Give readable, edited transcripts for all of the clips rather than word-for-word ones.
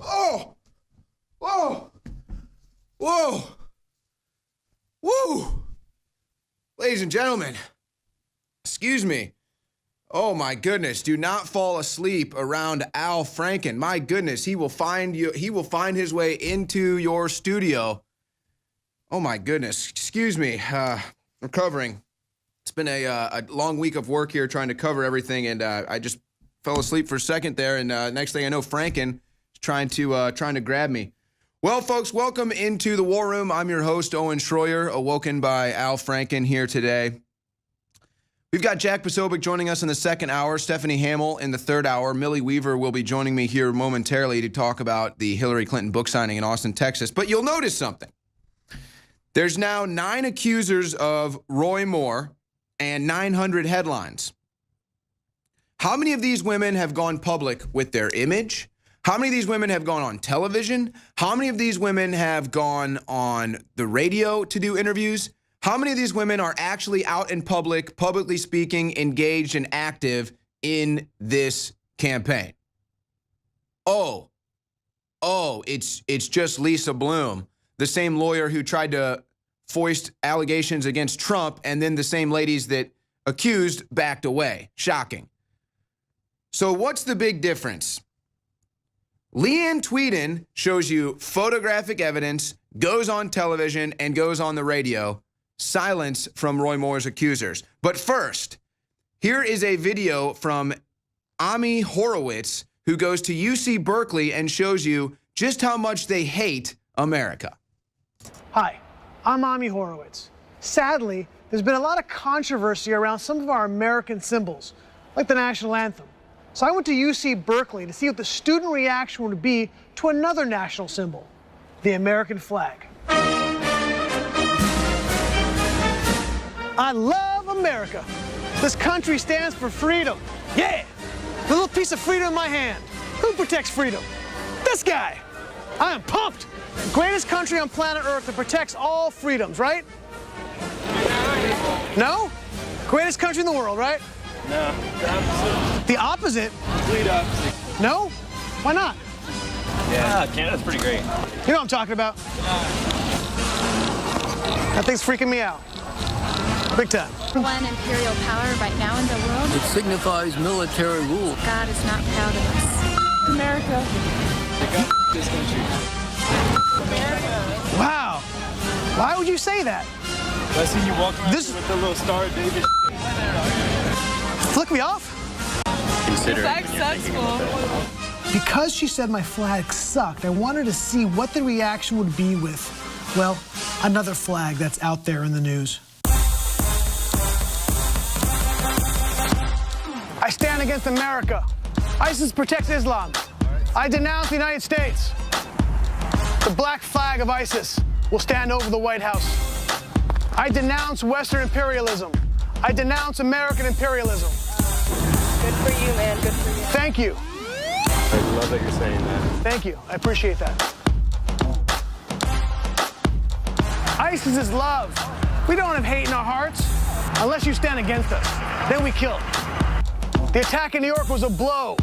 Oh! Whoa! Whoa! Woo! Ladies and gentlemen, excuse me. Oh my goodness, do not fall asleep around Al Franken. My goodness, he will find you. He will find his way into your studio. Oh my goodness, excuse me. Recovering. It's been a long week of work here trying to cover everything, and I just fell asleep for a second there, and next thing I know, Franken is trying to grab me. Well, folks, welcome into the War Room. I'm your host, Owen Schroyer, awoken by Al Franken here today. We've got Jack Posobiec joining us in the second hour, Stephanie Hamill in the third hour. Millie Weaver will be joining me here momentarily to talk about the Hillary Clinton book signing in Austin, Texas. But you'll notice something. There's now 9 accusers of Roy Moore and 900 headlines. How many of these women have gone public with their image? How many of these women have gone on television? How many of these women have gone on the radio to do interviews? How many of these women are actually out in public, publicly speaking, engaged and active in this campaign? Oh, it's just Lisa Bloom, the same lawyer who tried to foist allegations against Trump, and then the same ladies that accused backed away. Shocking. So what's the big difference? Leanne Tweeden shows you photographic evidence, goes on television, and goes on the radio. Silence from Roy Moore's accusers. But first, here is a video from Ami Horowitz, who goes to UC Berkeley and shows you just how much they hate America. Hi, I'm Ami Horowitz. Sadly, there's been a lot of controversy around some of our American symbols, like the national anthem. So I went to UC Berkeley to see what the student reaction would be to another national symbol, the American flag. I love America. This country stands for freedom. Yeah, the little piece of freedom in my hand. Who protects freedom? This guy. I am pumped. The greatest country on planet Earth that protects all freedoms, right? No? Greatest country in the world, right? No, the opposite. The opposite? Complete opposite. No? Why not? Yeah, Canada's pretty great. You know what I'm talking about? That thing's freaking me out. Big time. One imperial power right now in the world. It signifies military rule. God is not proud of us. America. This country. Wow. Why would you say that? I see you walking around This- with the little Star of David. Flick me off? Successful. Because she said my flag sucked, I wanted to see what the reaction would be with, well, another flag that's out there in the news. I stand against America. ISIS protects Islam. I denounce the United States. The black flag of ISIS will stand over the White House. I denounce Western imperialism. I denounce American imperialism. Good for you, man. Good for you. Thank you. I love that you're saying that. Thank you. I appreciate that. ISIS is love. We don't have hate in our hearts unless you stand against us. Then we kill. The attack in New York was a blow.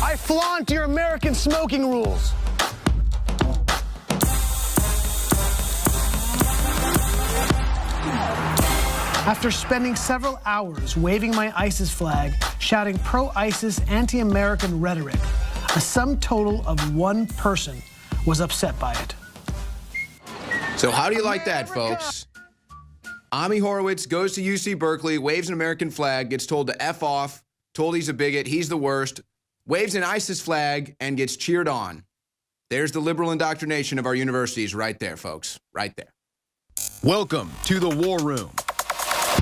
I flaunt your American smoking rules. After spending several hours waving my ISIS flag, shouting pro-ISIS, anti-American rhetoric, a sum total of 1 person was upset by it. So how do you like that, folks? Ami Horowitz goes to UC Berkeley, waves an American flag, gets told to F off, told he's a bigot, he's the worst, waves an ISIS flag, and gets cheered on. There's the liberal indoctrination of our universities right there, folks. Right there. Welcome to the War Room.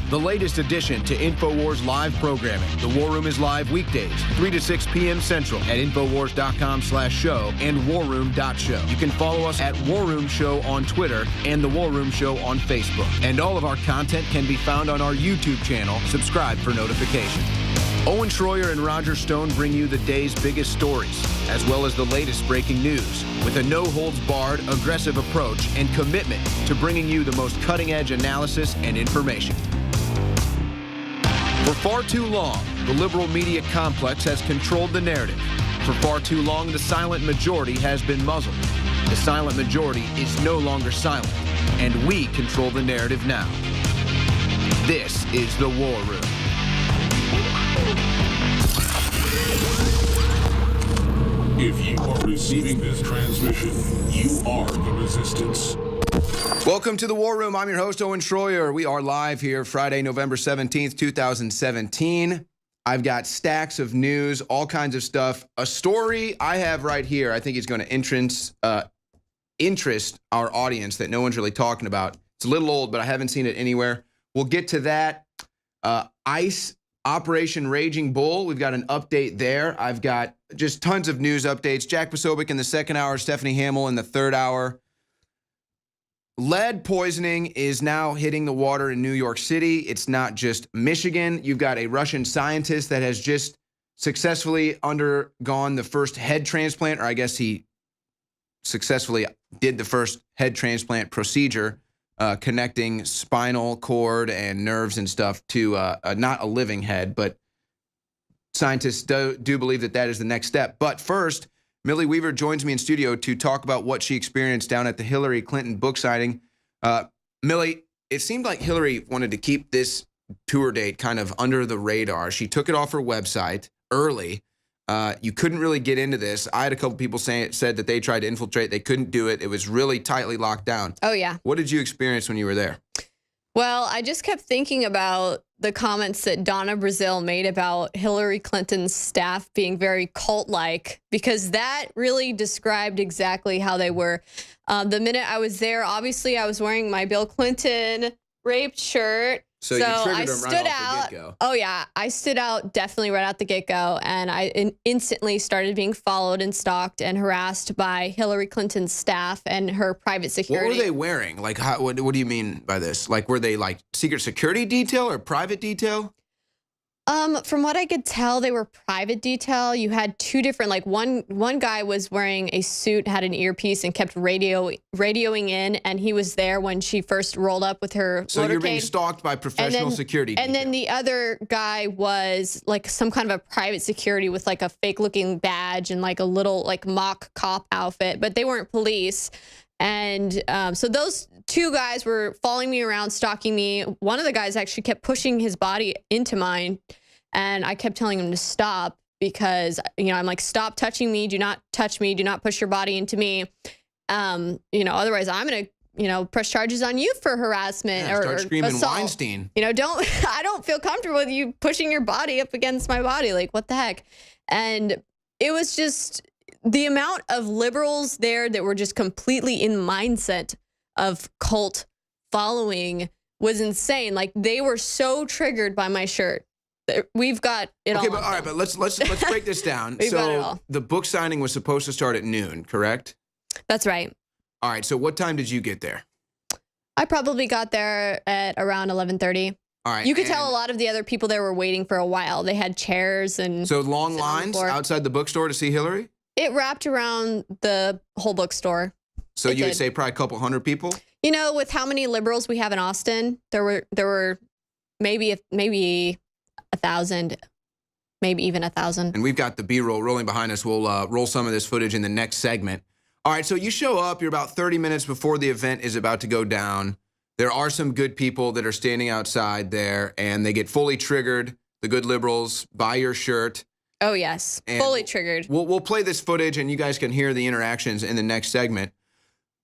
The latest addition to InfoWars live programming. The War Room is live weekdays, 3 to 6 p.m. Central at Infowars.com/show and warroom.show. You can follow us at War Room Show on Twitter and The War Room Show on Facebook. And all of our content can be found on our YouTube channel. Subscribe for notifications. Owen Schroyer and Roger Stone bring you the day's biggest stories, as well as the latest breaking news, with a no-holds-barred, aggressive approach and commitment to bringing you the most cutting-edge analysis and information. For far too long, the liberal media complex has controlled the narrative. For far too long, the silent majority has been muzzled. The silent majority is no longer silent, and we control the narrative now. This is the War Room. If you are receiving this transmission, you are the Resistance. Welcome to the War Room. I'm your host, Owen Schroyer. We are live here Friday, November 17th, 2017. I've got stacks of news, all kinds of stuff. A story I have right here I think is going to interest our audience that no one's really talking about. It's a little old, but I haven't seen it anywhere. We'll get to that. ICE Operation Raging Bull. We've got an update there. I've got just tons of news updates. Jack Posobiec in the second hour, Stephanie Hamill in the third hour. Lead poisoning is now hitting the water in New York City. It's not just Michigan. You've got a Russian scientist that has just successfully undergone the first head transplant, or I guess he successfully did the first head transplant procedure, connecting spinal cord and nerves and stuff to not a living head, but scientists do believe that that is the next step. But first, Millie Weaver joins me in studio to talk about what she experienced down at the Hillary Clinton book signing. Millie, it seemed like Hillary wanted to keep this tour date kind of under the radar. She took it off her website early. You couldn't really get into this. I had a couple people said that they tried to infiltrate. They couldn't do it. It was really tightly locked down. Oh, yeah. What did you experience when you were there? Well, I just kept thinking about the comments that Donna Brazile made about Hillary Clinton's staff being very cult-like, because that really described exactly how they were. The minute I was there, obviously I was wearing my Bill Clinton raped shirt. So you triggered I them stood right off the out. get-go. Oh, yeah. I stood out definitely right out the get-go, and I instantly started being followed and stalked and harassed by Hillary Clinton's staff and her private security. What were they wearing? Like, what do you mean by this? Like, were they like secret security detail or private detail? From what I could tell, they were private detail. You had two different, like one guy was wearing a suit, had an earpiece, and kept radioing in, and he was there when she first rolled up with her So motorcade. you're being stalked by professional security And detail. then the other guy was like some kind of a private security with like a fake looking badge and like a little like mock cop outfit, but they weren't police. And so those two guys were following me around, stalking me. One of the guys actually kept pushing his body into mine, and I kept telling him to stop because, you know, I'm like, stop touching me. Do not touch me. Do not push your body into me. You know, otherwise I'm going to, you know, press charges on you for harassment or start screaming assault. Weinstein. You know, I don't feel comfortable with you pushing your body up against my body. Like, what the heck? And it was just the amount of liberals there that were just completely in the mindset of cult following was insane. Like, they were so triggered by my shirt. We've got it all. Okay, but all right, but let's break this down. We've got it So all. the book signing was supposed to start at noon, correct? That's right. All right, so what time did you get there? I probably got there at around 11:30. All right. You could tell and a lot of the other people there were waiting for a while. They had chairs and So long sitting on the lines floor. outside the bookstore to see Hillary? It wrapped around the whole bookstore. So It you would did. say probably a couple hundred people? You know, with how many liberals we have in Austin, there were maybe 1,000, maybe even 1,000. And we've got the B-roll rolling behind us. We'll roll some of this footage in the next segment. All right, so you show up. You're about 30 minutes before the event is about to go down. There are some good people that are standing outside there, and they get fully triggered, the good liberals, by your shirt. Oh yes, And fully triggered. We'll play this footage, and you guys can hear the interactions in the next segment.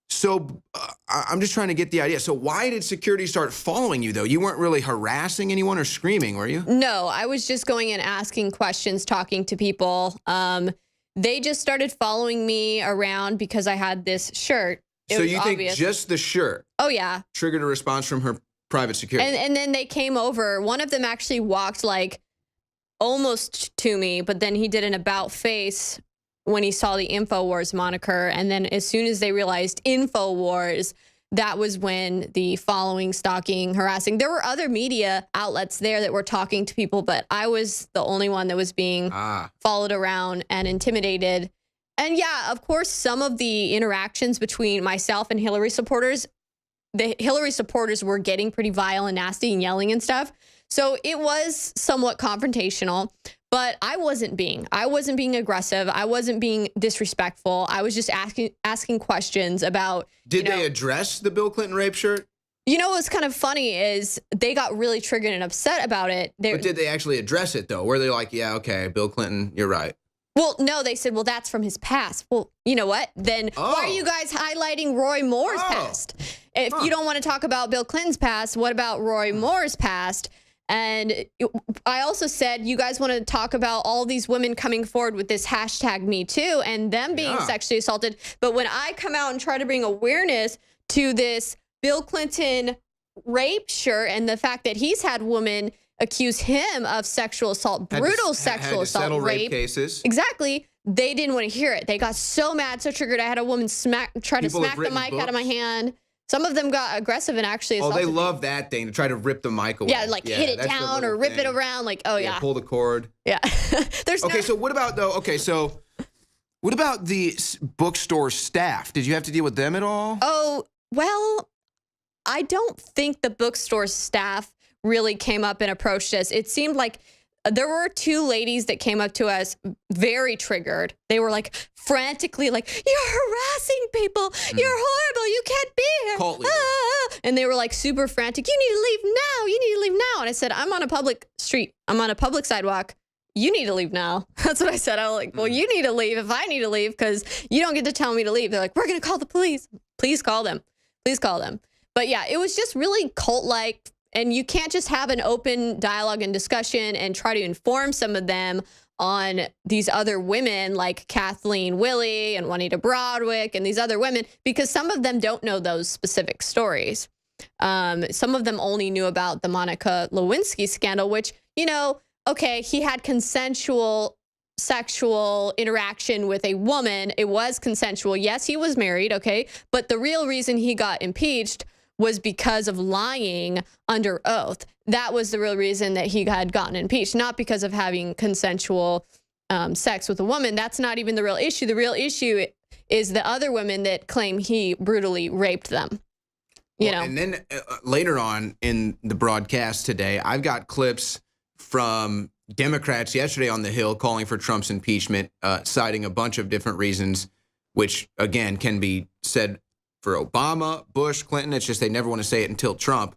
So I'm just trying to get the idea. So why did security start following you, though? You weren't really harassing anyone or screaming, were you? No, I was just going and asking questions, talking to people. They just started following me around because I had this shirt. It So was you obvious. think just the shirt Oh yeah, triggered a response from her private security. And then they came over. One of them actually walked like almost to me, but then he did an about face when he saw the InfoWars moniker. And then as soon as they realized InfoWars, that was when the following, stalking, harassing. There were other media outlets there that were talking to people, but I was the only one that was being followed around and intimidated. And yeah, of course, some of the interactions between myself and Hillary supporters, the Hillary supporters were getting pretty vile and nasty and yelling and stuff. So it was somewhat confrontational, but I wasn't being aggressive. I wasn't being disrespectful. I was just asking questions about. Did they address the Bill Clinton rape shirt? You know what's kind of funny is they got really triggered and upset about it. But did they actually address it though? Were they like, yeah, okay, Bill Clinton, you're right? Well, no, they said, well, that's from his past. Well, you know what? Then why are you guys highlighting Roy Moore's past? If you don't want to talk about Bill Clinton's past, what about Roy Moore's past? And I also said, you guys want to talk about all these women coming forward with this hashtag Me Too and them being sexually assaulted. But when I come out and try to bring awareness to this Bill Clinton rape shirt and the fact that he's had women accuse him of sexual assault, brutal sexual assault, rape cases. Exactly. They didn't want to hear it. They got so mad, so triggered. I had a woman try to smack the mic out of my hand. Some of them got aggressive and actually assaulted they love me. that thing to try to rip the mic away. Yeah, like hit it down or rip it around. Like, pull the cord. Yeah. So what about though? Okay, so what about the bookstore staff? Did you have to deal with them at all? Oh, well, I don't think the bookstore staff really came up and approached us. It seemed like there were two ladies that came up to us very triggered. They were like frantically like, you're harassing people. You're horrible. You can't be here. Cult leader. And they were like super frantic. You need to leave now. You need to leave now. And I said, I'm on a public street. I'm on a public sidewalk. You need to leave now. That's what I said. I was like, well, you need to leave if I need to leave because you don't get to tell me to leave. They're like, we're going to call the police. Please call them. Please call them. But yeah, it was just really cult-like. And you can't just have an open dialogue and discussion and try to inform some of them on these other women like Kathleen Willey and Juanita Broadwick and these other women, because some of them don't know those specific stories. Some of them only knew about the Monica Lewinsky scandal, which, you know, okay, he had consensual sexual interaction with a woman. It was consensual. Yes, he was married, okay? But the real reason he got impeached was because of lying under oath. That was the real reason that he had gotten impeached, not because of having consensual sex with a woman. That's not even the real issue. The real issue is the other women that claim he brutally raped them. You know. And then later on in the broadcast today, I've got clips from Democrats yesterday on the Hill calling for Trump's impeachment, citing a bunch of different reasons, which, again, can be said for Obama, Bush, Clinton. It's just they never want to say it until Trump.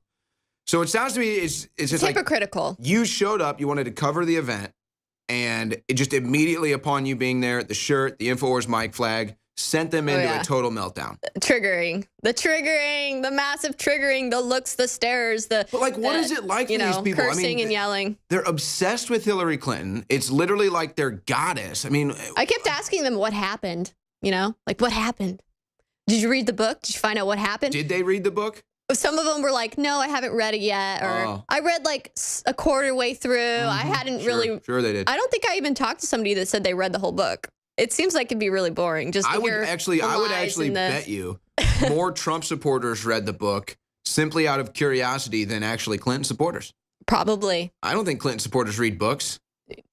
So it sounds to me it's just hypocritical. Like you showed up, you wanted to cover the event, and it just immediately upon you being there, the shirt, the InfoWars mic flag, sent them into a total meltdown. The massive triggering, the looks, the stares, But like, what is it like for these people? Cursing and yelling. They're obsessed with Hillary Clinton. It's literally like their goddess. I mean, I kept asking them what happened, you know, like what happened? Did you read the book? Did you find out what happened? Did they read the book? Some of them were like, no, I haven't read it yet. Or I read like a quarter way through. I hadn't really. Sure they did. I don't think I even talked to somebody that said they read the whole book. It seems like it'd be really boring. Just I would actually bet you more Trump supporters read the book simply out of curiosity than actually Clinton supporters. Probably. I don't think Clinton supporters read books.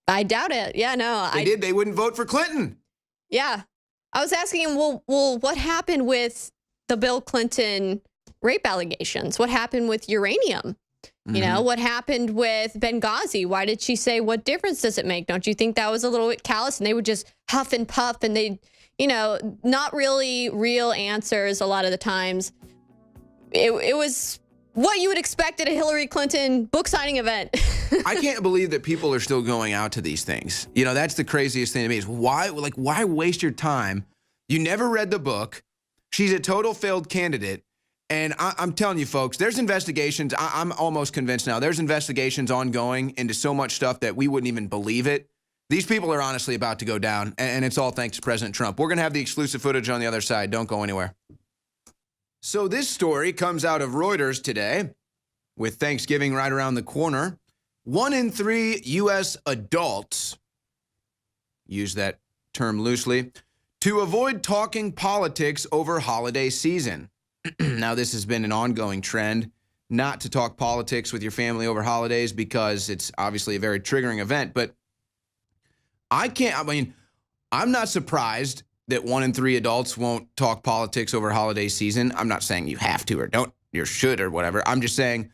I doubt it. Yeah, no. They did. They wouldn't vote for Clinton. Yeah. I was asking him, well, what happened with the Bill Clinton rape allegations? What happened with uranium? You know, what happened with Benghazi? Why did she say, what difference does it make? Don't you think that was a little bit callous? And they would just huff and puff and they, you know, not really real answers a lot of the times. It was what you would expect at a Hillary Clinton book signing event. I can't believe that people are still going out to these things. You know, that's the craziest thing to me is why waste your time? You never read the book. She's a total failed candidate. And I'm telling you, folks, there's investigations. I'm almost convinced now. There's investigations ongoing into so much stuff that we wouldn't even believe it. These people are honestly about to go down, and it's all thanks to President Trump. We're going to have the exclusive footage on the other side. Don't go anywhere. So this story comes out of Reuters today. with Thanksgiving right around the corner, 1 in 3 U.S. adults, use that term loosely, to avoid talking politics over holiday season. Now, this has been an ongoing trend, not to talk politics with your family over holidays because it's obviously a very triggering event. But I'm not surprised that 1 in 3 adults won't talk politics over holiday season. I'm not saying you have to or don't, you should or whatever. I'm just saying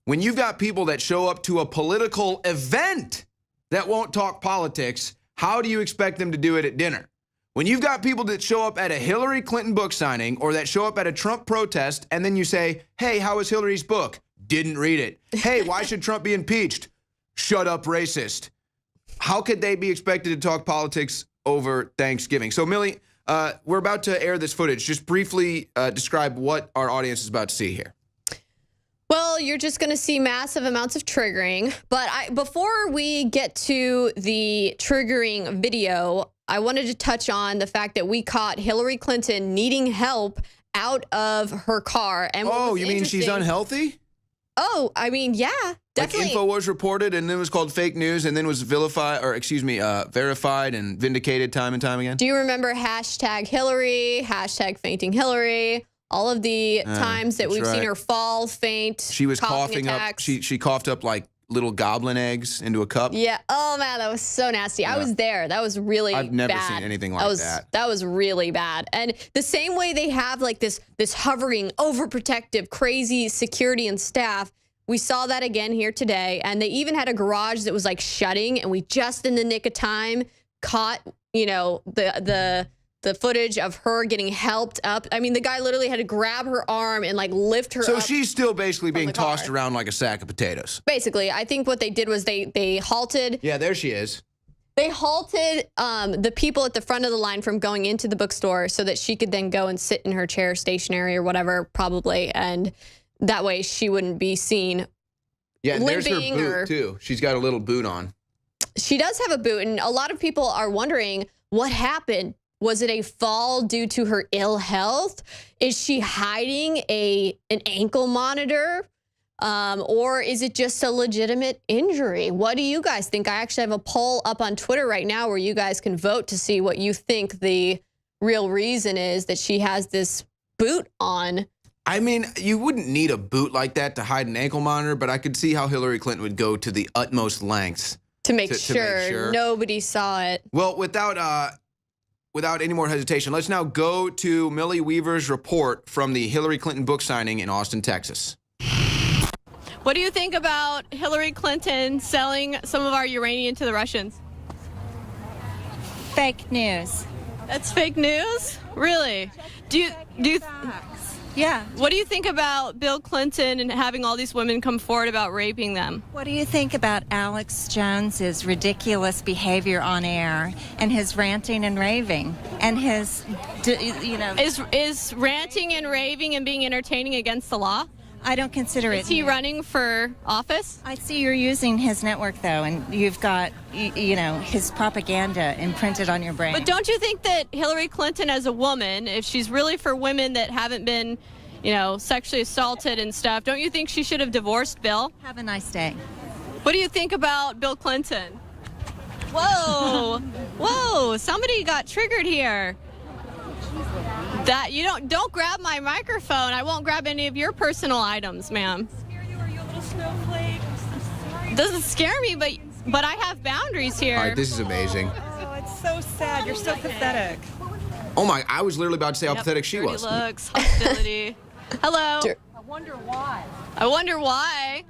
when you've got people that show up to a political event that won't talk politics, how do you expect them to do it at dinner? When you've got people that show up at a Hillary Clinton book signing or that show up at a Trump protest and then you say, hey, how was Hillary's book? Didn't read it. Hey, why should Trump be impeached? Shut up, racist. How could they be expected to talk politics over Thanksgiving? So, Millie, we're about to air this footage. Just briefly describe what our audience is about to see here. Well, you're just going to see massive amounts of triggering. But before we get to the triggering video, I wanted to touch on the fact that we caught Hillary Clinton needing help out of her car. And oh, you mean she's unhealthy? Oh, I mean, yeah, definitely. Like InfoWars reported and then it was called fake news and then was verified and vindicated time and time again? Do you remember hashtag Hillary, hashtag fainting Hillary? All of the times that we've seen her fall, faint, she was coughing up. She coughed up like little goblin eggs into a cup. Yeah. Oh man, that was so nasty. I was there. That was really bad. I've never seen anything like that. That was really bad. And the same way they have like this hovering, overprotective, crazy security and staff. We saw that again here today. And they even had a garage that was like shutting, and we just in the nick of time caught, you know, the footage of her getting helped up. I mean, the guy literally had to grab her arm and like lift her up. So she's still basically being tossed around like a sack of potatoes. Basically, I think what they did was they halted. Yeah, there she is. They halted the people at the front of the line from going into the bookstore so that she could then go and sit in her chair, stationary or whatever, probably. And that way she wouldn't be seen. Yeah, and there's her boot too. She's got a little boot on. She does have a boot. And a lot of people are wondering what happened. Was it a fall due to her ill health? Is she hiding an ankle monitor? Or is it just a legitimate injury? What do you guys think? I actually have a poll up on Twitter right now where you guys can vote to see what you think the real reason is that she has this boot on. I mean, you wouldn't need a boot like that to hide an ankle monitor, but I could see how Hillary Clinton would go to the utmost lengths to make sure nobody saw it. Well, without any more hesitation, let's now go to Millie Weaver's report from the Hillary Clinton book signing in Austin, Texas. What do you think about Hillary Clinton selling some of our uranium to the Russians? Fake news. That's fake news? Really? Yeah. What do you think about Bill Clinton and having all these women come forward about raping them? What do you think about Alex Jones's ridiculous behavior on air and his ranting and raving and his, Is ranting and raving and being entertaining against the law? I don't consider it. Is he running for office? I see you're using his network, though, and you've got, his propaganda imprinted on your brain. But don't you think that Hillary Clinton as a woman, if she's really for women that haven't been, sexually assaulted and stuff, don't you think she should have divorced Bill? Have a nice day. What do you think about Bill Clinton? Whoa, whoa, somebody got triggered here. That you don't grab my microphone. I won't grab any of your personal items, ma'am. Scare you? Are you a little snowflake? I'm so sorry. Doesn't scare me, but I have boundaries here. All right, this is amazing. Oh, it's so sad. You're so pathetic. Oh my! I was literally about to say how pathetic she was. Looks, hostility. Hello. I wonder why. I wonder why.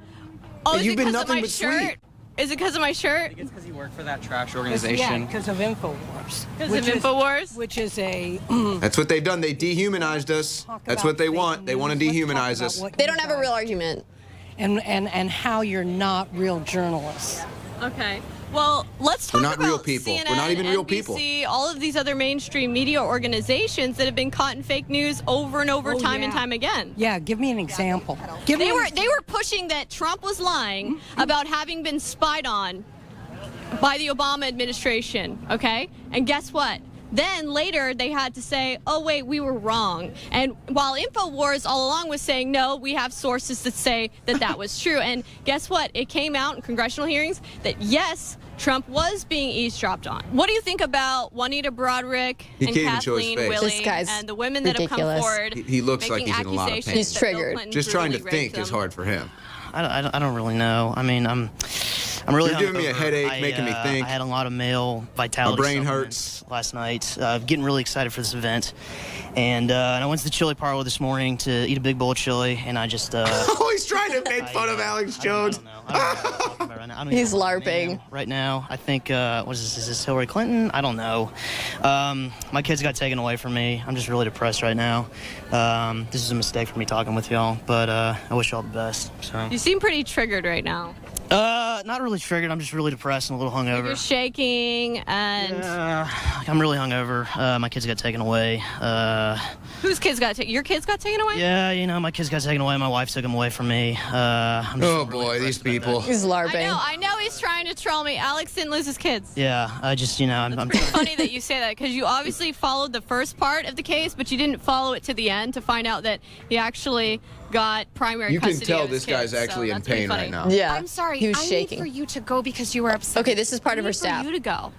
Oh, you've been nothing but shirt? sweet. Is it because of my shirt? I think it's because you work for that trash organization. Yeah, because of InfoWars. Because of InfoWars? Which is a... That's what they've done. They dehumanized us. That's what they want. They want to dehumanize us. They don't have a real argument. And how you're not real journalists. Okay. Well, let's talk about We're not real people. CNN, We're not even real NBC, people. all of these other mainstream media organizations that have been caught in fake news over and over, time and time again. Yeah, give me an example. They were pushing that Trump was lying about having been spied on by the Obama administration, okay? And guess what? then later they had to say, oh, wait, we were wrong. And while InfoWars all along was saying, no, we have sources that say that that was true. And guess what? It came out in congressional hearings that, yes, Trump was being eavesdropped on. What do you think about Juanita Broderick He and can't even show his Kathleen face. Willie This guy's and the women that have come ridiculous. forward? He looks like making he's in a lot of pain. accusations He's that Bill triggered. Clinton Just trying to brutally think raped is them. hard for him. I don't really know. I mean, I'm really You're giving me a hungover. headache, making me think. I had a lot of male vitality My brain supplements hurts. last night. Getting really excited for this event. And I went to the chili parlor this morning to eat a big bowl of chili, and I just... Oh, he's trying to make fun of Alex Jones. I don't know what I'm talking about right now. I don't even He's know her name LARPing. right now. I think, what is this Hillary Clinton? I don't know. My kids got taken away from me. I'm just really depressed right now. This is a mistake for me talking with y'all, but I wish y'all the best. So. You seem pretty triggered right now. Not really triggered. I'm just really depressed and a little hungover. You're shaking and... I'm really hungover. My kids got taken away. Whose kids got taken? Your kids got taken away? Yeah, you know, my kids got taken away. My wife took them away from me. I'm just Oh, really boy, these depressed about people. that. He's LARPing. I know he's trying to troll me. Alex didn't lose his kids. Yeah, I just, you know, I'm It's funny that you say that because you obviously followed the first part of the case, but you didn't follow it to the end to find out that he actually got primary You can custody tell of his this guy's kids, actually so in that's pretty pain funny. right now. Yeah. I'm sorry. He was I shaking. need for you to go because you were upset. Okay, this is part of her For staff. you to go.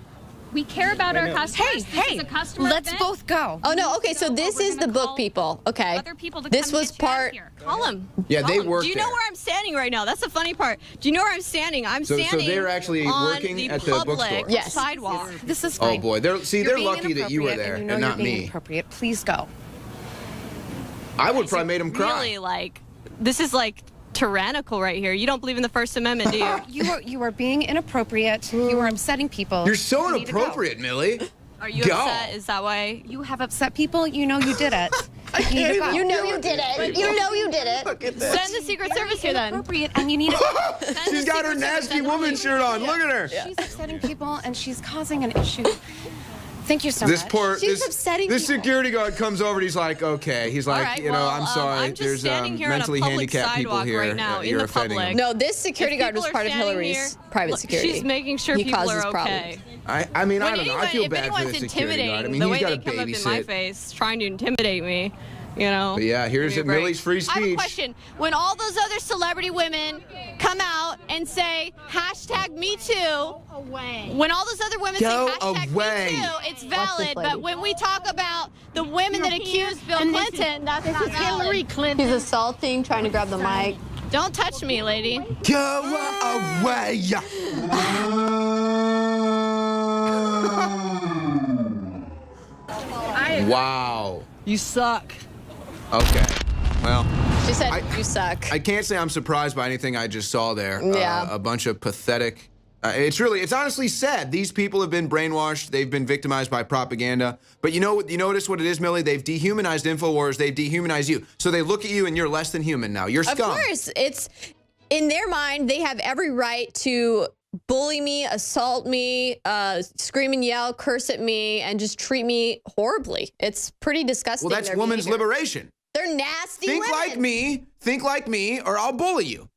We care about our customers. Hey, This is a customer let's event. both go. Oh no, okay, so this is the book people. Okay. Other people to This come was get you out of part here. Call him. Yeah, Call they him. work Do you know there. where I'm standing right now? That's the funny part. Do you know where I'm standing? I'm So standing they're actually on working the at the public bookstore? Yes. sidewalk. This is Oh, fine. boy. You're They're being lucky that you were inappropriate, there and you know and you're not being me. inappropriate. Please go. I would probably made him cry. Really, like, this is like tyrannical right here. You don't believe in the First Amendment, do you? You are being inappropriate. You are upsetting people. You're so You need to go. inappropriate, Millie. Are you Go. upset? Is that why? You have upset people. You know you did it. You need to go. You know you did it. You know you did it. Look at this. Send the Secret Service here then. Inappropriate, and you need to. She's got her nasty woman shirt on. Look at her. She's upsetting people, and she's causing an issue. Thank you so This much. poor She's this, upsetting this people. security guard comes over and he's like, okay. He's like, All right, you know, well, I'm sorry. I'm just There's standing here on a mentally public handicapped people sidewalk here. right now in You're the offending public. them. No, this security If guard was people part are of standing Hillary's here, private look, security. She's making sure He people causes are problems. okay. I mean, I don't know. I feel if bad for anyone's the security guard. I mean, the he's way got they to come up in my babysit. face, trying to intimidate me, you know. But yeah, here's Give me a it. Millie's free break. I have a speech. question. When all those other celebrity women come out and say #MeToo, when all those other women Go say away. #MeToo, it's this valid. lady? But when we talk about the women that accused Bill Clinton, that's not valid. He's assaulting, trying to grab the mic. Don't touch me, lady. Go away. Wow. You suck. Okay. Well, She said, "You suck." I can't say I'm surprised by anything I just saw there. Yeah. A bunch of pathetic. It's honestly sad. These people have been brainwashed. They've been victimized by propaganda. But you notice what it is, Millie? They've dehumanized InfoWars. They've dehumanized you. So they look at you and you're less than human now. You're scum. Of course, it's in their mind. They have every right to bully me, assault me, scream and yell, curse at me, and just treat me horribly. It's pretty disgusting. Well, that's their woman's behavior. liberation. They're nasty Think women. like me, or I'll bully you.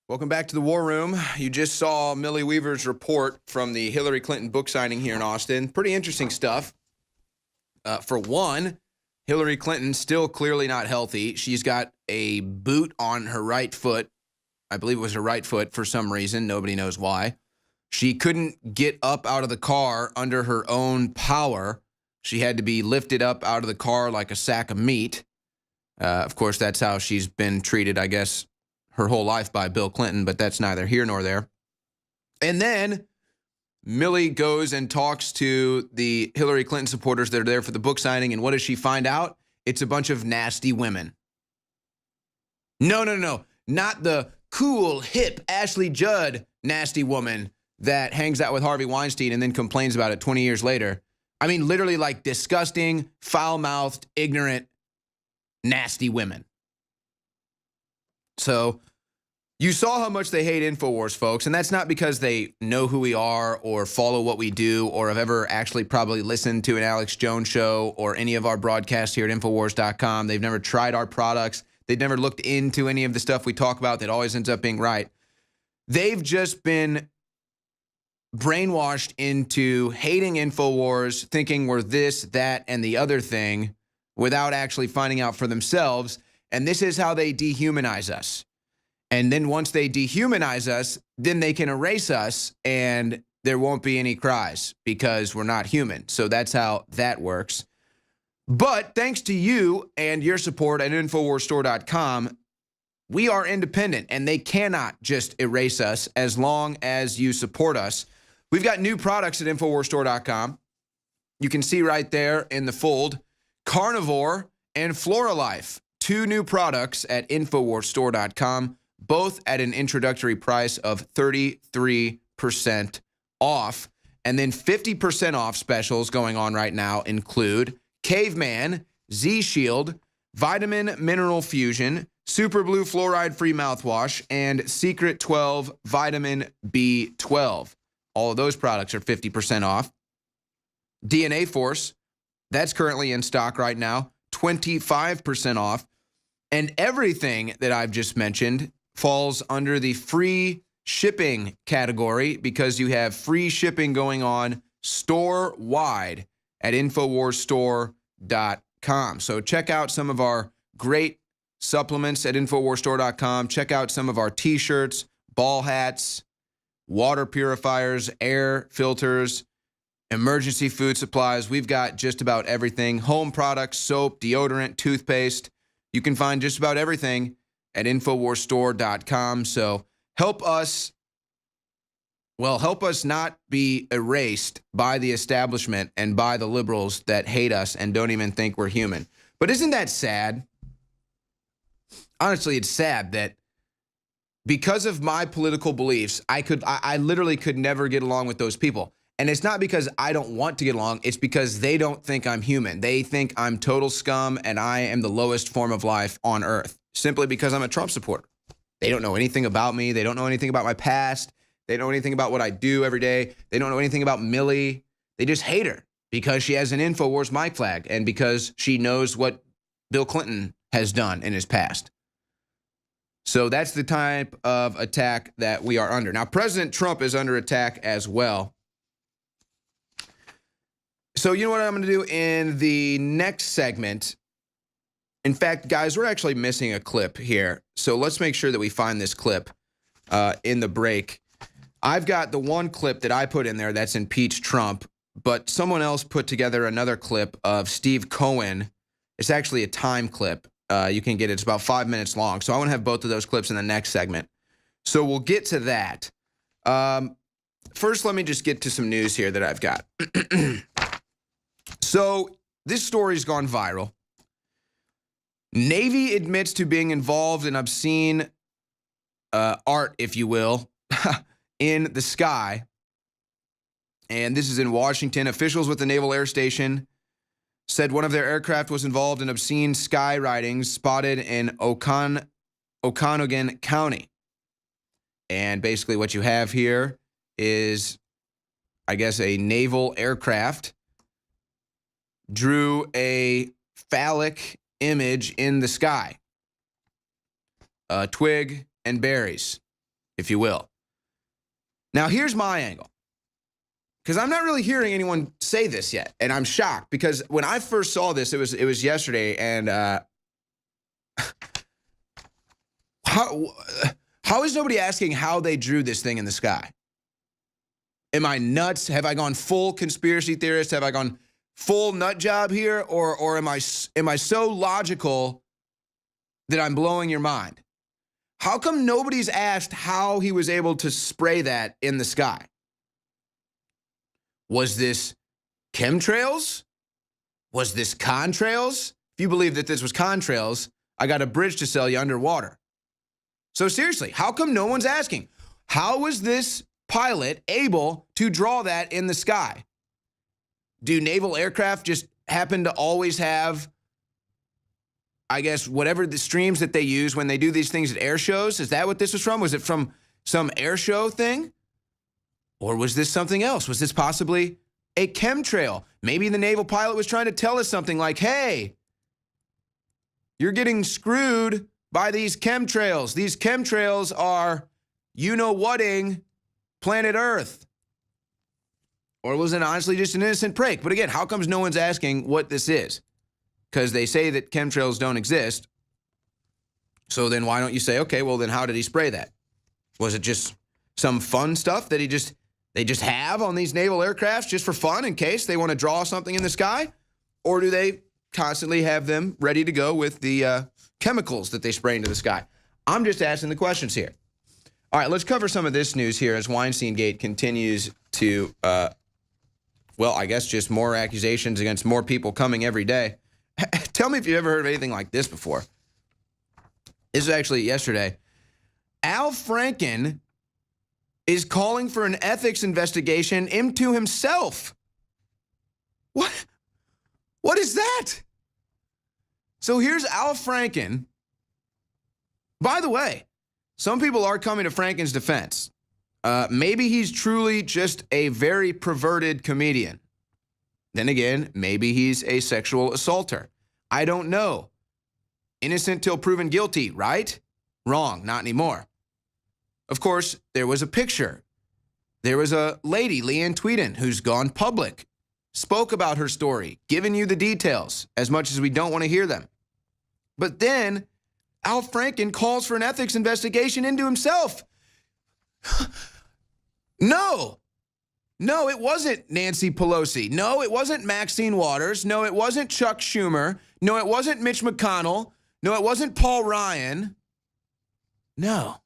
Welcome back to the War Room. You just saw Millie Weaver's report from the Hillary Clinton book signing here in Austin. Pretty interesting stuff. For one, Hillary Clinton still clearly not healthy. She's got a boot on her right foot. I believe it was her right foot for some reason. Nobody knows why. She couldn't get up out of the car under her own power. She had to be lifted up out of the car like a sack of meat. Of course, that's how she's been treated, I guess, her whole life by Bill Clinton, but that's neither here nor there. And then Millie goes and talks to the Hillary Clinton supporters that are there for the book signing, and what does she find out? It's a bunch of nasty women. No. Not the cool, hip Ashley Judd nasty woman that hangs out with Harvey Weinstein and then complains about it 20 years later. I mean, literally like disgusting, foul-mouthed, ignorant, nasty women. So you saw how much they hate InfoWars, folks, and that's not because they know who we are or follow what we do or have ever actually probably listened to an Alex Jones show or any of our broadcasts here at Infowars.com. They've never tried our products. They've never looked into any of the stuff we talk about that always ends up being right. They've just been brainwashed into hating InfoWars, thinking we're this, that, and the other thing without actually finding out for themselves. And this is how they dehumanize us. And then once they dehumanize us, then they can erase us and there won't be any cries because we're not human. So that's how that works. But thanks to you and your support at InfoWarsStore.com, we are independent and they cannot just erase us as long as you support us. We've got new products at InfoWarsStore.com. You can see right there in the fold, Carnivore and Floralife, 2 new products at InfoWarsStore.com, both at an introductory price of 33% off. And then 50% off specials going on right now include Caveman, Z-Shield, Vitamin Mineral Fusion, Super Blue Fluoride-Free Mouthwash, and Secret 12 Vitamin B12. All of those products are 50% off. DNA Force, that's currently in stock right now, 25% off. And everything that I've just mentioned falls under the free shipping category because you have free shipping going on store-wide at InfoWarsStore.com. So check out some of our great supplements at InfoWarsStore.com. Check out some of our t-shirts, ball hats, water purifiers, air filters, emergency food supplies. We've got just about everything. Home products, soap, deodorant, toothpaste. You can find just about everything at InfoWarsStore.com. So help us not be erased by the establishment and by the liberals that hate us and don't even think we're human. But isn't that sad? Honestly, it's sad that because of my political beliefs, I literally could never get along with those people. And it's not because I don't want to get along. It's because they don't think I'm human. They think I'm total scum and I am the lowest form of life on earth simply because I'm a Trump supporter. They don't know anything about me. They don't know anything about my past. They don't know anything about what I do every day. They don't know anything about Millie. They just hate her because she has an InfoWars mic flag and because she knows what Bill Clinton has done in his past. So that's the type of attack that we are under. Now, President Trump is under attack as well. So you know what I'm going to do in the next segment? In fact, guys, we're actually missing a clip here. So let's make sure that we find this clip in the break. I've got the one clip that I put in there that's impeached Trump, but someone else put together another clip of Steve Cohen. It's actually a time clip. You can get it. It's about 5 minutes long. So I want to have both of those clips in the next segment. So we'll get to that. First, let me just get to some news here that I've got. So this story's gone viral. Navy admits to being involved in obscene art, if you will, in the sky. And this is in Washington. Officials with the Naval Air Station said one of their aircraft was involved in obscene sky writings spotted in Okanogan County. And basically what you have here is, I guess, a naval aircraft drew a phallic image in the sky. Twig and berries, if you will. Now, here's my angle. Because I'm not really hearing anyone say this yet, and I'm shocked because when I first saw this, it was yesterday, and how is nobody asking how they drew this thing in the sky? Am I nuts? Have I gone full conspiracy theorist? Have I gone full nut job here, or am I so logical that I'm blowing your mind? How come nobody's asked how he was able to spray that in the sky? Was this chemtrails? Was this contrails? If you believe that this was contrails, I got a bridge to sell you underwater. So seriously, how come no one's asking? How was this pilot able to draw that in the sky? Do naval aircraft just happen to always have, I guess, whatever the streams that they use when they do these things at air shows? Is that what this was from? Was it from some air show thing? Or was this something else? Was this possibly a chemtrail? Maybe the naval pilot was trying to tell us something like, hey, you're getting screwed by these chemtrails. These chemtrails are you-know-whating planet Earth. Or was it honestly just an innocent prank? But again, how comes no one's asking what this is? Because they say that chemtrails don't exist. So then why don't you say, okay, well then how did he spray that? Was it just some fun stuff that they just have on these naval aircrafts just for fun in case they want to draw something in the sky? Or do they constantly have them ready to go with the chemicals that they spray into the sky? I'm just asking the questions here. All right, let's cover some of this news here as Weinstein Gate continues to, well, I guess just more accusations against more people coming every day. Tell me if you've ever heard of anything like this before. This is actually yesterday. Al Franken is calling for an ethics investigation into himself. What? What is that? So here's Al Franken. By the way, some people are coming to Franken's defense. Maybe he's truly just a very perverted comedian. Then again, maybe he's a sexual assaulter. I don't know. Innocent till proven guilty, right? Wrong, not anymore. Of course, there was a picture. There was a lady, Leanne Tweeden, who's gone public, spoke about her story, given you the details as much as we don't want to hear them. But then Al Franken calls for an ethics investigation into himself. No, it wasn't Nancy Pelosi. No, it wasn't Maxine Waters. No, it wasn't Chuck Schumer. No, it wasn't Mitch McConnell. No, it wasn't Paul Ryan. No,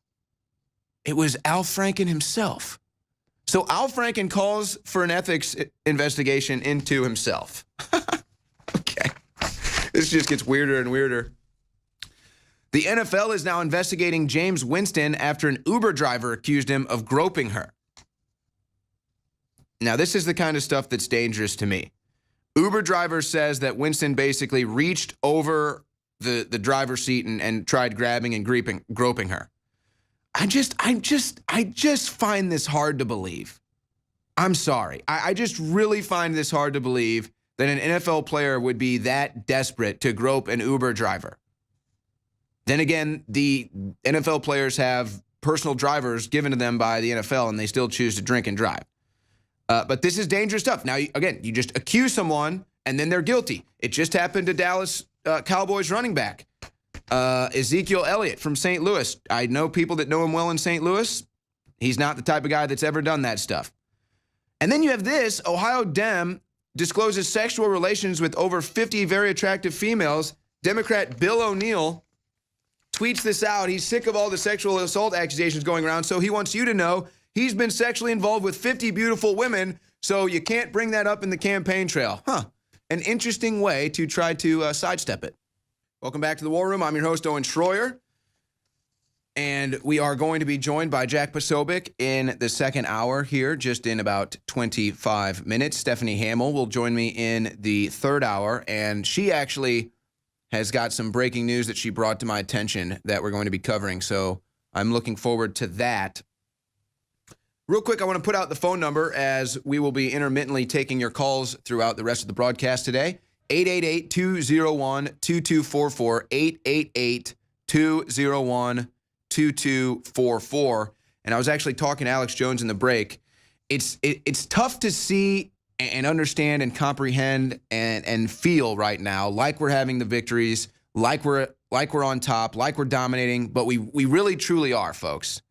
it was Al Franken himself. So Al Franken calls for an ethics investigation into himself. Okay. This just gets weirder and weirder. The NFL is now investigating James Winston after an Uber driver accused him of groping her. Now, this is the kind of stuff that's dangerous to me. Uber driver says that Winston basically reached over the driver's seat and tried grabbing and groping her. I just find this hard to believe. I'm sorry. I just really find this hard to believe that an NFL player would be that desperate to grope an Uber driver. Then again, the NFL players have personal drivers given to them by the NFL, and they still choose to drink and drive. But this is dangerous stuff. Now, again, you just accuse someone, and then they're guilty. It just happened to Dallas Cowboys running back, Ezekiel Elliott from St. Louis. I know people that know him well in St. Louis. He's not the type of guy that's ever done that stuff. And then you have this. Ohio Dem discloses sexual relations with over 50 very attractive females. Democrat Bill O'Neill tweets this out. He's sick of all the sexual assault accusations going around, so he wants you to know he's been sexually involved with 50 beautiful women, so you can't bring that up in the campaign trail. An interesting way to try to sidestep it. Welcome back to the War Room. I'm your host, Owen Schroyer. And we are going to be joined by Jack Posobiec in the second hour here, just in about 25 minutes. Stephanie Hamill will join me in the third hour, and she actually has got some breaking news that she brought to my attention that we're going to be covering. So I'm looking forward to that. Real quick, I want to put out the phone number as we will be intermittently taking your calls throughout the rest of the broadcast today. 888-201-2244, 888-201-2244. And I was actually talking to Alex Jones in the break. It's tough to see and understand and comprehend and feel right now like we're having the victories, like we're on top, like we're dominating, but we really truly are, folks.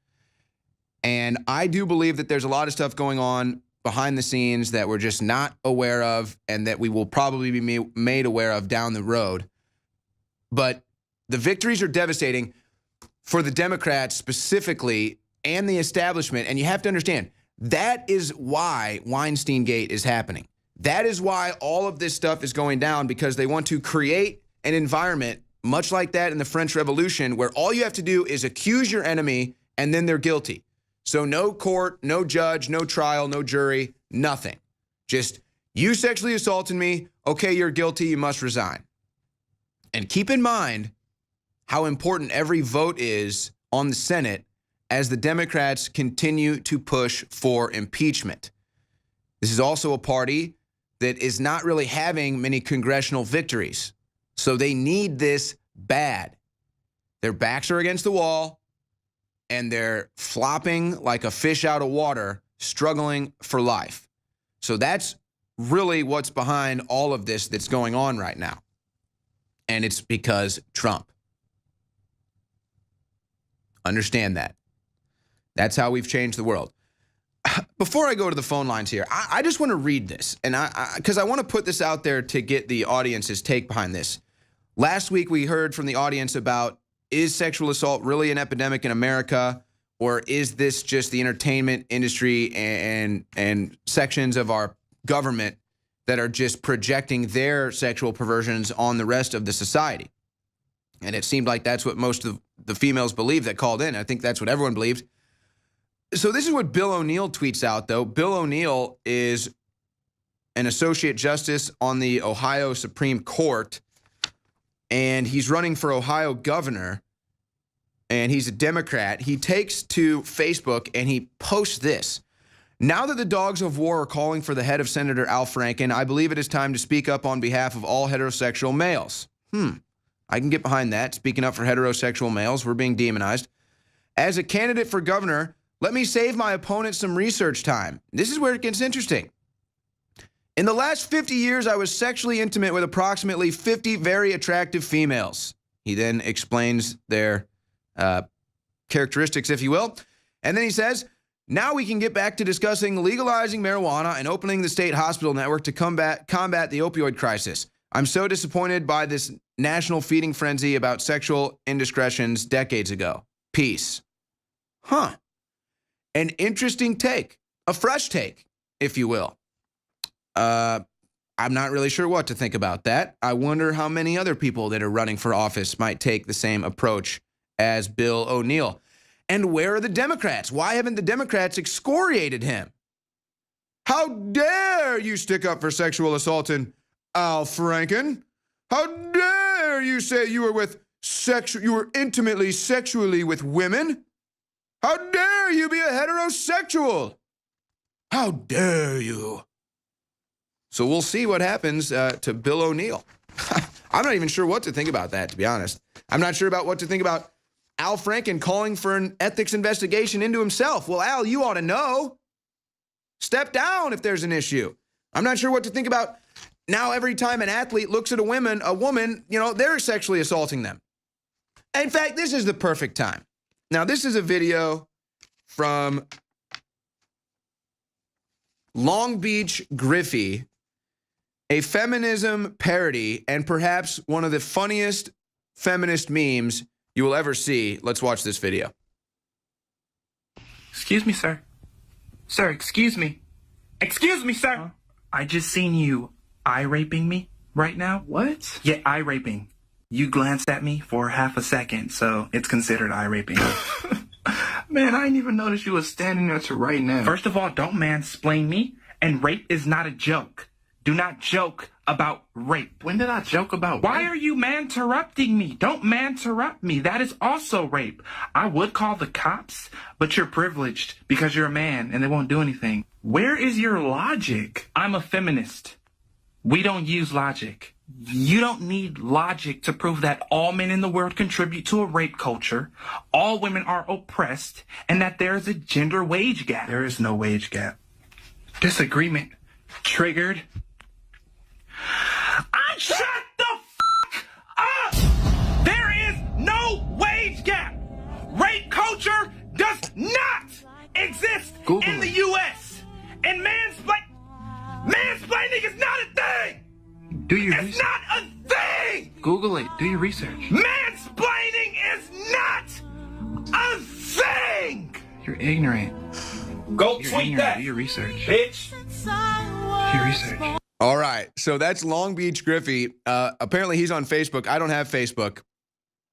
And I do believe that there's a lot of stuff going on behind the scenes that we're just not aware of and that we will probably be made aware of down the road. But the victories are devastating for the Democrats specifically and the establishment. And you have to understand, that is why Weinstein Gate is happening. That is why all of this stuff is going down, because they want to create an environment much like that in the French Revolution, where all you have to do is accuse your enemy and then they're guilty. So no court, no judge, no trial, no jury, nothing. Just, you sexually assaulted me. Okay, you're guilty. You must resign. And keep in mind how important every vote is on the Senate as the Democrats continue to push for impeachment. This is also a party that is not really having many congressional victories. So they need this bad. Their backs are against the wall, and they're flopping like a fish out of water, struggling for life. So that's really what's behind all of this that's going on right now. And it's because Trump. Understand that. That's how we've changed the world. Before I go to the phone lines here, I just want to read this. And because I want to put this out there to get the audience's take behind this. Last week, we heard from the audience about, is sexual assault really an epidemic in America? Or is this just the entertainment industry and sections of our government that are just projecting their sexual perversions on the rest of the society? And it seemed like that's what most of the females believed that called in. I think that's what everyone believed. So this is what Bill O'Neill tweets out, though. Bill O'Neill is an associate justice on the Ohio Supreme Court, and he's running for Ohio governor, and he's a Democrat. He takes to Facebook, and he posts this. Now that the dogs of war are calling for the head of Senator Al Franken, I believe it is time to speak up on behalf of all heterosexual males. I can get behind that. Speaking up for heterosexual males, we're being demonized. As a candidate for governor, let me save my opponent some research time. This is where it gets interesting. In the last 50 years, I was sexually intimate with approximately 50 very attractive females. He then explains their characteristics, if you will. And then he says, now we can get back to discussing legalizing marijuana and opening the state hospital network to combat the opioid crisis. I'm so disappointed by this national feeding frenzy about sexual indiscretions decades ago. Peace. An interesting take, a fresh take, if you will. I'm not really sure what to think about that. I wonder how many other people that are running for office might take the same approach as Bill O'Neill. And where are the Democrats? Why haven't the Democrats excoriated him? How dare you stick up for sexual assault in Al Franken? How dare you say you were intimately sexually with women? How dare you be a heterosexual? How dare you? So we'll see what happens to Bill O'Neill. I'm not even sure what to think about that, to be honest. I'm not sure about what to think about Al Franken calling for an ethics investigation into himself. Well, Al, you ought to know. Step down if there's an issue. I'm not sure what to think about now every time an athlete looks at a woman, they're sexually assaulting them. In fact, this is the perfect time. Now, this is a video from Long Beach Griffey, a feminism parody and perhaps one of the funniest feminist memes you will ever see. Let's watch this video. Excuse me, sir. Sir, excuse me. Excuse me, sir. Huh? I just seen you eye raping me right now. What? Yeah, eye raping. You glanced at me for half a second, so it's considered eye raping. Man, I didn't even notice you was standing there to right now. First of all, don't mansplain me, and rape is not a joke. Do not joke about rape. When did I joke about rape? Why are you man-interrupting me? Don't man-interrupt me. That is also rape. I would call the cops, but you're privileged because you're a man and they won't do anything. Where is your logic? I'm a feminist. We don't use logic. You don't need logic to prove that all men in the world contribute to a rape culture, all women are oppressed, and that there is a gender wage gap. There is no wage gap. Disagreement triggered. Shut the f*** up! There is no wage gap. Rape culture does not exist in the U.S. And mansplaining is not a thing. Do your research. It's not a thing. Google it. Do your research. Mansplaining is not a thing. You're ignorant. Go tweet that. Do your research, bitch. Do your research. All right, so that's Long Beach Griffey. Apparently he's on Facebook. I don't have Facebook.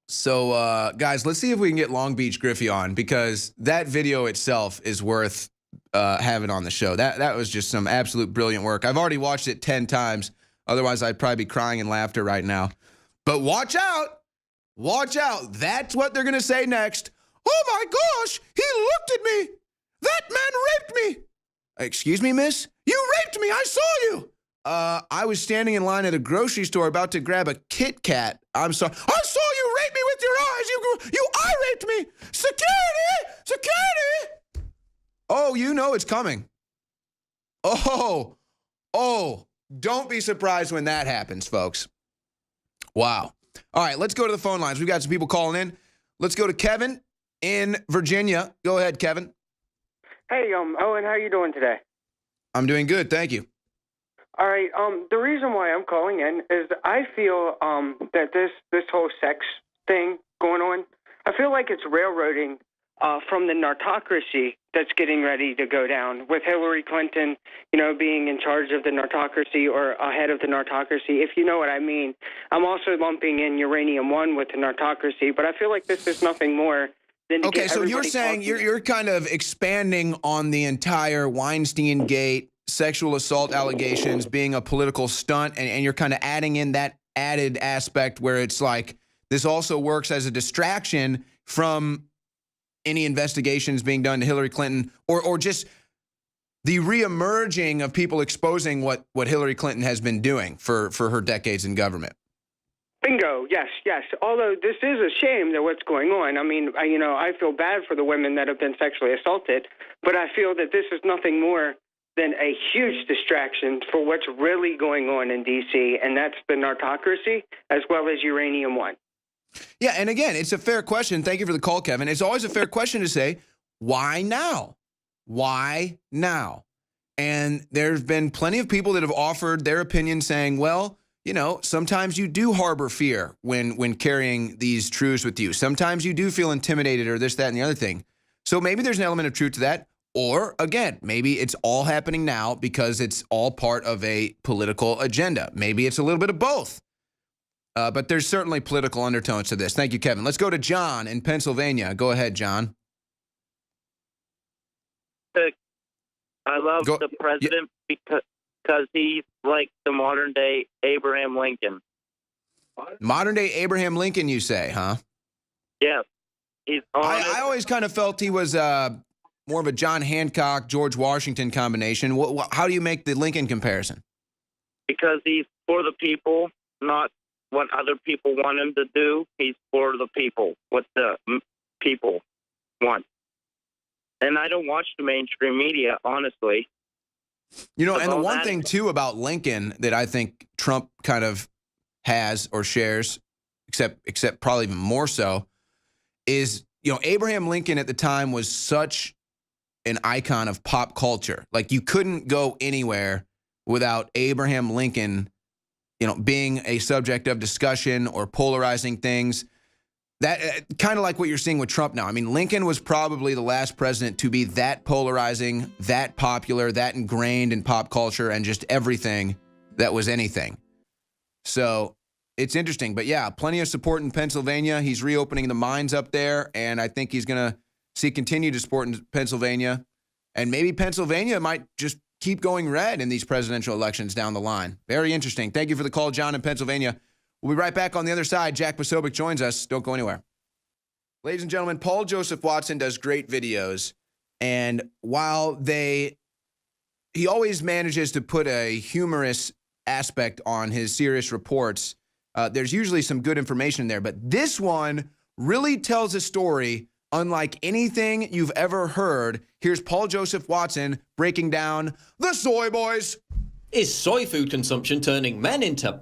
So, guys, let's see if we can get Long Beach Griffey on, because that video itself is worth having on the show. That was just some absolute brilliant work. I've already watched it 10 times. Otherwise, I'd probably be crying in laughter right now. But watch out. Watch out. That's what they're going to say next. Oh, my gosh, he looked at me. That man raped me. Excuse me, miss? You raped me. I saw you. I was standing in line at a grocery store about to grab a Kit Kat. I'm sorry. I saw you rape me with your eyes. You eye raped me. Security! Security! Oh, you know it's coming. Oh, Oh, don't be surprised when that happens, folks. Wow. All right, let's go to the phone lines. We've got some people calling in. Let's go to Kevin in Virginia. Go ahead, Kevin. Hey, Owen, how you doing today? I'm doing good, thank you. All right, the reason why I'm calling in is I feel that this whole sex thing going on, I feel like it's railroading from the narcocracy that's getting ready to go down with Hillary Clinton, being in charge of the narcocracy or ahead of the narcocracy, if you know what I mean. I'm also lumping in Uranium One with the narcocracy, but I feel like this is nothing more than to Okay, get so you're everybody saying talking. you're kind of expanding on the entire Weinstein Gate sexual assault allegations being a political stunt, and you're kind of adding in that added aspect where it's like this also works as a distraction from any investigations being done to Hillary Clinton, or just the reemerging of people exposing what Hillary Clinton has been doing for her decades in government. Bingo. Yes, yes. Although this is a shame that what's going on. I mean, I feel bad for the women that have been sexually assaulted, but I feel that this is nothing more than a huge distraction for what's really going on in D.C., and that's the narcocracy as well as Uranium One. Yeah, and again, it's a fair question. Thank you for the call, Kevin. It's always a fair question to say, why now? Why now? And there's been plenty of people that have offered their opinion saying, well, sometimes you do harbor fear when carrying these truths with you. Sometimes you do feel intimidated or this, that, and the other thing. So maybe there's an element of truth to that. Or, again, maybe it's all happening now because it's all part of a political agenda. Maybe it's a little bit of both. But there's certainly political undertones to this. Thank you, Kevin. Let's go to John in Pennsylvania. Go ahead, John. I love the president because he's like the modern-day Abraham Lincoln. Modern-day Abraham Lincoln, you say, huh? Yes. He's honest. I always kind of felt he was more of a John Hancock, George Washington combination. How do you make the Lincoln comparison? Because he's for the people, not what other people want him to do. He's for the people, what the people want. And I don't watch the mainstream media, honestly. And the one thing, too, about Lincoln that I think Trump kind of has or shares, except probably even more so, is, Abraham Lincoln at the time was such an icon of pop culture. Like, you couldn't go anywhere without Abraham Lincoln, being a subject of discussion or polarizing things. That kind of like what you're seeing with Trump now. I mean, Lincoln was probably the last president to be that polarizing, that popular, that ingrained in pop culture and just everything that was anything. So it's interesting. But yeah, plenty of support in Pennsylvania. He's reopening the mines up there, and I think he's going to see continued support in Pennsylvania. And maybe Pennsylvania might just keep going red in these presidential elections down the line. Very interesting. Thank you for the call, John in Pennsylvania. We'll be right back on the other side. Jack Posobiec joins us. Don't go anywhere. Ladies and gentlemen, Paul Joseph Watson does great videos. And while he always manages to put a humorous aspect on his serious reports, there's usually some good information in there. But this one really tells a story unlike anything you've ever heard. Here's Paul Joseph Watson breaking down the soy boys. Is soy food consumption turning men into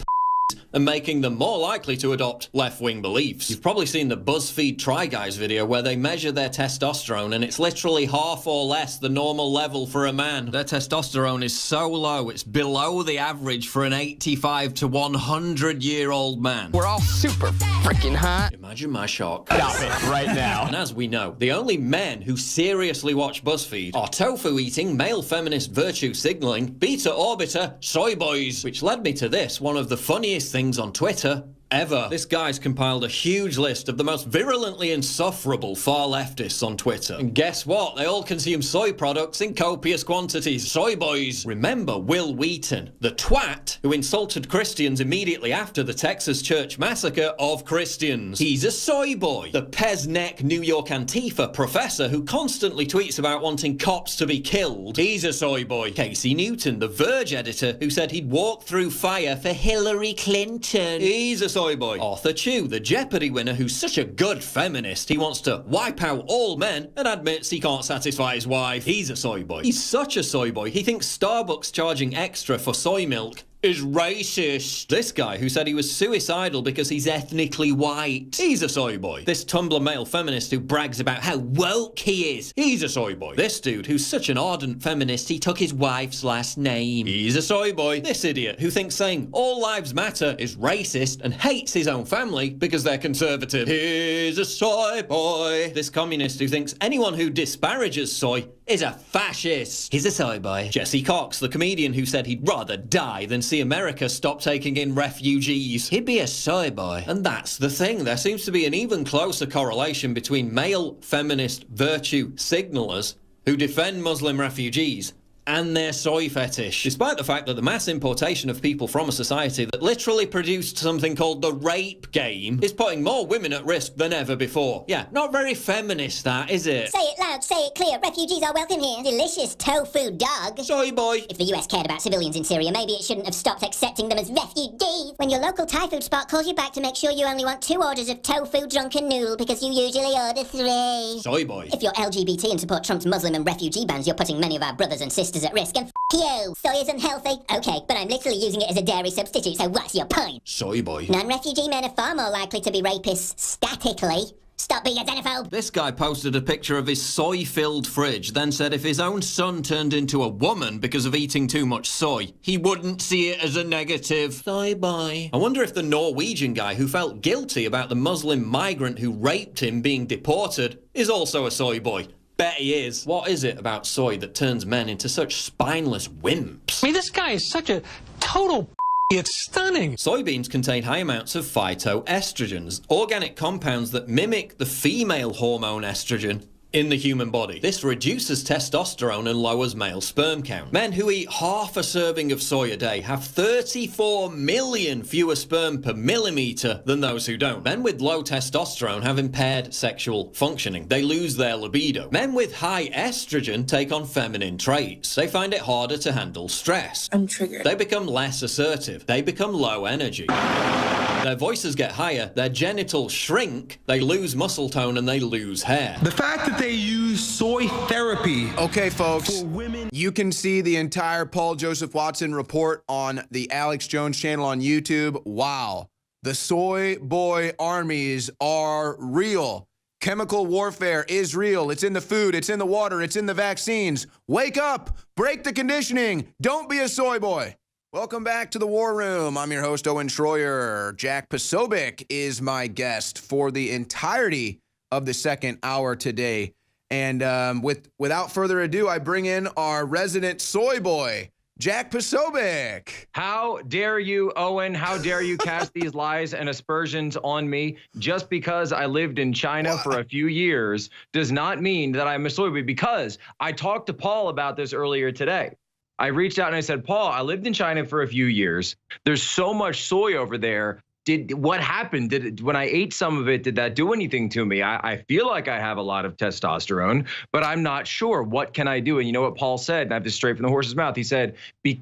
and making them more likely to adopt left-wing beliefs? You've probably seen the BuzzFeed Try Guys video where they measure their testosterone and it's literally half or less the normal level for a man. Their testosterone is so low, it's below the average for an 85 to 100-year-old man. We're all super freaking hot. Imagine my shock. Stop it right now. And as we know, the only men who seriously watch BuzzFeed are tofu-eating, male feminist virtue-signaling, beta-orbiter soy boys. Which led me to this, one of the funniest things on Twitter ever. This guy's compiled a huge list of the most virulently insufferable far leftists on Twitter. And guess what? They all consume soy products in copious quantities. Soy boys. Remember Will Wheaton, the twat who insulted Christians immediately after the Texas church massacre of Christians. He's a soy boy. The Pez-neck New York Antifa professor who constantly tweets about wanting cops to be killed. He's a soy boy. Casey Newton, the Verge editor who said he'd walk through fire for Hillary Clinton. He's a soy boy. Arthur Chu, the Jeopardy winner who's such a good feminist, he wants to wipe out all men and admits he can't satisfy his wife. He's a soy boy. He's such a soy boy, he thinks Starbucks charging extra for soy milk is racist. This guy who said he was suicidal because he's ethnically white. He's a soy boy. This Tumblr male feminist who brags about how woke he is. He's a soy boy. This dude who's such an ardent feminist he took his wife's last name. He's a soy boy. This idiot who thinks saying all lives matter is racist and hates his own family because they're conservative. He's a soy boy. This communist who thinks anyone who disparages soy is a fascist. He's a soy boy. Jesse Cox, the comedian who said he'd rather die than see America stop taking in refugees. He'd be a soy boy. And that's the thing. There seems to be an even closer correlation between male feminist virtue signalers who defend Muslim refugees and their soy fetish, despite the fact that the mass importation of people from a society that literally produced something called the rape game is putting more women at risk than ever before. Yeah, not very feminist, that, is it? Say it loud, say it clear. Refugees are welcome here. Delicious tofu dog. Soy boy. If the US cared about civilians in Syria, maybe it shouldn't have stopped accepting them as refugees. When your local Thai food spot calls you back to make sure you only want 2 orders of tofu drunken noodle because you usually order 3. Soy boy. If you're LGBT and support Trump's Muslim and refugee bans, you're putting many of our brothers and sisters at risk. And you. Soy isn't healthy. Okay, but I'm literally using it as a dairy substitute, so what's your point? Soy boy. Non-refugee men are far more likely to be rapists statically. Stop being a xenophobe. This guy posted a picture of his soy-filled fridge, then said if his own son turned into a woman because of eating too much soy, he wouldn't see it as a negative. Soy boy. I wonder if the Norwegian guy who felt guilty about the Muslim migrant who raped him being deported is also a soy boy. Bet he is. What is it about soy that turns men into such spineless wimps? I mean, this guy is such a total it's stunning. Soybeans contain high amounts of phytoestrogens, organic compounds that mimic the female hormone estrogen in the human body. This reduces testosterone and lowers male sperm count. Men who eat half a serving of soy a day have 34 million fewer sperm per millimeter than those who don't. Men with low testosterone have impaired sexual functioning. They lose their libido. Men with high estrogen take on feminine traits. They find it harder to handle stress. I'm triggered. They become less assertive. They become low energy. Their voices get higher, their genitals shrink, they lose muscle tone, and they lose hair. The fact that they use soy therapy. Okay, folks, you can see the entire Paul Joseph Watson report on the Alex Jones channel on YouTube. Wow. The soy boy armies are real. Chemical warfare is real. It's in the food, it's in the water, it's in the vaccines. Wake up, break the conditioning. Don't be a soy boy. Welcome back to the War Room. I'm your host, Owen Schroyer. Jack Posobiec is my guest for the entirety of the second hour today. And without further ado, I bring in our resident soy boy, Jack Posobiec. How dare you, Owen? How dare you cast these lies and aspersions on me? Just because I lived in China for a few years does not mean that I'm a soy boy, because I talked to Paul about this earlier today. I reached out and I said, Paul, I lived in China for a few years. There's so much soy over there. What happened? When I ate some of it, did that do anything to me? I feel like I have a lot of testosterone, but I'm not sure. What can I do? And you know what Paul said? And I have this straight from the horse's mouth. He said,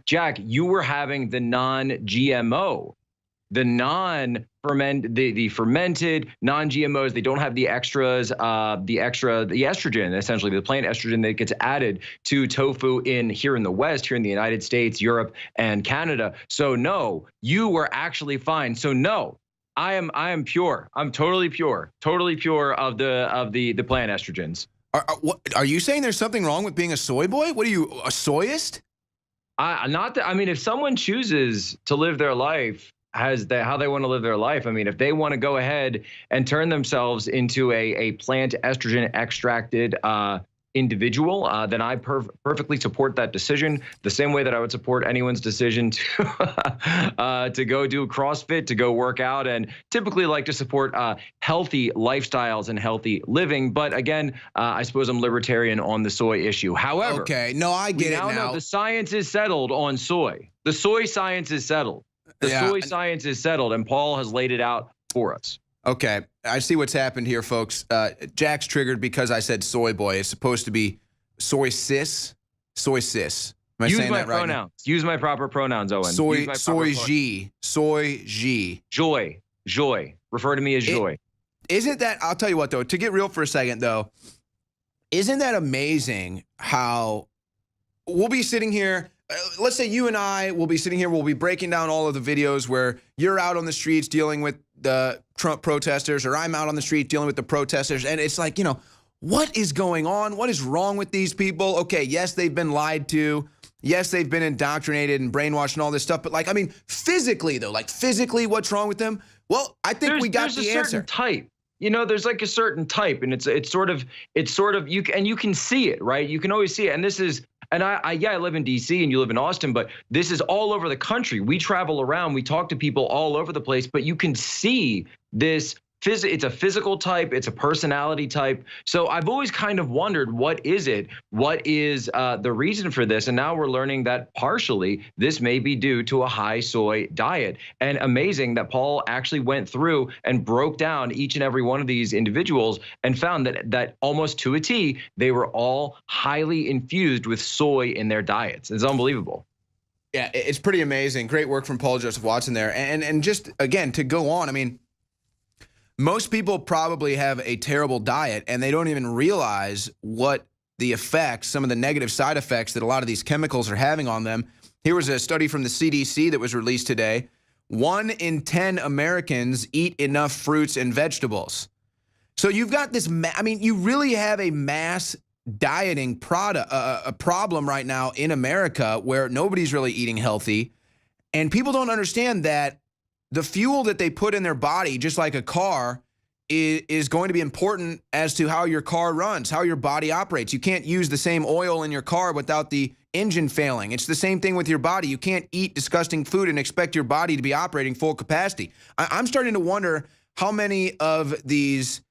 Jack, you were having the non-GMO, the the fermented non-GMOs. They don't have the extras, the estrogen, essentially the plant estrogen that gets added to tofu here in the West, here in the United States, Europe, and Canada. So no, you were actually fine. So no, I am pure. I'm totally pure of the plant estrogens. Are you saying there's something wrong with being a soy boy? What are you, a soyist? I mean, if someone chooses to live their life how they want to live their life. I mean, if they want to go ahead and turn themselves into a plant estrogen extracted individual, then I perfectly support that decision, the same way that I would support anyone's decision to go do CrossFit, to go work out, and typically like to support healthy lifestyles and healthy living. But again, I suppose I'm libertarian on the soy issue. However, okay, no, I get it now. Know the science is settled on soy. The soy science is settled. The soy science is settled, and Paul has laid it out for us. Okay, I see what's happened here, folks. Jack's triggered because I said soy boy. It's supposed to be soy cis. Soy cis. Am I Use saying my that right? pronouns. Use my proper pronouns, Owen. Soy G. Soy G. Joy. Joy. Refer to me as Joy. Isn't that, I'll tell you what, though, to get real for a second, though, isn't that amazing how we'll be sitting here, let's say you and I will be sitting here, we'll be breaking down all of the videos where you're out on the streets dealing with the Trump protesters, or I'm out on the street dealing with the protesters, and it's like, you know, what is going on? What is wrong with these people? Okay, yes, they've been lied to. Yes, they've been indoctrinated and brainwashed and all this stuff, but like, I mean, physically though, like physically what's wrong with them? Well, I think we got the answer. There's a certain type. You know, there's like a certain type, and it's sort of you can see it, right? You can always see it. And this is, and I live in DC and you live in Austin, but this is all over the country. We travel around, we talk to people all over the place, but you can see this. It's a physical type, it's a personality type. So I've always kind of wondered, what is it? What is the reason for this? And now we're learning that partially this may be due to a high soy diet. And amazing that Paul actually went through and broke down each and every one of these individuals and found that almost to a T, they were all highly infused with soy in their diets. It's unbelievable. Yeah, it's pretty amazing. Great work from Paul Joseph Watson there. And just, again, to go on, I mean, most people probably have a terrible diet and they don't even realize what the effects, some of the negative side effects that a lot of these chemicals are having on them. Here was a study from the CDC that was released today. 1 in 10 Americans eat enough fruits and vegetables. So you've got this, I mean, you really have a mass dieting a problem right now in America where nobody's really eating healthy. And people don't understand that the fuel that they put in their body, just like a car, is going to be important as to how your car runs, how your body operates. You can't use the same oil in your car without the engine failing. It's the same thing with your body. You can't eat disgusting food and expect your body to be operating full capacity. I'm starting to wonder how many of these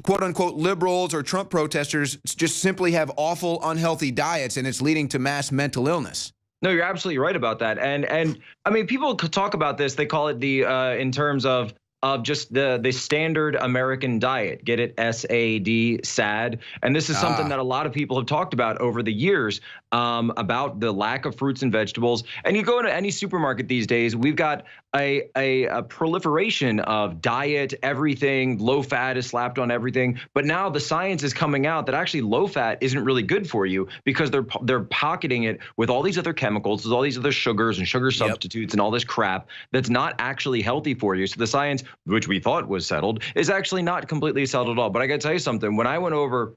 quote-unquote liberals or Trump protesters just simply have awful, unhealthy diets, and it's leading to mass mental illness. No, you're absolutely right about that. And I mean, people could talk about this. They call it the in terms of just the standard American diet. Get it? SAD, SAD. And this is something that a lot of people have talked about over the years about the lack of fruits and vegetables. And you go into any supermarket these days, we've got a proliferation of diet, everything, low fat is slapped on everything. But now the science is coming out that actually low fat isn't really good for you because they're pocketing it with all these other chemicals, with all these other sugars and sugar substitutes and all this crap that's not actually healthy for you. So the science, which we thought was settled, is actually not completely settled at all. But I got to tell you something, when I went over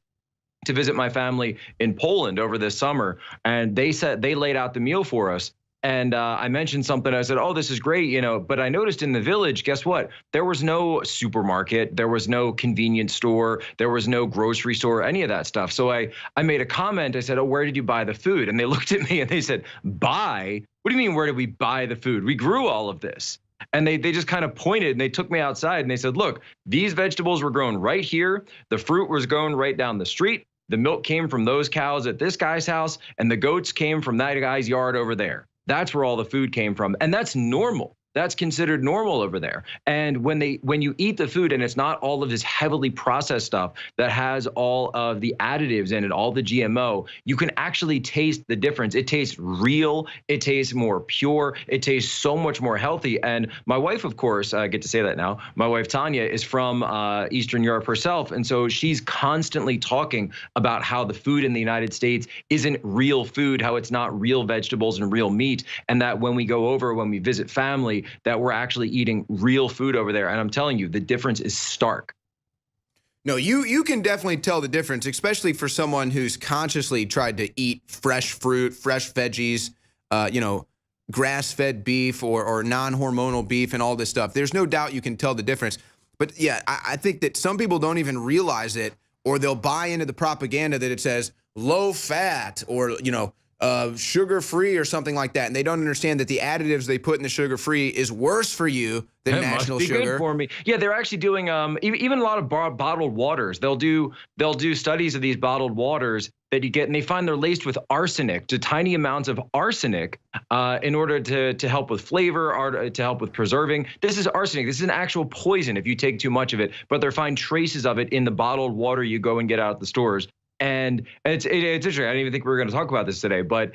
to visit my family in Poland over this summer, and they laid out the meal for us. And I mentioned something. I said, oh, this is great, you know, but I noticed in the village, guess what? There was no supermarket. There was no convenience store. There was no grocery store, any of that stuff. So I made a comment. I said, oh, where did you buy the food? And they looked at me and they said, buy? What do you mean, where did we buy the food? We grew all of this. And they just kind of pointed and they took me outside and they said, look, these vegetables were grown right here. The fruit was grown right down the street. The milk came from those cows at this guy's house, and the goats came from that guy's yard over there. That's where all the food came from. And that's normal. That's considered normal over there. And when you eat the food and it's not all of this heavily processed stuff that has all of the additives in it, all the GMO, you can actually taste the difference. It tastes real. It tastes more pure. It tastes so much more healthy. And my wife, of course, I get to say that now, my wife Tanya is from Eastern Europe herself. And so she's constantly talking about how the food in the United States isn't real food, how it's not real vegetables and real meat. And that when we go over, when we visit family, that we're actually eating real food over there. And I'm telling you, the difference is stark. No, you can definitely tell the difference, especially for someone who's consciously tried to eat fresh fruit, fresh veggies, you know, grass-fed beef or non-hormonal beef and all this stuff. There's no doubt you can tell the difference. But yeah, I think that some people don't even realize it, or they'll buy into the propaganda that it says low fat or, you know, sugar-free or something like that, and they don't understand that the additives they put in the sugar-free is worse for you than natural sugar. Good for me. Yeah, they're actually doing even a lot of bottled waters. They'll do studies of these bottled waters that you get, and they find they're laced with arsenic, to tiny amounts of arsenic, in order to help with flavor or to help with preserving. This is arsenic. This is an actual poison if you take too much of it. But they find traces of it in the bottled water you go and get out at the stores. And it's interesting. I didn't even think we were going to talk about this today, but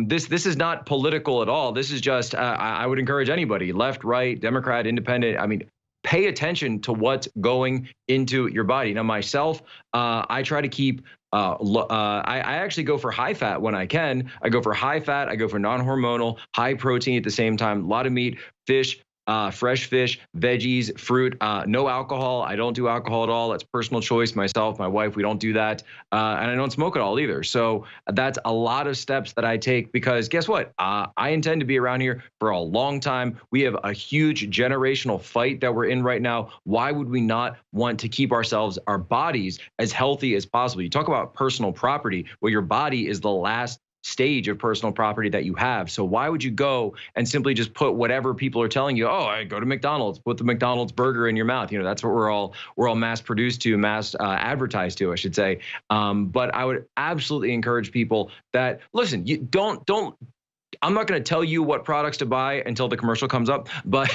this is not political at all. This is just I would encourage anybody, left, right, Democrat, independent. I mean, pay attention to what's going into your body. Now, myself, I try to keep. I actually go for high fat when I can. I go for high fat. I go for non-hormonal, high protein at the same time. A lot of meat, fish. Fresh fish, veggies, fruit, no alcohol. I don't do alcohol at all. That's personal choice. Myself, my wife, we don't do that. And I don't smoke at all either. So that's a lot of steps that I take because guess what? I intend to be around here for a long time. We have a huge generational fight that we're in right now. Why would we not want to keep ourselves, our bodies as healthy as possible? You talk about personal property. Well, your body is the last stage of personal property that you have. So why would you go and simply just put whatever people are telling you? Oh, I go to McDonald's, put the McDonald's burger in your mouth. You know, that's what we're all mass produced to, mass advertised to, I should say. But I would absolutely encourage people that listen. You don't. I'm not going to tell you what products to buy until the commercial comes up, but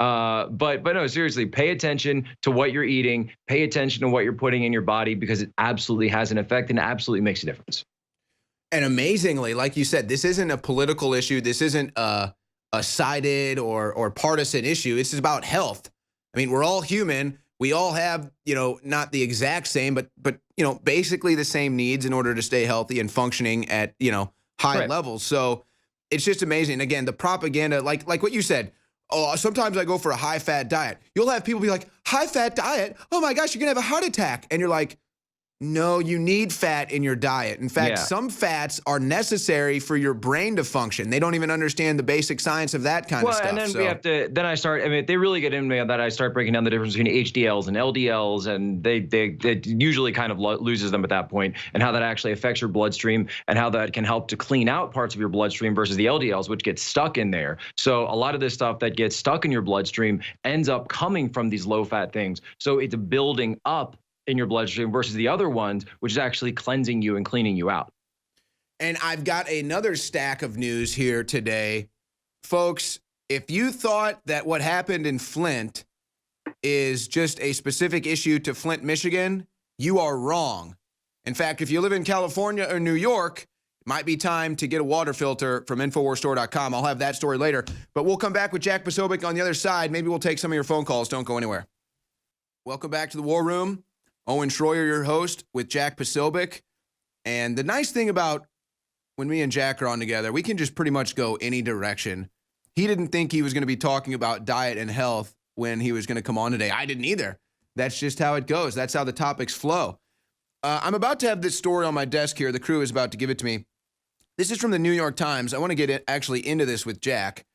no, seriously, pay attention to what you're eating, pay attention to what you're putting in your body because it absolutely has an effect and absolutely makes a difference. And amazingly, like you said, this isn't a political issue. This isn't a sided or partisan issue. This is about health. I mean, we're all human. We all have, not the exact same, but basically the same needs in order to stay healthy and functioning at, high levels. So it's just amazing. Again, the propaganda, like what you said, oh, sometimes I go for a high fat diet. You'll have people be like, high fat diet? Oh my gosh, you're gonna have a heart attack. And you're like, no, you need fat in your diet. In fact, some fats are necessary for your brain to function. They don't even understand the basic science of that kind of stuff. And then they really get into that. I start breaking down the difference between HDLs and LDLs, and they usually kind of loses them at that point, and how that actually affects your bloodstream and how that can help to clean out parts of your bloodstream versus the LDLs, which get stuck in there. So a lot of this stuff that gets stuck in your bloodstream ends up coming from these low fat things. So it's building up in your bloodstream versus the other ones, which is actually cleansing you and cleaning you out. And I've got another stack of news here today. Folks, if you thought that what happened in Flint is just a specific issue to Flint, Michigan, you are wrong. In fact, if you live in California or New York, it might be time to get a water filter from InfoWarsStore.com. I'll have that story later. But we'll come back with Jack Posobiec on the other side. Maybe we'll take some of your phone calls. Don't go anywhere. Welcome back to the War Room. Owen Schroyer, your host, with Jack Posobiec. And the nice thing about when me and Jack are on together, we can just pretty much go any direction. He didn't think he was going to be talking about diet and health when he was going to come on today. I didn't either. That's just how it goes. That's how the topics flow. I'm about to have this story on my desk here. The crew is about to give it to me. This is from the New York Times. I want to get actually into this with Jack.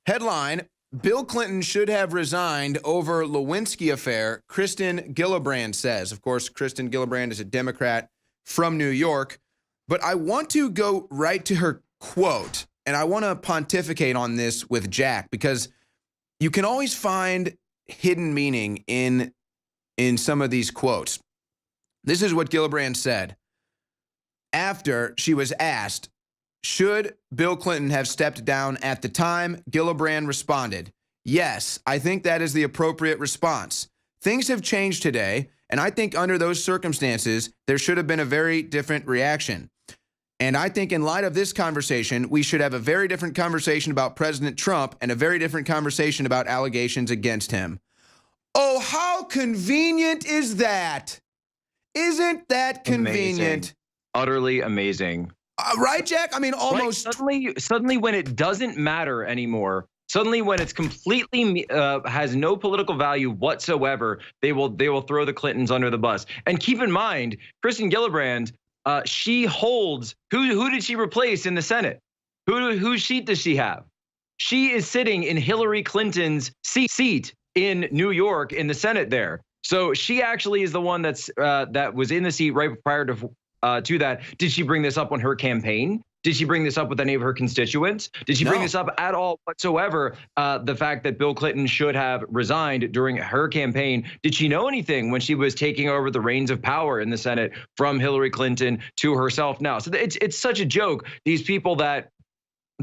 Headline: Bill Clinton should have resigned over Lewinsky affair, Kristen Gillibrand says. Of course, Kristen Gillibrand is a Democrat from New York. But I want to go right to her quote, and I want to pontificate on this with Jack, because you can always find hidden meaning in some of these quotes. This is what Gillibrand said after she was asked, should Bill Clinton have stepped down at the time? Gillibrand responded, yes, I think that is the appropriate response. Things have changed today, and I think under those circumstances, there should have been a very different reaction. And I think in light of this conversation, we should have a very different conversation about President Trump and a very different conversation about allegations against him. Oh, how convenient is that? Isn't that convenient? Amazing. Utterly amazing. Right, Jack? I mean, almost. Right? Suddenly, when it doesn't matter anymore, suddenly when it's completely has no political value whatsoever, they will throw the Clintons under the bus. And keep in mind, Kristen Gillibrand, she holds who did she replace in the Senate? Whose seat does she have? She is sitting in Hillary Clinton's seat in New York in the Senate there. So she actually is the one that was in the seat right prior to that. Did she bring this up on her campaign? Did she bring this up with any of her constituents? Did she bring this up at all whatsoever? The fact that Bill Clinton should have resigned during her campaign. Did she know anything when she was taking over the reins of power in the Senate from Hillary Clinton to herself now? So it's such a joke. These people that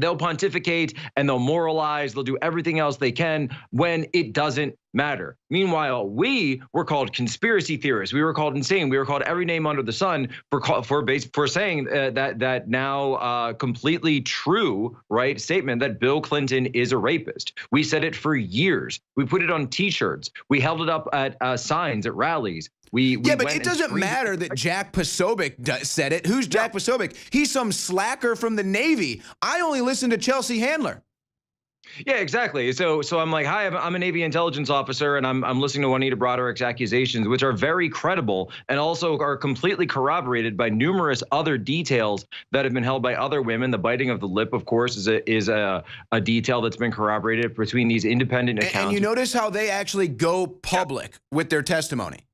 they'll pontificate and they'll moralize, they'll do everything else they can when it doesn't matter. Meanwhile, we were called conspiracy theorists. We were called insane. We were called every name under the sun for saying that now completely true, right, statement that Bill Clinton is a rapist. We said it for years. We put it on T-shirts. We held it up at signs at rallies. Yeah, but it doesn't matter that Jack Posobiec said it. Who's Jack Posobiec? He's some slacker from the Navy. I only listen to Chelsea Handler. Yeah, exactly. So I'm like, hi, I'm a Navy intelligence officer, and I'm listening to Juanita Broaddrick's accusations, which are very credible and also are completely corroborated by numerous other details that have been held by other women. The biting of the lip, of course, is a detail that's been corroborated between these independent accounts. And you notice how they actually go public with their testimony.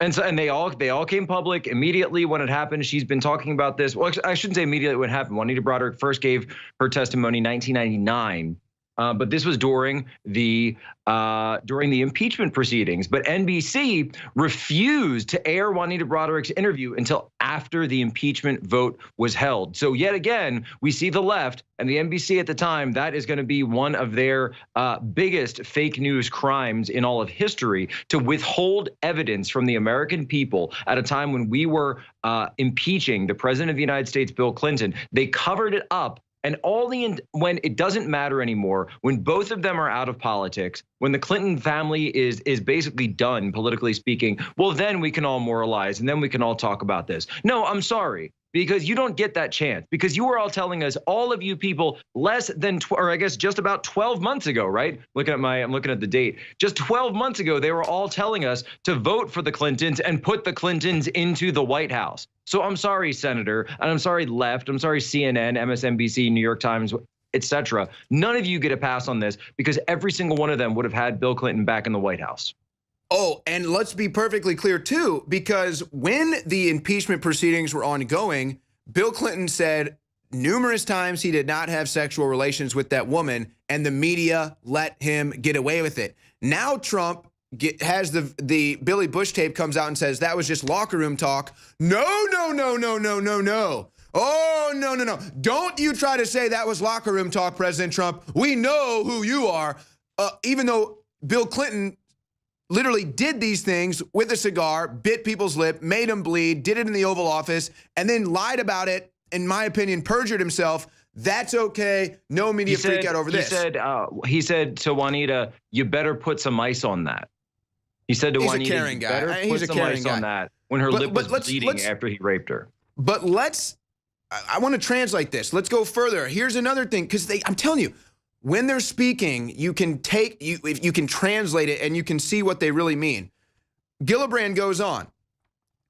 And they all came public immediately when it happened. She's been talking about this. Well, I shouldn't say immediately when it happened. Juanita Broaddrick first gave her testimony in 1999. But this was during the impeachment proceedings. But NBC refused to air Juanita Broaddrick's interview until after the impeachment vote was held. So yet again, we see the left and the NBC at the time, that is going to be one of their biggest fake news crimes in all of history, to withhold evidence from the American people at a time when we were impeaching the president of the United States, Bill Clinton. They covered it up. And when it doesn't matter anymore, when both of them are out of politics, when the Clinton family is basically done, politically speaking, well, then we can all moralize and then we can all talk about this. No, I'm sorry, because you don't get that chance, because you were all telling us, all of you people, less than, or I guess just about 12 months ago, right? I'm looking at the date. Just 12 months ago, they were all telling us to vote for the Clintons and put the Clintons into the White House. So I'm sorry, Senator, and I'm sorry, left. I'm sorry, CNN, MSNBC, New York Times, etc. None of you get a pass on this, because every single one of them would have had Bill Clinton back in the White House. Oh, and let's be perfectly clear, too, because when the impeachment proceedings were ongoing, Bill Clinton said numerous times he did not have sexual relations with that woman, and the media let him get away with it. Now Trump has the Billy Bush tape comes out and says that was just locker room talk. No. Oh, no. Don't you try to say that was locker room talk, President Trump. We know who you are. Even though Bill Clinton literally did these things with a cigar, bit people's lip, made them bleed, did it in the Oval Office, and then lied about it, in my opinion, perjured himself. That's okay. No media freak out over this. He said to Juanita, you better put some ice on that. He said to Juanita, caring guy. better He's put a some caring ice guy. on that when her lip was bleeding after he raped her. But I want to translate this. Let's go further. Here's another thing, because I'm telling you, when they're speaking, you can translate it and you can see what they really mean. Gillibrand goes on.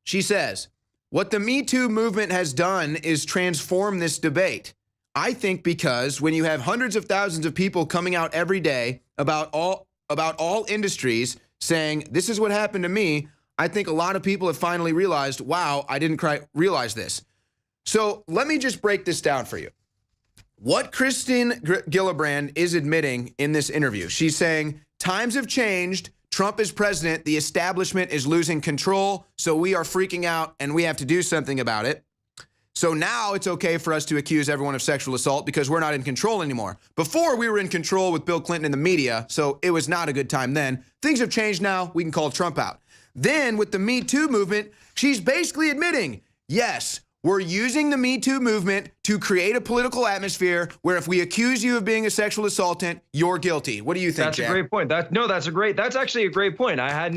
She says, what the Me Too movement has done is transform this debate. I think because when you have hundreds of thousands of people coming out every day about all industries saying, this is what happened to me, I think a lot of people have finally realized, wow, I didn't realize this. So let me just break this down for you. What Christine Gillibrand is admitting in this interview, she's saying, times have changed. Trump is president. The establishment is losing control. So we are freaking out and we have to do something about it. So now it's okay for us to accuse everyone of sexual assault because we're not in control anymore. Before, we were in control with Bill Clinton and the media, so it was not a good time then. Things have changed now. We can call Trump out. Then with the Me Too movement, she's basically admitting, yes, we're using the Me Too movement to create a political atmosphere where if we accuse you of being a sexual assaultant, you're guilty. What do you think, That's Jack? a great point. That's actually a great point. I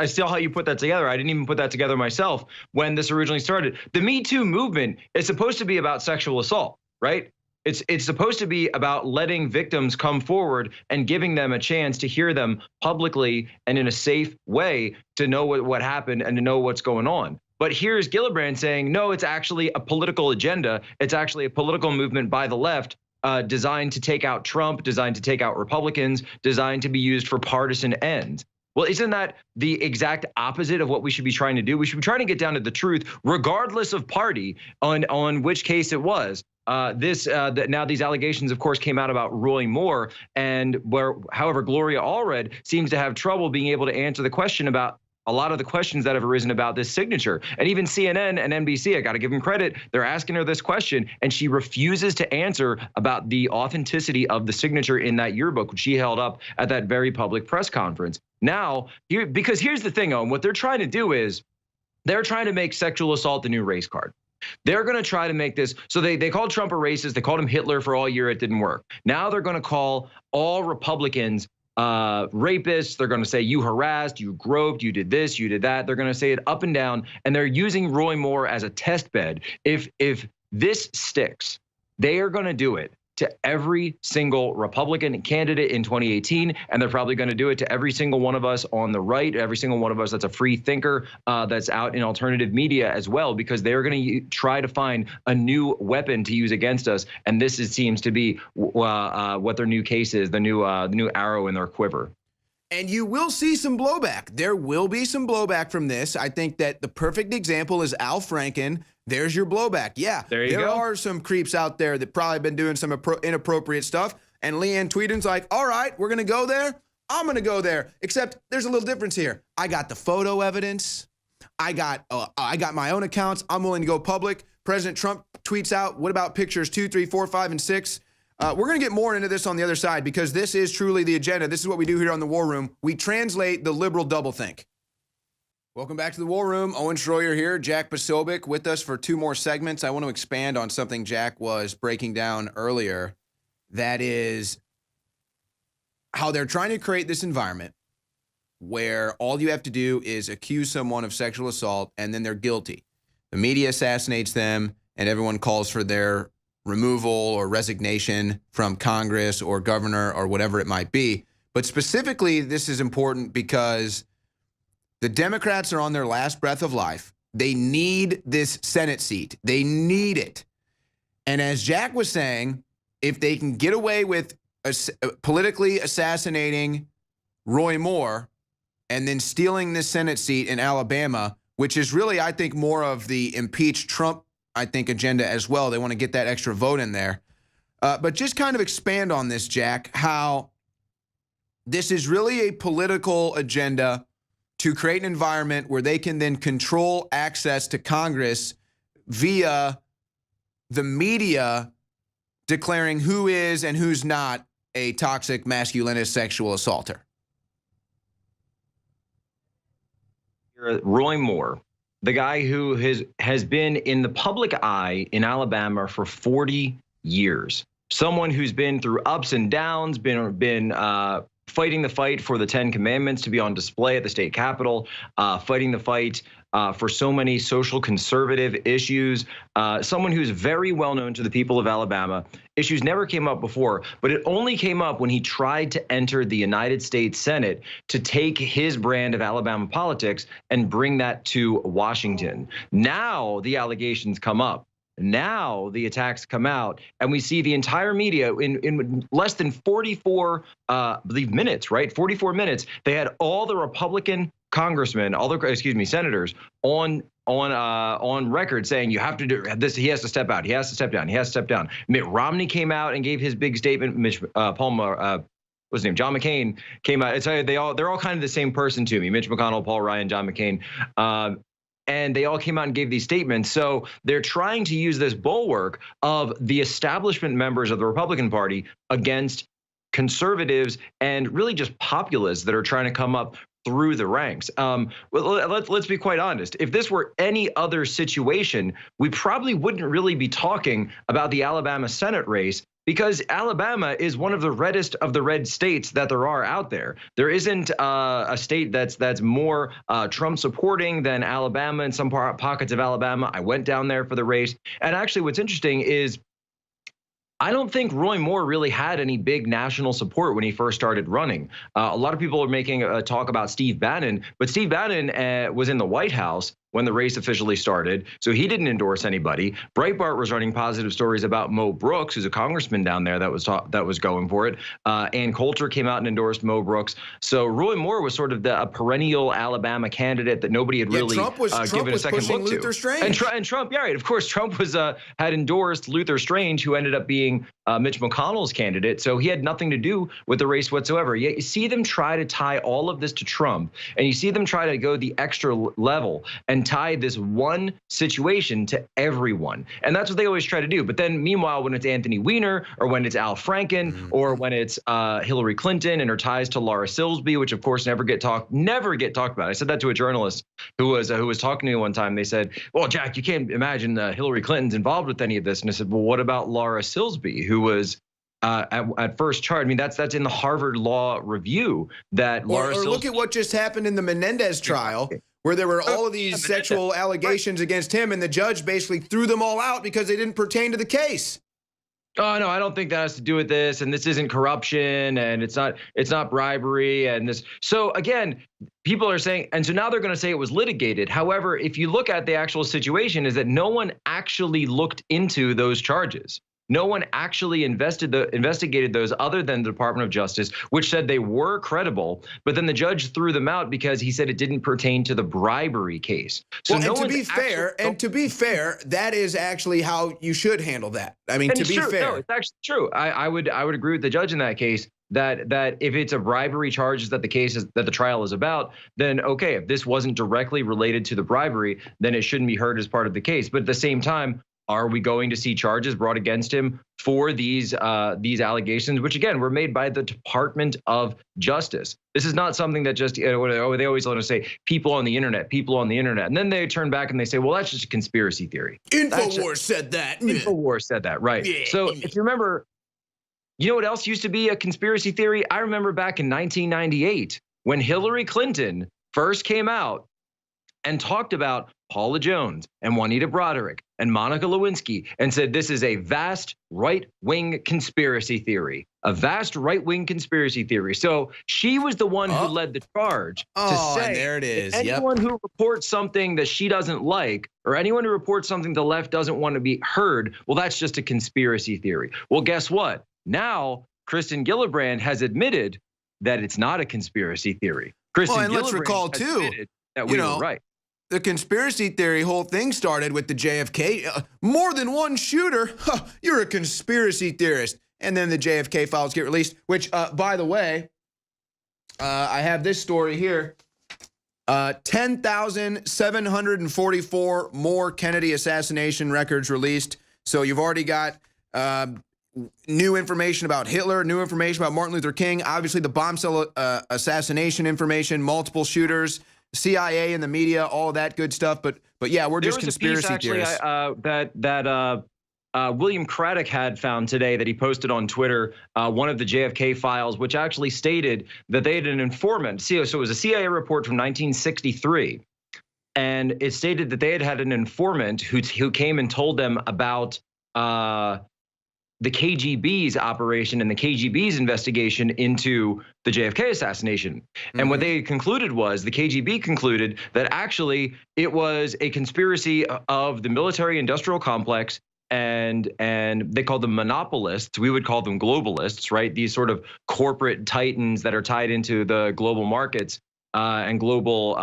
still how you put that together. I didn't even put that together myself when this originally started. The Me Too movement is supposed to be about sexual assault, right? It's supposed to be about letting victims come forward and giving them a chance to hear them publicly and in a safe way to know what happened and to know what's going on. But here's Gillibrand saying, no, it's actually a political agenda. It's actually a political movement by the left designed to take out Trump, designed to take out Republicans, designed to be used for partisan ends. Well, isn't that the exact opposite of what we should be trying to do? We should be trying to get down to the truth, regardless of party, on which case it was. Now these allegations, of course, came out about Roy Moore, and however, Gloria Allred seems to have trouble being able to answer the question about a lot of the questions that have arisen about this signature. And even CNN and NBC, I got to give them credit, they're asking her this question, and she refuses to answer about the authenticity of the signature in that yearbook, which she held up at that very public press conference. Now, because here's the thing, Owen, what they're trying to do is they're trying to make sexual assault the new race card. They're going to try to make this, so they called Trump a racist, they called him Hitler for all year, it didn't work. Now they're going to call all Republicans rapists. They're going to say you harassed, you groped, you did this, you did that. They're going to say it up and down, and they're using Roy Moore as a test bed. If this sticks, they are going to do it to every single Republican candidate in 2018, and they're probably going to do it to every single one of us on the right, every single one of us that's a free thinker, that's out in alternative media as well, because they're going to try to find a new weapon to use against us, and this seems to be what their new case is, the new arrow in their quiver. And you will see some blowback. There will be some blowback from this. I think that the perfect example is Al Franken. There's your blowback. Yeah, there are some creeps out there that probably been doing some inappropriate stuff. And Leanne Tweeden's like, all right, we're going to go there. I'm going to go there. Except there's a little difference here. I got the photo evidence. I got my own accounts. I'm willing to go public. President Trump tweets out, what about pictures 2, 3, 4, 5, and 6? We're going to get more into this on the other side because this is truly the agenda. This is what we do here on the War Room. We translate the liberal doublethink. Welcome back to the War Room. Owen Schroyer here. Jack Posobiec with us for 2 more segments. I want to expand on something Jack was breaking down earlier. That is how they're trying to create this environment where all you have to do is accuse someone of sexual assault and then they're guilty. The media assassinates them and everyone calls for their removal or resignation from Congress or governor or whatever it might be. But specifically, this is important because the Democrats are on their last breath of life. They need this Senate seat. They need it. And as Jack was saying, if they can get away with politically assassinating Roy Moore and then stealing this Senate seat in Alabama, which is really, I think, more of the impeach Trump, I think, agenda as well. They want to get that extra vote in there. But just kind of expand on this, Jack, how this is really a political agenda to create an environment where they can then control access to Congress via the media declaring who is and who's not a toxic masculinist sexual assaulter. Roy Moore, the guy who has been in the public eye in Alabama for 40 years, someone who's been through ups and downs, been fighting the fight for the 10 Commandments to be on display at the state capitol, fighting the fight for so many social conservative issues, someone who's very well known to the people of Alabama. Issues never came up before, but it only came up when he tried to enter the United States Senate to take his brand of Alabama politics and bring that to Washington. Now the allegations come up. Now the attacks come out, and we see the entire media in less than 44, minutes, right? 44 minutes. They had all the Republican congressmen, senators on record saying you have to do this. He has to step out. He has to step down. He has to step down. Mitt Romney came out and gave his big statement. John McCain came out. They're all kind of the same person to me. Mitch McConnell, Paul Ryan, John McCain. And they all came out and gave these statements. So they're trying to use this bulwark of the establishment members of the Republican Party against conservatives and really just populists that are trying to come up through the ranks. Let's be quite honest. If this were any other situation, we probably wouldn't really be talking about the Alabama Senate race, because Alabama is one of the reddest of the red states that there are out there. There isn't a state that's more Trump supporting than Alabama. In some pockets of Alabama, I went down there for the race. And actually what's interesting is I don't think Roy Moore really had any big national support when he first started running. A lot of people are making a talk about Steve Bannon, but Steve Bannon was in the White House when the race officially started, so he didn't endorse anybody. Breitbart was running positive stories about Mo Brooks, who's a congressman down there that was going for it. Ann Coulter came out and endorsed Mo Brooks. So Roy Moore was sort of a perennial Alabama candidate that nobody had really Trump was given a second pushing look Luther to. Strange. And Trump, yeah, right. Of course, Trump was had endorsed Luther Strange, who ended up being Mitch McConnell's candidate. So he had nothing to do with the race whatsoever. Yet you see them try to tie all of this to Trump, and you see them try to go the extra level and tie this one situation to everyone. And that's what they always try to do. But then meanwhile, when it's Anthony Weiner or when it's Al Franken or when it's Hillary Clinton and her ties to Laura Silsby, which of course never get talked about. I said that to a journalist who was talking to me one time. They said, well, Jack, you can't imagine Hillary Clinton's involved with any of this. And I said, well, what about Laura Silsby, who was at first charged? I mean, that's in the Harvard Law Review that Laura Or look at what just happened in the Menendez trial, where there were all of these sexual allegations against him, and the judge basically threw them all out because they didn't pertain to the case. Oh, no, I don't think that has to do with this, and this isn't corruption, and it's not bribery, and this. So again, people are saying, and so now they're going to say it was litigated. However, if you look at the actual situation, is that no one actually looked into those charges. No one actually investigated those other than the Department of Justice, which said they were credible. But then the judge threw them out because he said it didn't pertain to the bribery case. So well, to be fair, that is actually how you should handle that. I mean, to be fair, no, it's actually true. I would agree with the judge in that case. That if it's a bribery charges that the trial is about, then okay, if this wasn't directly related to the bribery, then it shouldn't be heard as part of the case. But at the same time, are we going to see charges brought against him for these allegations, which again were made by the Department of Justice? This is not something that just they always want to say people on the internet, and then they turn back and they say, well, that's just a conspiracy theory. Infowars said that. Infowars said that, right? Yeah. So if you remember, you know what else used to be a conspiracy theory? I remember back in 1998 when Hillary Clinton first came out and talked about Paula Jones and Juanita Broderick and Monica Lewinsky and said this is a vast right-wing conspiracy theory, So she was the one who led the charge to say, there it is. Anyone who reports something that she doesn't like, or anyone who reports something the left doesn't want to be heard, well, that's just a conspiracy theory. Well, guess what? Now, Kristen Gillibrand has admitted that it's not a conspiracy theory. And let's recall too that we were right. The conspiracy theory whole thing started with the JFK. More than one shooter? Huh, you're a conspiracy theorist. And then the JFK files get released, which, by the way, I have this story here. 10,744 more Kennedy assassination records released. So you've already got new information about Hitler, new information about Martin Luther King, obviously the bomb cell assassination information, multiple shooters, CIA and the media, all of that good stuff. But yeah, we're just conspiracy theorists. That William Craddock had found today that he posted on Twitter, one of the JFK files, which actually stated that they had an informant. So it was a CIA report from 1963. And it stated that they had an informant who came and told them about the KGB's operation and the KGB's investigation into the JFK assassination. And what they concluded was the KGB concluded that actually it was a conspiracy of the military industrial complex and they called them monopolists. We would call them globalists, right? These sort of corporate titans that are tied into the global markets and global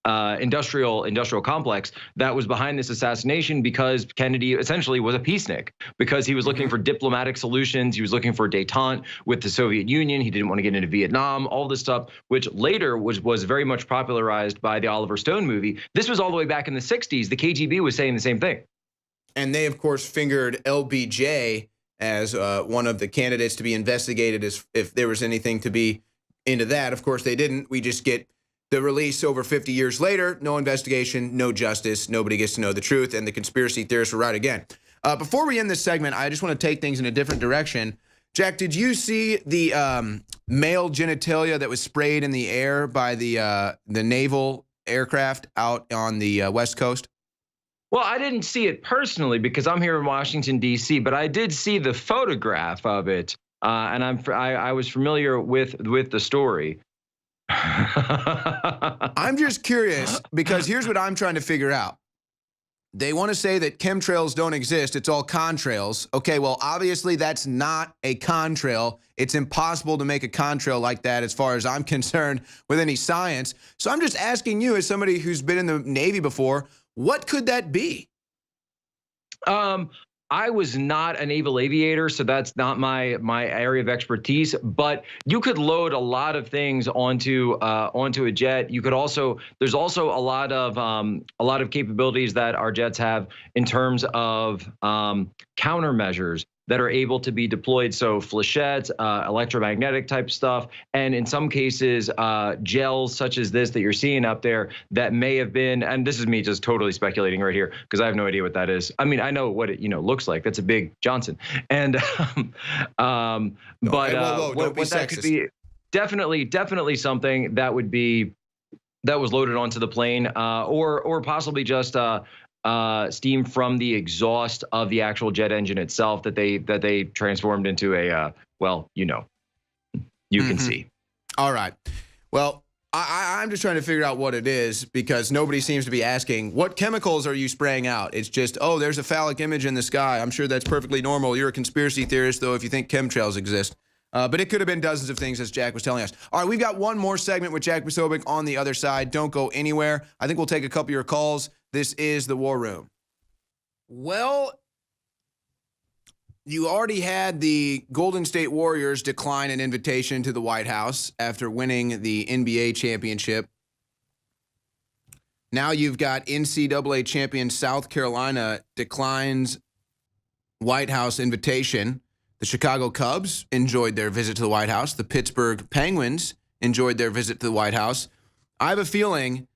industrial complex that was behind this assassination, because Kennedy essentially was a peacenik, because he was looking for diplomatic solutions. He was looking for détente with the Soviet Union. He didn't want to get into Vietnam, all this stuff, which later was very much popularized by the Oliver Stone movie. This was all the way back in the 60s. The KGB was saying the same thing. And they, of course, fingered LBJ as one of the candidates to be investigated as if there was anything to be into that. Of course, they didn't. We just get the release over 50 years later, no investigation, no justice, nobody gets to know the truth, and the conspiracy theorists were right again. Before we end this segment, I just want to take things in a different direction. Jack, did you see the male genitalia that was sprayed in the air by the naval aircraft out on the West Coast? Well, I didn't see it personally because I'm here in Washington, D.C., but I did see the photograph of it, and I was familiar with the story. I'm just curious because here's what I'm trying to figure out. They want to say that chemtrails don't exist. It's all contrails. Okay, well, obviously that's not a contrail. It's impossible to make a contrail like that as far as I'm concerned with any science. So I'm just asking you, as somebody who's been in the Navy before, what could that be? I was not a naval aviator, so that's not my area of expertise. But you could load a lot of things onto a jet. You could also there's also a lot of capabilities that our jets have in terms of countermeasures that are able to be deployed. So flechettes, electromagnetic type stuff, and in some cases, gels such as this that you're seeing up there that may have been, and this is me just totally speculating right here because I have no idea what that is. I mean, I know what it looks like. That's a big Johnson, and what that could be, definitely something that was loaded onto the plane, or possibly just steam from the exhaust of the actual jet engine itself that they transformed into a you can see. All right. Well, I'm just trying to figure out what it is because nobody seems to be asking, what chemicals are you spraying out? It's just, oh, there's a phallic image in the sky. I'm sure that's perfectly normal. You're a conspiracy theorist, though, if you think chemtrails exist. But it could have been dozens of things, as Jack was telling us. All right, we've got one more segment with Jack Posobiec on the other side. Don't go anywhere. I think we'll take a couple of your calls. This is the War Room. Well, you already had the Golden State Warriors decline an invitation to the White House after winning the NBA championship. Now you've got NCAA champion South Carolina declines White House invitation. The Chicago Cubs enjoyed their visit to the White House. The Pittsburgh Penguins enjoyed their visit to the White House. I have a feeling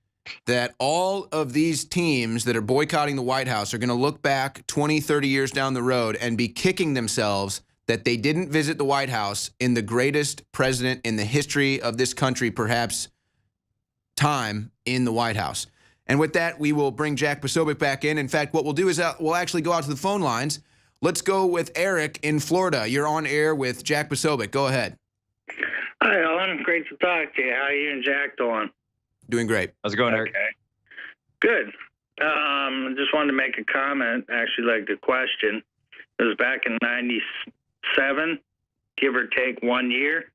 that all of these teams that are boycotting the White House are going to look back 20, 30 years down the road and be kicking themselves that they didn't visit the White House in the greatest president in the history of this country, perhaps, time in the White House. And with that, we will bring Jack Posobiec back in. In fact, what we'll do is we'll actually go out to the phone lines. Let's go with Eric in Florida. You're on air with Jack Posobiec. Go ahead. Hi, Ellen. Great to talk to you. How are you and Jack doing? Doing great. How's it going, Eric? Okay. Good. Just wanted to make a comment, actually, like a question. It was back in 97, give or take 1 year.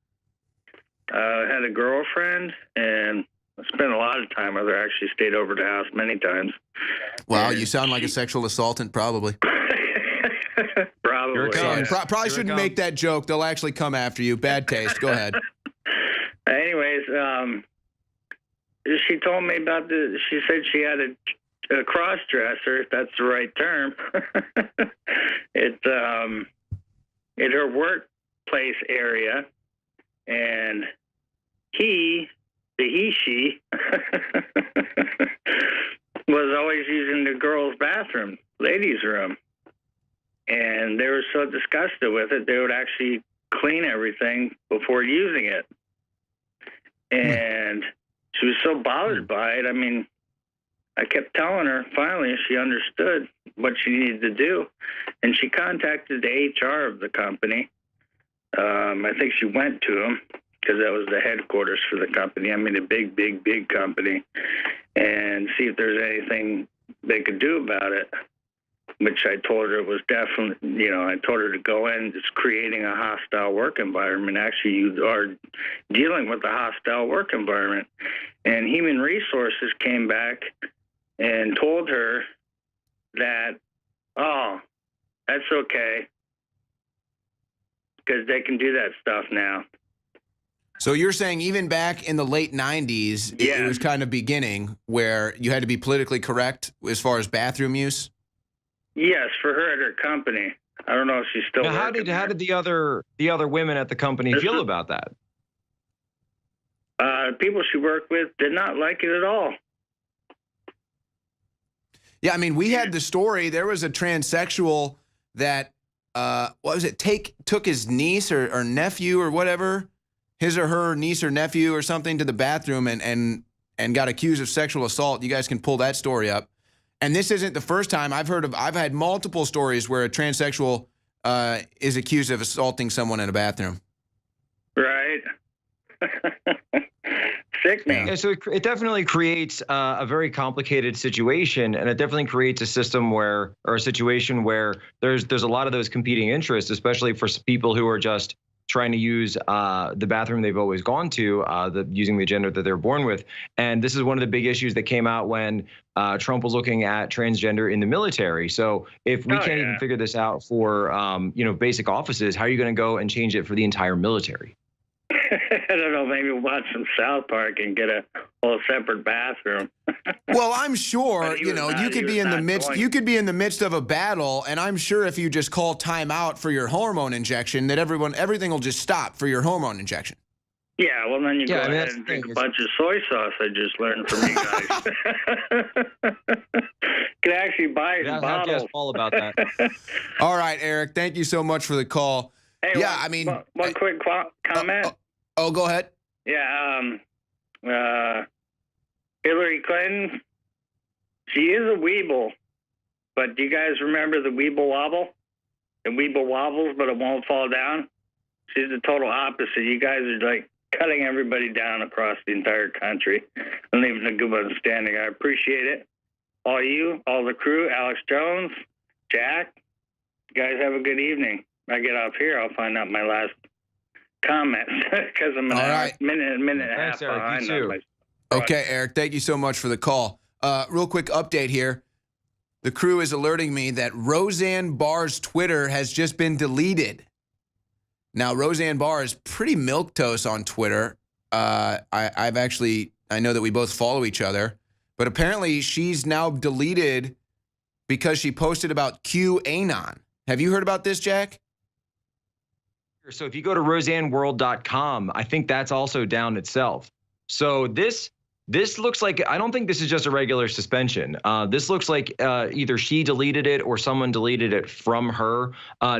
I had a girlfriend, and I spent a lot of time with her. I actually stayed over the house many times. Wow, you sound like a sexual assaultant, probably. Probably. Here it comes. Probably shouldn't make that joke. They'll actually come after you. Bad taste. Go ahead. Anyways, she told me about she said she had a cross-dresser, if that's the right term. In her workplace area, and she was always using the girls' bathroom, ladies' room. And they were so disgusted with it, they would actually clean everything before using it. And she was so bothered by it. I mean, I kept telling her, finally, she understood what she needed to do. And she contacted the HR of the company. I think she went to them because that was the headquarters for the company. I mean, a big, big, big company. And see if there's anything they could do about it. Which I told her it was definitely, I told her to go in, it's creating a hostile work environment. Actually, you are dealing with a hostile work environment. And Human Resources came back and told her that, oh, that's okay, because they can do that stuff now. So you're saying even back in the late 90s, it was kind of beginning where you had to be politically correct as far as bathroom use? Yes, for her at her company. I don't know if she's still. Now, how did the other women at the company feel about that? People she worked with did not like it at all. Yeah, I mean, we had the story. There was a transsexual that took his niece or nephew or whatever, his or her niece or nephew or something, to the bathroom and got accused of sexual assault. You guys can pull that story up. And this isn't the first time I've had multiple stories where a transsexual is accused of assaulting someone in a bathroom. Right. Sickening. Yeah, so it definitely creates a very complicated situation, and it definitely creates a system or a situation where there's a lot of those competing interests, especially for people who are just trying to use the bathroom they've always gone to, using the gender that they're born with. And this is one of the big issues that came out when Trump was looking at transgender in the military. So if we can't even figure this out for basic offices, how are you going to go and change it for the entire military? I don't know, maybe watch some South Park and get a whole separate bathroom. Well, I'm sure, you could be in the midst of a battle, and I'm sure if you just call time out for your hormone injection, that everything will just stop for your hormone injection. Yeah, well, then you go ahead and drink a bunch of soy sauce I just learned from you guys. Could actually buy it in bottles. All about that. All right, Eric, thank you so much for the call. Hey, one quick comment. Go ahead. Yeah, Hillary Clinton, she is a weeble, but do you guys remember the Weeble Wobble? The Weeble wobbles, but it won't fall down. She's the total opposite. You guys are like cutting everybody down across the entire country and leaving the good ones standing. I appreciate it. All you, all the crew, Alex Jones, Jack, you guys have a good evening. When I get off here, I'll find out my last comments because I'm a minute and a half behind on my. Okay, Eric, thank you so much for the call. Real quick update here. The crew is alerting me that Roseanne Barr's Twitter has just been deleted. Now, Roseanne Barr is pretty milquetoast on Twitter. I know that we both follow each other, but apparently she's now deleted because she posted about QAnon. Have you heard about this, Jack? So if you go to roseanneworld.com, I think that's also down itself. So this looks like, I don't think this is just a regular suspension. This looks like either she deleted it or someone deleted it from her.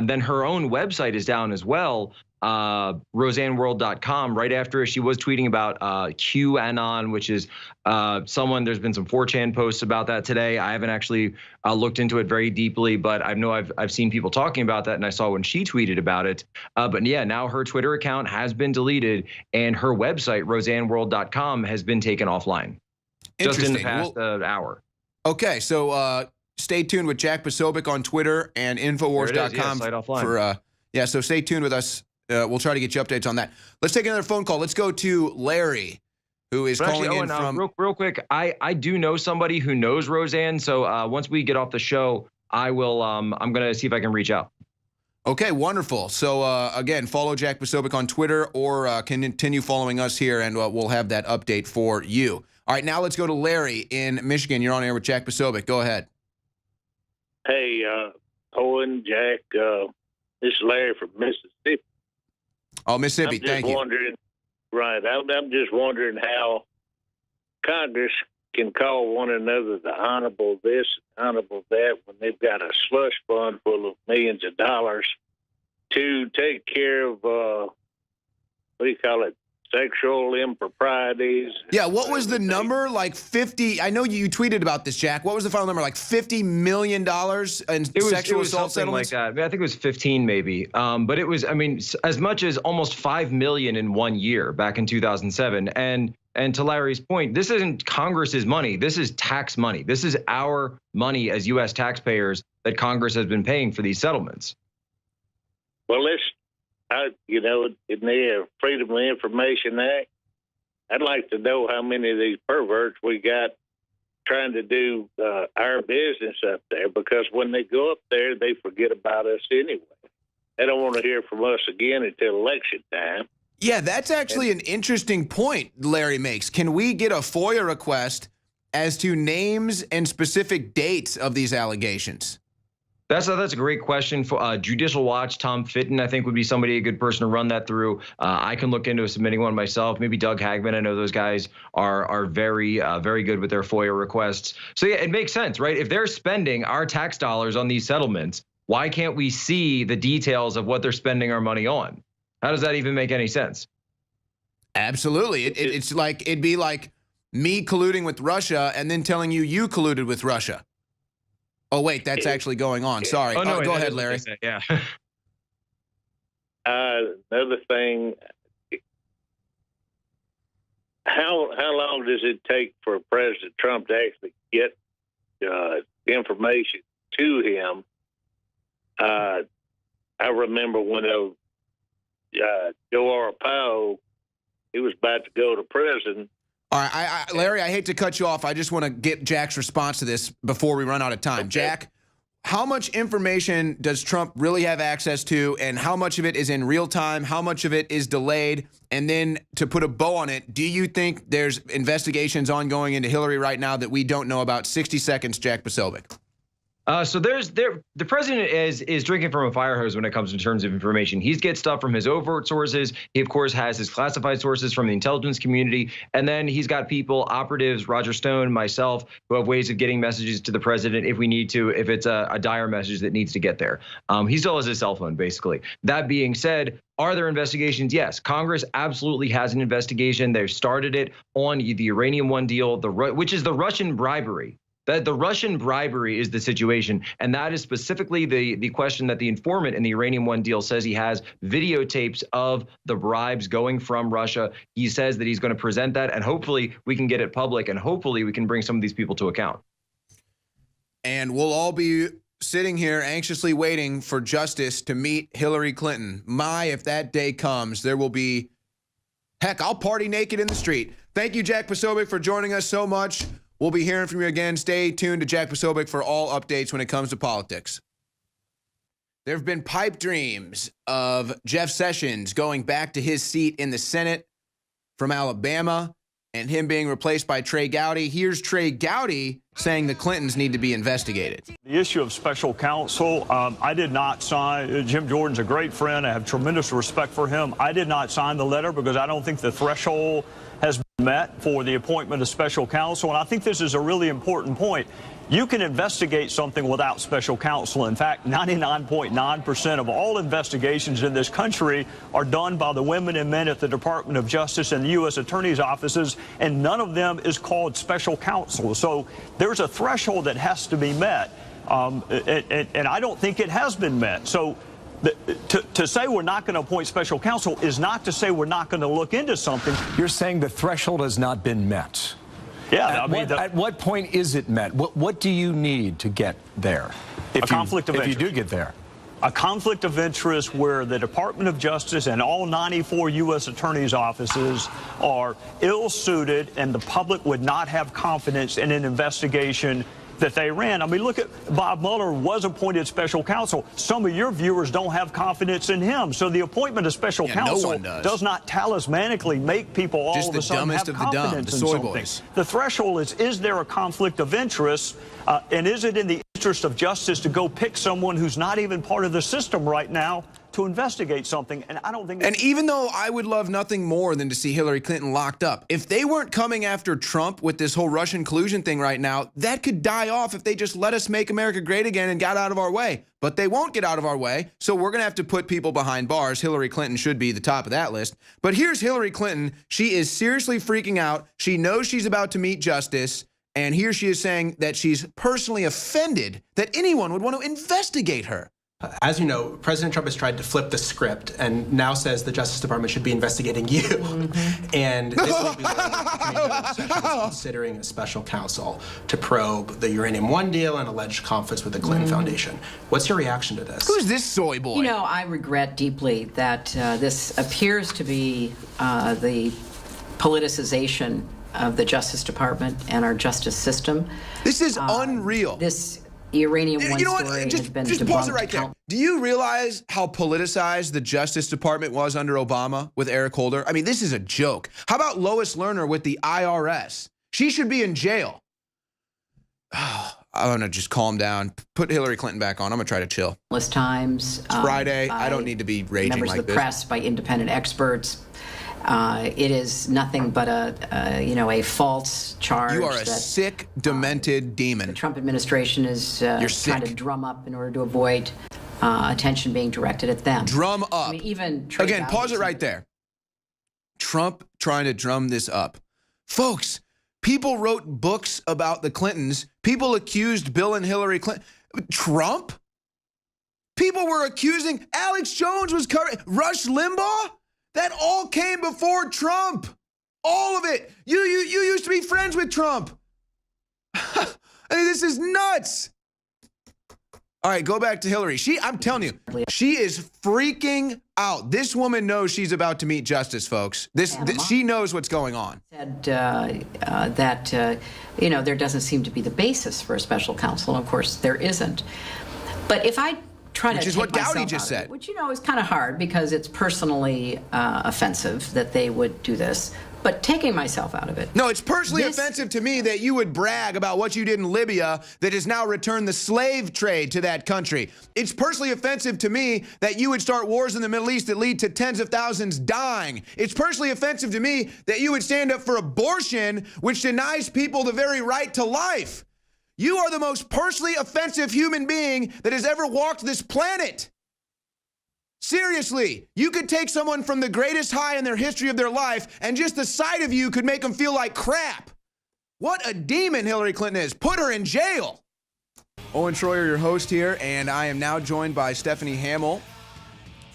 Then her own website is down as well, roseanneworld.com, right after she was tweeting about QAnon, which is there's been some 4chan posts about that today. I haven't actually looked into it very deeply, but I know I've seen people talking about that, and I saw when she tweeted about it. But yeah, now her Twitter account has been deleted, and her website, roseanneworld.com, has been taken offline just in the past hour. Okay, so stay tuned with Jack Posobiec on Twitter and Infowars.com so stay tuned with us. We'll try to get you updates on that. Let's take another phone call. Let's go to Larry, who is calling in from... Real quick, I do know somebody who knows Roseanne, so once we get off the show, I will. I'm going to see if I can reach out. Okay, wonderful. So, again, follow Jack Posobiec on Twitter or continue following us here, and we'll have that update for you. All right, now let's go to Larry in Michigan. You're on air with Jack Posobiec. Go ahead. Hey, Owen, Jack, this is Larry from Mississippi. Oh, Mississippi, thank you. I'm just wondering how Congress can call one another the honorable this, honorable that, when they've got a slush fund full of millions of dollars to take care of, sexual improprieties. Yeah, what was the number? Like 50, I know you tweeted about this, Jack. What was the final number? Like $50 million in sexual assault settlements? Like that. I mean, I think it was 15 maybe. But it was, as much as almost 5 million in 1 year back in 2007. And to Larry's point, this isn't Congress's money. This is tax money. This is our money as U.S. taxpayers that Congress has been paying for these settlements. Well, in the Freedom of Information Act, I'd like to know how many of these perverts we got trying to do our business up there, because when they go up there, they forget about us anyway. They don't want to hear from us again until election time. Yeah, that's actually an interesting point Larry makes. Can we get a FOIA request as to names and specific dates of these allegations? That's a great question. For Judicial Watch, Tom Fitton, I think, would be a good person to run that through. I can look into submitting one myself. Maybe Doug Hagman. I know those guys are very, very good with their FOIA requests. So yeah, it makes sense, right? If they're spending our tax dollars on these settlements, why can't we see the details of what they're spending our money on? How does that even make any sense? Absolutely. It's like, it'd be like me colluding with Russia and then telling you colluded with Russia. Oh, wait, that's actually going on. Sorry. Oh, no, go ahead, Larry. Yeah. Another thing, how how long does it take for President Trump to actually get information to him? I remember when Joe Arpaio, he was about to go to prison. All right, Larry, I hate to cut you off. I just want to get Jack's response to this before we run out of time. Okay. Jack, how much information does Trump really have access to, and how much of it is in real time? How much of it is delayed? And then to put a bow on it, do you think there's investigations ongoing into Hillary right now that we don't know about? 60 seconds, Jack Posobiec. So the president is drinking from a fire hose when it comes in terms of information. He gets stuff from his overt sources. He, of course, has his classified sources from the intelligence community. And then he's got people, operatives, Roger Stone, myself, who have ways of getting messages to the president if we need to, if it's a dire message that needs to get there. He still has his cell phone, basically. That being said, are there investigations? Yes. Congress absolutely has an investigation. They've started it on the Uranium One deal, which is the Russian bribery. The Russian bribery is the situation, and that is specifically the question that the informant in the Uranium One deal says he has videotapes of the bribes going from Russia. He says that he's going to present that, and hopefully we can get it public, and hopefully we can bring some of these people to account. And we'll all be sitting here anxiously waiting for justice to meet Hillary Clinton. If that day comes, there will be, heck, I'll party naked in the street. Thank you, Jack Posobiec, for joining us so much. We'll be hearing from you again. Stay tuned to Jack Posobiec for all updates when it comes to politics. There have been pipe dreams of Jeff Sessions going back to his seat in the Senate from Alabama and him being replaced by Trey Gowdy. Here's Trey Gowdy saying the Clintons need to be investigated. The issue of special counsel, I did not sign. Jim Jordan's a great friend. I have tremendous respect for him. I did not sign the letter because I don't think the threshold has been met for the appointment of special counsel. And I think this is a really important point. You can investigate something without special counsel. In fact, 99.9% of all investigations in this country are done by the women and men at the Department of Justice and the U.S. Attorney's offices, and none of them is called special counsel. So there's a threshold that has to be met, and I don't think it has been met. So to say we're not going to appoint special counsel is not to say we're not going to look into something. You're saying the threshold has not been met. Yeah, at what point is it met? What do you need to get there? A conflict of interest. If you do get there. A conflict of interest where the Department of Justice and all 94 U.S. attorneys' offices are ill-suited and the public would not have confidence in an investigation that they ran. I mean, look at Bob Mueller was appointed special counsel. Some of your viewers don't have confidence in him. So the appointment of special counsel does not talismanically make people all of a sudden have confidence in something. The threshold is there a conflict of interest? And is it in the interest of justice to go pick someone who's not even part of the system right now to investigate something? And I don't think. And even though I would love nothing more than to see Hillary Clinton locked up, if they weren't coming after Trump with this whole Russian collusion thing right now, that could die off if they just let us make America great again and got out of our way. But they won't get out of our way, so we're going to have to put people behind bars. Hillary Clinton should be the top of that list. But here's Hillary Clinton. She is seriously freaking out. She knows she's about to meet justice. And here she is saying that she's personally offended that anyone would want to investigate her. As you know, President Trump has tried to flip the script and now says the Justice Department should be investigating you. And this will be considering a special counsel to probe the Uranium One deal and alleged conflicts with the Clinton Foundation. What's your reaction to this? Who's this soy boy? You know, I regret deeply that this appears to be the politicization of the Justice Department and our justice system. This is unreal. This Uranium One story has been just pause it right there. Do you realize how politicized the Justice Department was under Obama with Eric Holder? I mean, this is a joke. How about Lois Lerner with the IRS? She should be in jail. I'm going to just calm down. Put Hillary Clinton back on. I'm going to try to chill. Times. It's Friday. I don't need to be raging like this. Members of the press, by independent experts. It is nothing but a false charge. You are a sick, demented demon. The Trump administration is trying to drum up in order to avoid attention being directed at them. Drum up. I mean, even again, pause it right there. Trump trying to drum this up. Folks, people wrote books about the Clintons. People accused Bill and Hillary Clinton. Trump? People were accusing, Alex Jones was covering, Rush Limbaugh? That all came before Trump. All of it. You used to be friends with Trump. I mean, this is nuts. All right, go back to Hillary. I'm telling you, she is freaking out. This woman knows she's about to meet justice, folks. She knows what's going on. Said that there doesn't seem to be the basis for a special counsel. Of course, there isn't. But if I try which to is take what Gowdy myself just out of said, it, which is kind of hard because it's personally offensive that they would do this. But taking myself out of it. No, it's personally offensive to me that you would brag about what you did in Libya that has now returned the slave trade to that country. It's personally offensive to me that you would start wars in the Middle East that lead to tens of thousands dying. It's personally offensive to me that you would stand up for abortion, which denies people the very right to life. You are the most personally offensive human being that has ever walked this planet. Seriously, you could take someone from the greatest high in their history of their life, and just the sight of you could make them feel like crap. What a demon Hillary Clinton is. Put her in jail. Owen Schroyer, your host here, and I am now joined by Stephanie Hamill.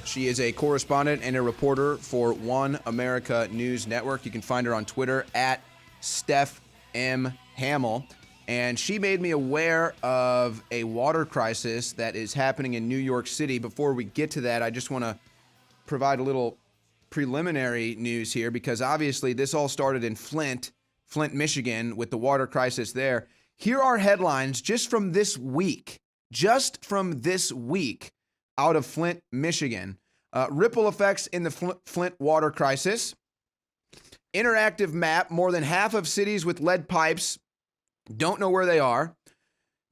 She is a correspondent and a reporter for One America News Network. You can find her on Twitter at Steph M. Hamill. And she made me aware of a water crisis that is happening in New York City. Before we get to that, I just want to provide a little preliminary news here, because obviously this all started in Flint, Michigan, with the water crisis there. Here are headlines just from this week out of Flint, Michigan. Ripple effects in the Flint water crisis. Interactive map, more than half of cities with lead pipes don't know where they are.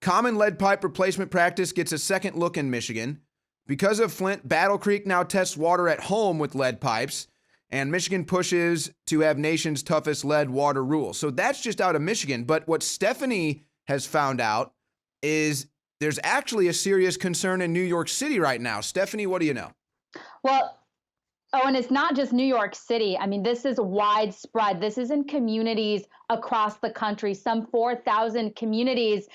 Common lead pipe replacement practice gets a second look in Michigan. Because of Flint, Battle Creek now tests water at home with lead pipes. And Michigan pushes to have nation's toughest lead water rule. So that's just out of Michigan. But what Stephanie has found out is there's actually a serious concern in New York City right now. Stephanie, what do you know? Well, and it's not just New York City. I mean, this is widespread. This is in communities across the country. Some 4,000 communities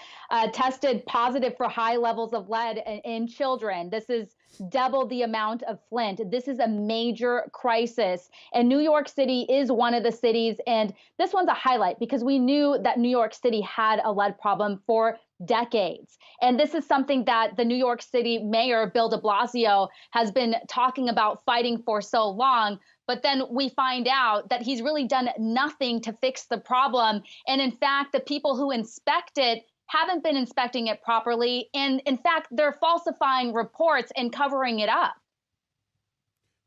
tested positive for high levels of lead in children. This is double the amount of Flint. This is a major crisis. And New York City is one of the cities. And this one's a highlight because we knew that New York City had a lead problem for decades. And this is something that the New York City mayor, Bill de Blasio, has been talking about fighting for so long. But then we find out that he's really done nothing to fix the problem. And in fact, the people who inspect it haven't been inspecting it properly. And in fact, they're falsifying reports and covering it up.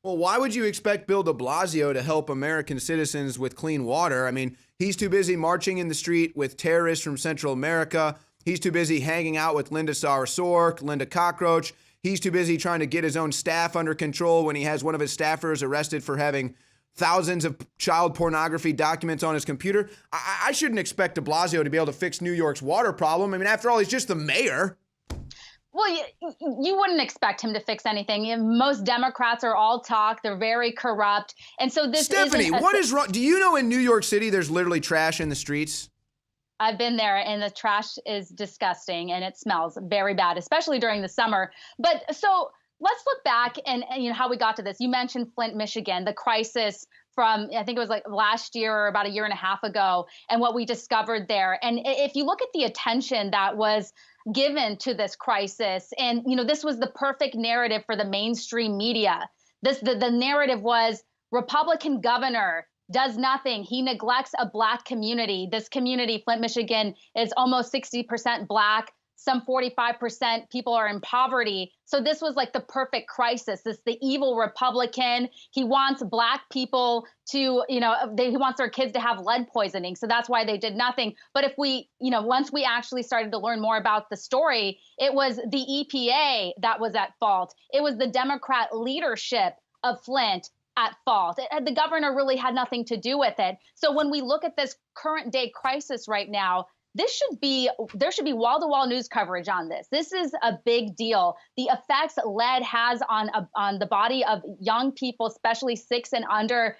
Well, why would you expect Bill de Blasio to help American citizens with clean water? I mean, he's too busy marching in the street with terrorists from Central America. He's too busy hanging out with Linda Sarsour, Linda Cockroach. He's too busy trying to get his own staff under control when he has one of his staffers arrested for having thousands of child pornography documents on his computer. I shouldn't expect de Blasio to be able to fix New York's water problem. I mean, after all, he's just the mayor. Well, you wouldn't expect him to fix anything. Most Democrats are all talk. They're very corrupt. And so this Stephanie, what is wrong? Do you know in New York City there's literally trash in the streets? I've been there, and the trash is disgusting, and it smells very bad, especially during the summer. But so let's look back and how we got to this. You mentioned Flint, Michigan, the crisis from, I think it was like last year or about a year and a half ago, and what we discovered there. And if you look at the attention that was given to this crisis, and this was the perfect narrative for the mainstream media. The narrative was Republican governor does nothing. He neglects a Black community. This community, Flint, Michigan, is almost 60% Black. Some 45% people are in poverty. So this was like the perfect crisis. This the evil Republican. He wants Black people to, he wants their kids to have lead poisoning. So that's why they did nothing. But if we, once we actually started to learn more about the story, it was the EPA that was at fault. It was the Democrat leadership of Flint at fault. The governor really had nothing to do with it. So when we look at this current day crisis right now, there should be wall-to-wall news coverage on this. This is a big deal. The effects lead has on the body of young people, especially 6 and under.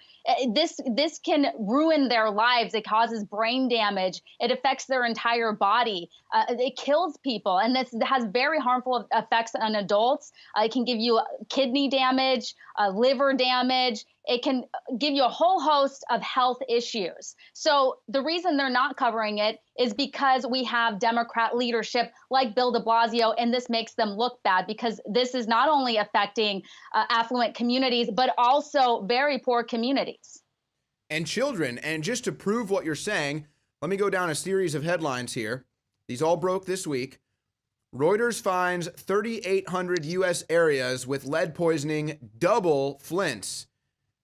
This can ruin their lives. It causes brain damage. It affects their entire body. It kills people, and this has very harmful effects on adults. It can give you kidney damage, liver damage. it can give you a whole host of health issues. So the reason they're not covering it is because we have Democrat leadership like Bill de Blasio, and this makes them look bad because this is not only affecting affluent communities, but also very poor communities. And children. And just to prove what you're saying, let me go down a series of headlines here. These all broke this week. Reuters finds 3,800 U.S. areas with lead poisoning, double Flint's.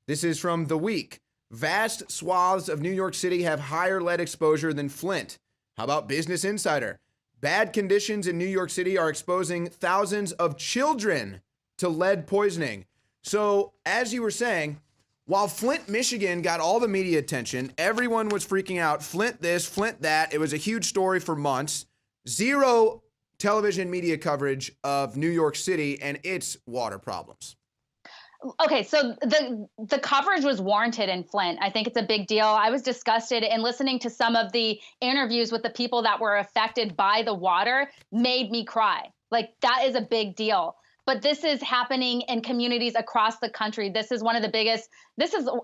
This is from The Week. Vast swaths of New York City have higher lead exposure than Flint. How about Business Insider? Bad conditions in New York City are exposing thousands of children to lead poisoning. So, as you were saying, while Flint, Michigan got all the media attention, everyone was freaking out. Flint this, Flint that. It was a huge story for months. Zero television media coverage of New York City and its water problems. Okay, so the coverage was warranted in Flint. I think it's a big deal. I was disgusted, and listening to some of the interviews with the people that were affected by the water made me cry. Like, that is a big deal. But this is happening in communities across the country. This is one of the biggest,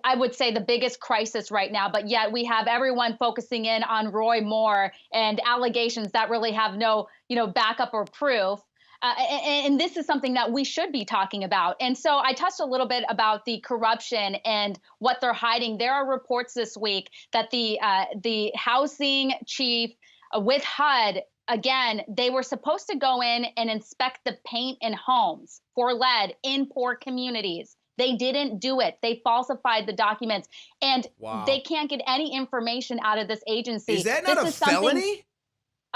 I would say, the biggest crisis right now. But yet we have everyone focusing in on Roy Moore and allegations that really have no, backup or proof. And this is something that we should be talking about. And so I touched a little bit about the corruption and what they're hiding. There are reports this week that the housing chief with HUD, again, they were supposed to go in and inspect the paint in homes for lead in poor communities. They didn't do it. They falsified the documents, and they can't get any information out of this agency. Is that not a felony?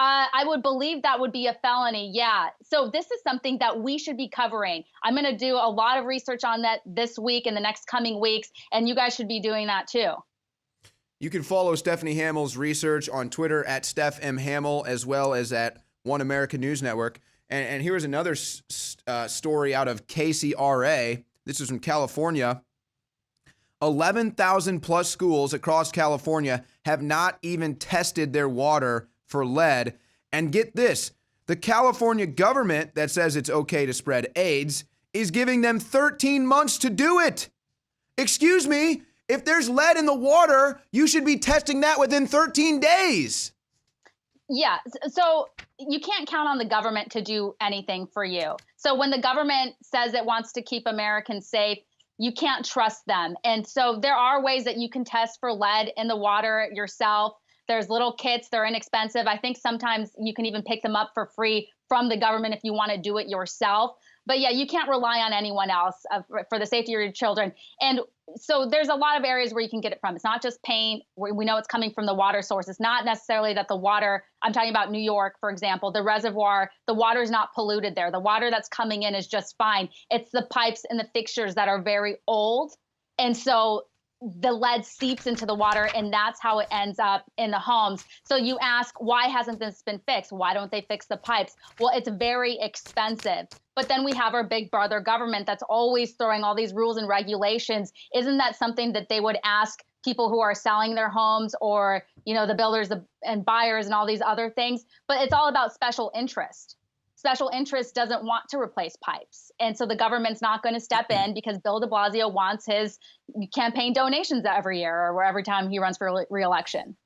I would believe that would be a felony, yeah. So this is something that we should be covering. I'm going to do a lot of research on that this week and the next coming weeks, and you guys should be doing that too. You can follow Stephanie Hamill's research on Twitter at Steph M. Hamill, as well as at One American News Network. And here's another story out of KCRA. This is from California. 11,000 plus schools across California have not even tested their water for lead. And get this, the California government that says it's okay to spread AIDS is giving them 13 months to do it. Excuse me, if there's lead in the water, you should be testing that within 13 days. Yeah, so you can't count on the government to do anything for you. So when the government says it wants to keep Americans safe, you can't trust them. And so there are ways that you can test for lead in the water yourself. There's little kits, they're inexpensive. I think sometimes you can even pick them up for free from the government if you want to do it yourself. But yeah, you can't rely on anyone else for the safety of your children. And so there's a lot of areas where you can get it from. It's not just paint. We know it's coming from the water source. It's not necessarily that the water, I'm talking about New York, for example, the reservoir, the water is not polluted there. The water that's coming in is just fine. It's the pipes and the fixtures that are very old. And so the lead seeps into the water, and that's how it ends up in the homes. So you ask, why hasn't this been fixed? Why don't they fix the pipes? Well, it's very expensive. But then we have our big brother government that's always throwing all these rules and regulations. Isn't that something that they would ask people who are selling their homes, or, the builders and buyers and all these other things? But it's all about special interest. Special interest doesn't want to replace pipes. And so the government's not going to step in because Bill de Blasio wants his campaign donations every year or every time he runs for re-election.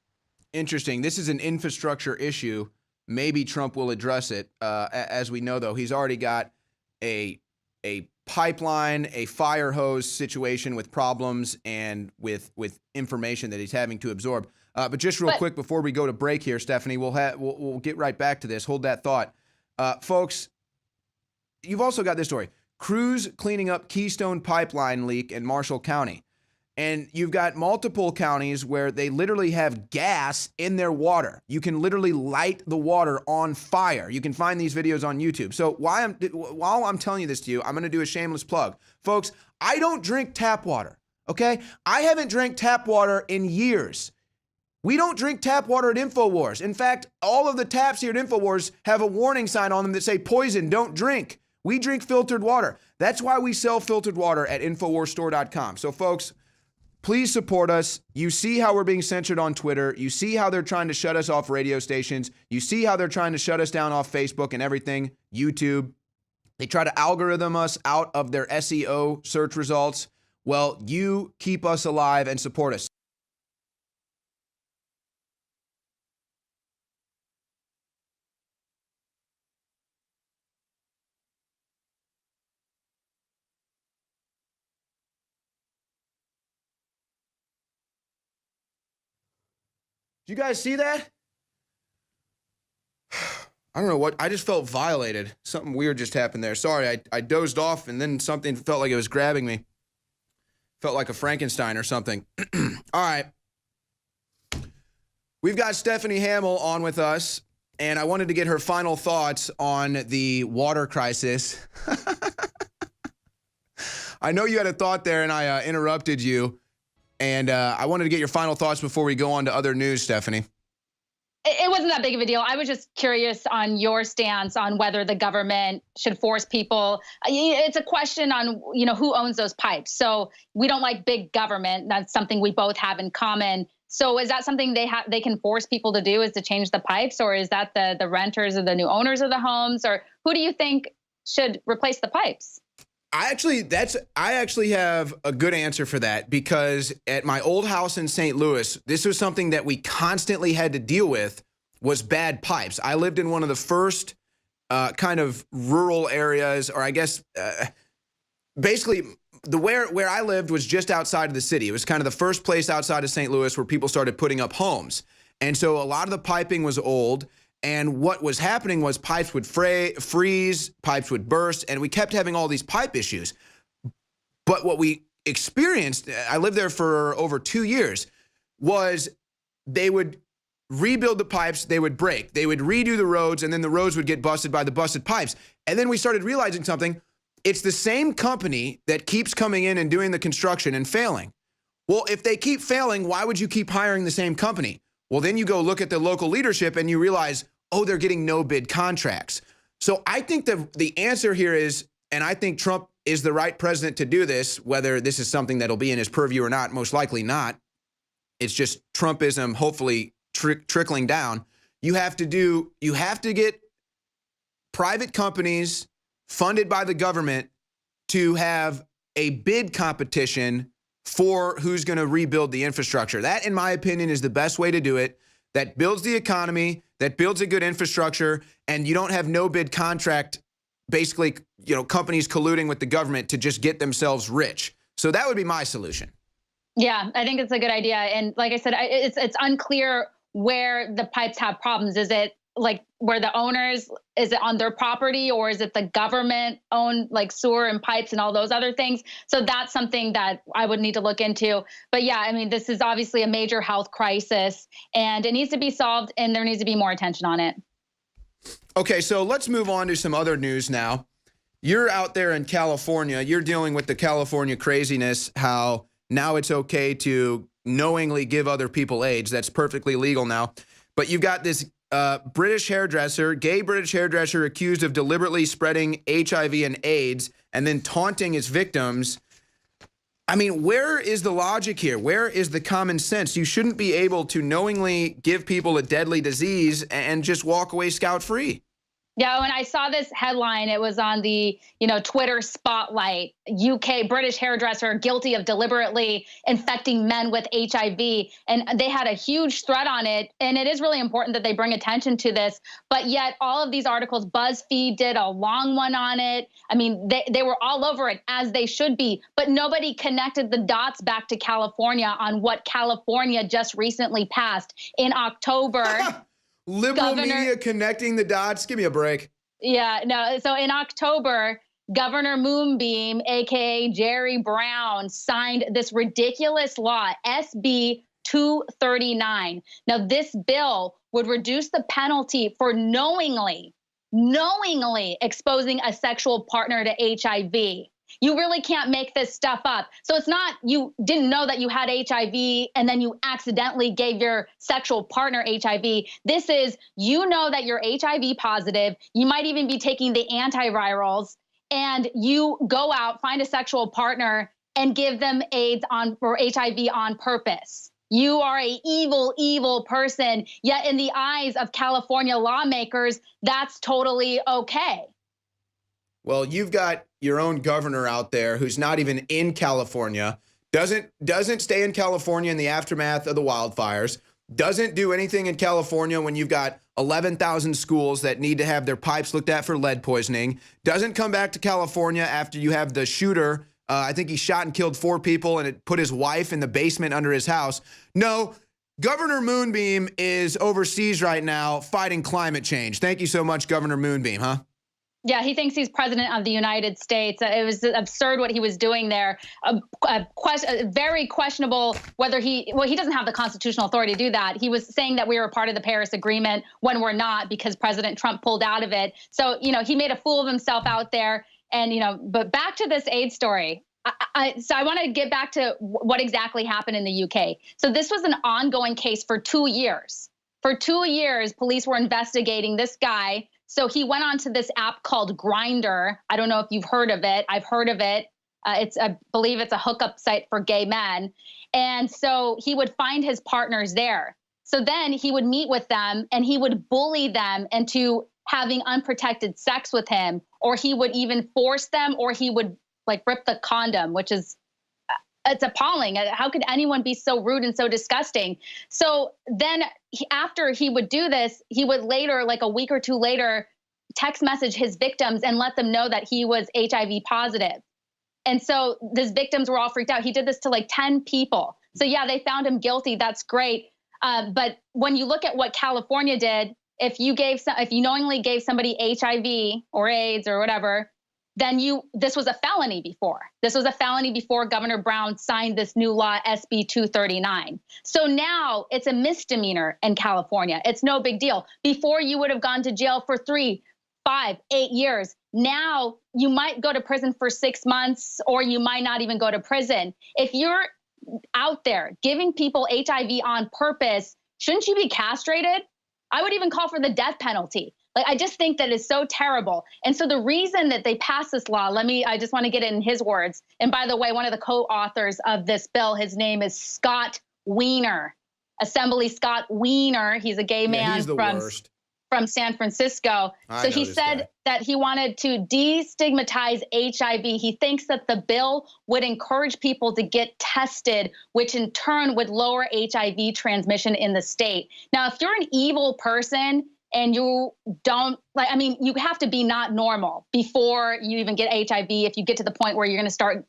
Interesting. This is an infrastructure issue. Maybe Trump will address it. As we know, though, he's already got a pipeline, a fire hose situation with problems and with information that he's having to absorb. But just real quick before we go to break here, Stephanie, we'll get right back to this. Hold that thought. Folks, you've also got this story. Crews cleaning up Keystone Pipeline leak in Marshall County. And you've got multiple counties where they literally have gas in their water. You can literally light the water on fire. You can find these videos on YouTube. So while I'm telling you this to you, I'm going to do a shameless plug. Folks, I don't drink tap water, okay? I haven't drank tap water in years. We don't drink tap water at InfoWars. In fact, all of the taps here at InfoWars have a warning sign on them that say poison, don't drink. We drink filtered water. That's why we sell filtered water at InfoWarsStore.com. So folks, please support us. You see how we're being censored on Twitter. You see how they're trying to shut us off radio stations. You see how they're trying to shut us down off Facebook and everything, YouTube. They try to algorithm us out of their SEO search results. Well, you keep us alive and support us. Did you guys see that? I don't know what, I just felt violated. Something weird just happened there. Sorry, I dozed off and then something felt like it was grabbing me. Felt like a Frankenstein or something. All right. We've got Stephanie Hamill on with us, and I wanted to get her final thoughts on the water crisis. I know you had a thought there, and I interrupted you. And I wanted to get your final thoughts before we go on to other news, Stephanie. It wasn't that big of a deal. I was just curious on your stance on whether the government should force people. It's a question on, who owns those pipes. So we don't like big government. That's something we both have in common. So is that something they can force people to do, is to change the pipes? Or is that the renters or the new owners of the homes? Or who do you think should replace the pipes? I actually have a good answer for that, because at my old house in St. Louis, this was something that we constantly had to deal with, was bad pipes. I lived in one of the first kind of rural areas, or I guess basically where I lived was just outside of the city. It was kind of the first place outside of St. Louis where people started putting up homes. And so a lot of the piping was old. And what was happening was pipes would freeze, pipes would burst, and we kept having all these pipe issues. But what we experienced, I lived there for over 2 years, was they would rebuild the pipes, they would break, they would redo the roads, and then the roads would get busted by the busted pipes. And then we started realizing something. It's the same company that keeps coming in and doing the construction and failing. Well, if they keep failing, why would you keep hiring the same company? Well, then you go look at the local leadership and you realize, oh, they're getting no bid contracts. So I think the answer here is, and I think Trump is the right president to do this, whether this is something that'll be in his purview or not, most likely not. It's just Trumpism hopefully trickling down. You have to get private companies funded by the government to have a bid competition for who's going to rebuild the infrastructure. That, in my opinion, is the best way to do it. That builds the economy, that builds a good infrastructure, and you don't have no bid contract, basically, companies colluding with the government to just get themselves rich. So that would be my solution. Yeah, I think it's a good idea. And like I said, it's unclear where the pipes have problems. Is it like where the owners, is it on their property, or is it the government owned like sewer and pipes and all those other things? So that's something that I would need to look into. But yeah, I mean, this is obviously a major health crisis and it needs to be solved, and there needs to be more attention on it. Okay, so let's move on to some other news now. You're out there in California. You're dealing with the California craziness, how now it's okay to knowingly give other people AIDS. That's perfectly legal now. But you've got this British hairdresser, gay British hairdresser, accused of deliberately spreading HIV and AIDS and then taunting his victims. I mean, where is the logic here? Where is the common sense? You shouldn't be able to knowingly give people a deadly disease and just walk away scot-free. Yeah, when I saw this headline, it was on the, Twitter spotlight. UK British hairdresser guilty of deliberately infecting men with HIV. And they had a huge thread on it. And it is really important that they bring attention to this. But yet all of these articles, BuzzFeed did a long one on it. I mean, they were all over it, as they should be. But nobody connected the dots back to California on what California just recently passed in October. Liberal media connecting the dots. Give me a break. Yeah, no. So in October, Governor Moonbeam, a.k.a. Jerry Brown, signed this ridiculous law, SB 239. Now, this bill would reduce the penalty for knowingly exposing a sexual partner to HIV. You really can't make this stuff up. So it's not you didn't know that you had HIV and then you accidentally gave your sexual partner HIV. This is, that you're HIV positive. You might even be taking the antivirals, and you go out, find a sexual partner, and give them AIDS or HIV on purpose. You are an evil, evil person. Yet in the eyes of California lawmakers, that's totally okay. Well, you've got your own governor out there who's not even in California, doesn't stay in California in the aftermath of the wildfires, doesn't do anything in California when you've got 11,000 schools that need to have their pipes looked at for lead poisoning, doesn't come back to California after you have the shooter. I think he shot and killed 4 people and it put his wife in the basement under his house. No, Governor Moonbeam is overseas right now fighting climate change. Thank you so much, Governor Moonbeam, huh? Yeah, he thinks he's president of the United States. It was absurd what he was doing there. Very questionable whether he doesn't have the constitutional authority to do that. He was saying that we were a part of the Paris Agreement when we're not because President Trump pulled out of it. So, he made a fool of himself out there. And, but back to this aid story. So I want to get back to what exactly happened in the UK. So this was an ongoing case for 2 years. For 2 years, police were investigating this guy. So he went onto this app called Grindr. I don't know if you've heard of it. I've heard of it. I believe it's a hookup site for gay men. And so he would find his partners there. So then he would meet with them and he would bully them into having unprotected sex with him, or he would even force them, or he would rip the condom, which is, it's appalling. How could anyone be so rude and so disgusting? So then after he would do this, he would later, a week or two later, text message his victims and let them know that he was HIV positive. And so his victims were all freaked out. He did this to 10 people. So yeah, they found him guilty. That's great. But when you look at what California did, if you knowingly gave somebody HIV or AIDS or whatever, then this was a felony before. This was a felony before Governor Brown signed this new law, SB 239. So now it's a misdemeanor in California. It's no big deal. Before you would have gone to jail for 3, 5, 8 years. Now you might go to prison for 6 months, or you might not even go to prison. If you're out there giving people HIV on purpose, shouldn't you be castrated? I would even call for the death penalty. I just think that is so terrible. And so the reason that they passed this law, I just want to get it in his words. And by the way, one of the co-authors of this bill, his name is Scott Wiener, Assembly Scott Wiener. He's a gay man from San Francisco. So he said that he wanted to destigmatize HIV. He thinks that the bill would encourage people to get tested, which in turn would lower HIV transmission in the state. Now, if you're an evil person and you don't, you have to be not normal before you even get HIV. If you get to the point where you're going to start,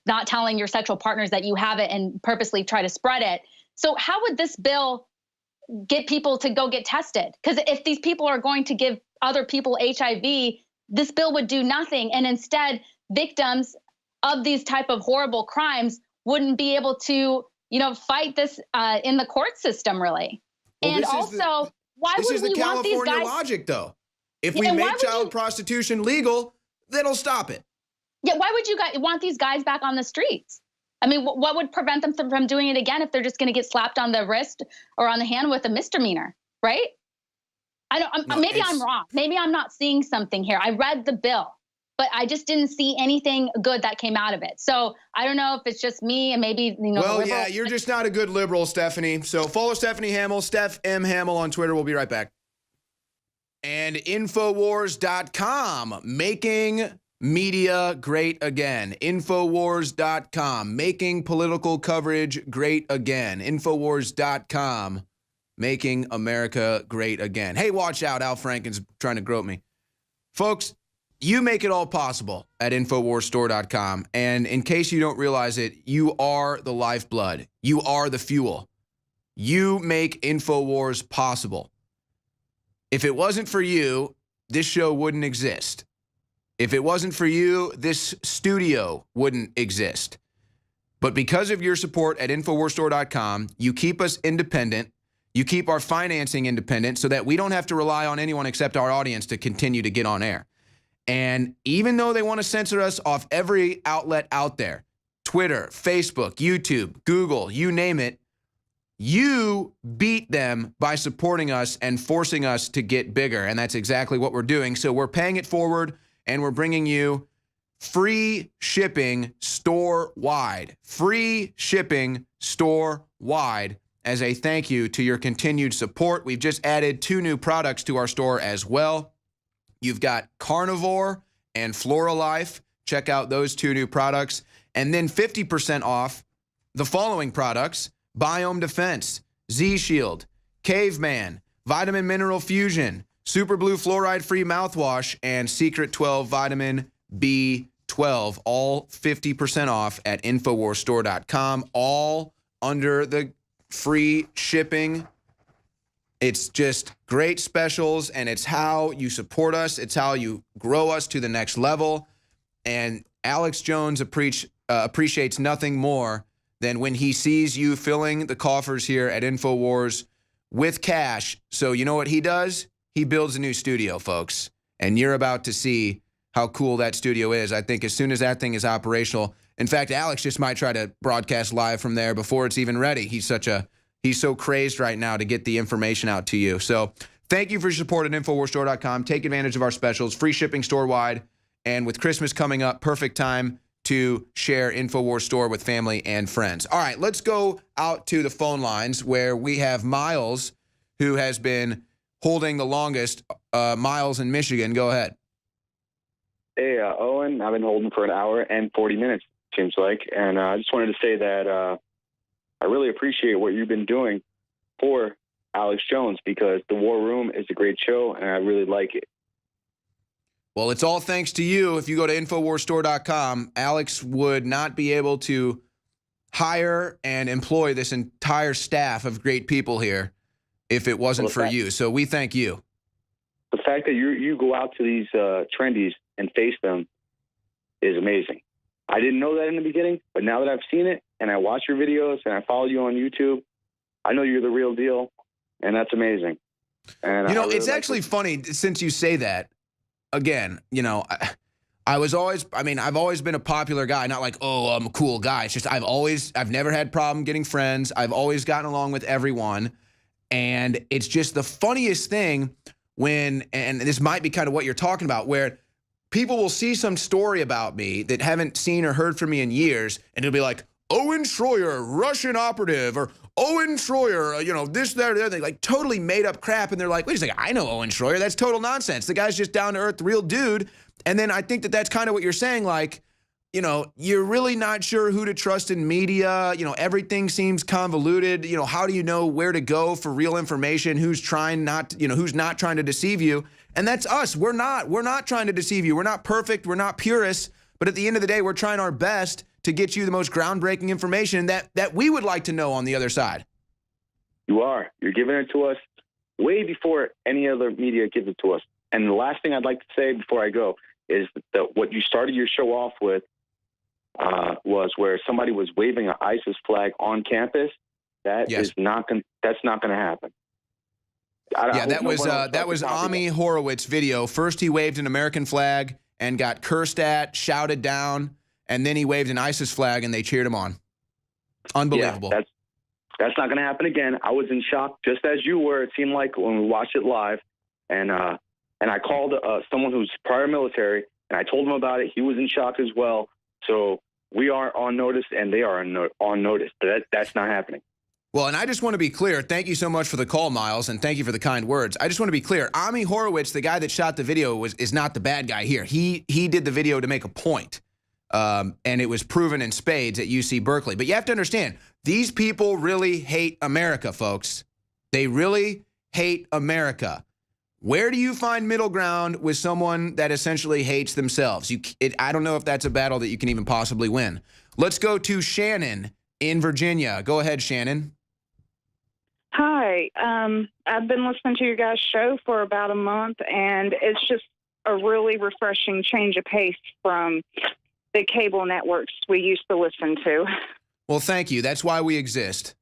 not telling your sexual partners that you have it and purposely try to spread it. So how would this bill get people to go get tested? Because if these people are going to give other people HIV, this bill would do nothing. And instead, victims of these type of horrible crimes wouldn't be able to, fight this in the court system, really. Well, and also, why would we want these guys? This is the California logic, though. If we make child prostitution legal, that'll stop it. Yeah, why would you guys want these guys back on the streets? What would prevent them from doing it again if they're just going to get slapped on the wrist or on the hand with a misdemeanor, right? Maybe I'm wrong. Maybe I'm not seeing something here. I read the bill, but I just didn't see anything good that came out of it. So I don't know if it's just me and maybe, Well, yeah, you're just not a good liberal, Stephanie. So follow Stephanie Hamill, Steph M. Hamill on Twitter. We'll be right back. And Infowars.com, making media great again. Infowars.com, making political coverage great again. Infowars.com, making America great again. Hey, watch out. Al Franken's trying to grope me. Folks, you make it all possible at InfoWarsStore.com. And in case you don't realize it, you are the lifeblood. You are the fuel. You make InfoWars possible. If it wasn't for you, this show wouldn't exist. If it wasn't for you, this studio wouldn't exist. But because of your support at InfoWarsStore.com, you keep us independent. You keep our financing independent so that we don't have to rely on anyone except our audience to continue to get on air. And even though they want to censor us off every outlet out there, Twitter, Facebook, YouTube, Google, you name it, you beat them by supporting us and forcing us to get bigger. And that's exactly what we're doing. So we're paying it forward. And we're bringing you free shipping store-wide. Free shipping store-wide as a thank you to your continued support. We've just added 2 new products to our store as well. You've got Carnivore and Floralife. Check out those 2 new products. And then 50% off the following products: Biome Defense, Z-Shield, Caveman, Vitamin Mineral Fusion, Super Blue Fluoride-Free Mouthwash, and Secret 12 Vitamin B12. All 50% off at InfoWarsStore.com, all under the free shipping. It's just great specials, and it's how you support us. It's how you grow us to the next level. And Alex Jones appreciates nothing more than when he sees you filling the coffers here at InfoWars with cash. So you know what he does? He builds a new studio, folks. And you're about to see how cool that studio is. I think as soon as that thing is operational, in fact, Alex just might try to broadcast live from there before it's even ready. He's so crazed right now to get the information out to you. So thank you for your support at InfoWarsStore.com. Take advantage of our specials, free shipping store-wide. And with Christmas coming up, perfect time to share InfoWars Store with family and friends. All right, let's go out to the phone lines where we have Miles, who has been holding the longest. Miles in Michigan, go ahead. Hey, Owen, I've been holding for an hour and 40 minutes, seems like. And I just wanted to say that I really appreciate what you've been doing for Alex Jones, because The War Room is a great show, and I really like it. Well, it's all thanks to you. If you go to InfoWarsStore.com, Alex would not be able to hire and employ this entire staff of great people here if it wasn't for you. So we thank you. The fact that you go out to these trendies and face them is amazing. I didn't know that in the beginning, but now that I've seen it and I watch your videos and I follow you on YouTube, I know you're the real deal, and that's amazing. And you know, it's actually funny since you say that. Again, you know, I've always been a popular guy, not like, oh, I'm a cool guy. It's just I've never had problem getting friends. I've always gotten along with everyone. And it's just the funniest thing when, and this might be kind of what you're talking about, where people will see some story about me that haven't seen or heard from me in years, and it'll be like, Owen Schroyer, Russian operative, or Owen Schroyer, you know, this, that, or the other thing, like totally made up crap. And they're like, wait a second, I know Owen Schroyer. That's total nonsense. The guy's just down to earth, real dude. And then I think that that's kind of what you're saying. Like, you know, you're really not sure who to trust in media. You know, everything seems convoluted. You know, how do you know where to go for real information? Who's not trying to deceive you? And that's us. We're not trying to deceive you. We're not perfect. We're not purists. But at the end of the day, we're trying our best to get you the most groundbreaking information that we would like to know on the other side. You are. You're giving it to us way before any other media gives it to us. And the last thing I'd like to say before I go is that what you started your show off with was where somebody was waving an ISIS flag on campus. That's not going to happen. That was Ami Horowitz video. First he waved an American flag and got cursed at, shouted down, and then he waved an ISIS flag and they cheered him on. Unbelievable. Yeah, that's not going to happen again. I was in shock, just as you were. It seemed like when we watched it live, and I called someone who's prior military, and I told him about it. He was in shock as well. So we are on notice, and they are on notice. That's not happening. Well, and I just want to be clear. Thank you so much for the call, Miles, and thank you for the kind words. I just want to be clear. Ami Horowitz, the guy that shot the video, is not the bad guy here. He did the video to make a point, and it was proven in spades at UC Berkeley. But you have to understand, these people really hate America, folks. They really hate America. Where do you find middle ground with someone that essentially hates themselves? I don't know if that's a battle that you can even possibly win. Let's go to Shannon in Virginia. Go ahead, Shannon. Hi. I've been listening to your guys' show for about a month, and it's just a really refreshing change of pace from the cable networks we used to listen to. Well, thank you. That's why we exist.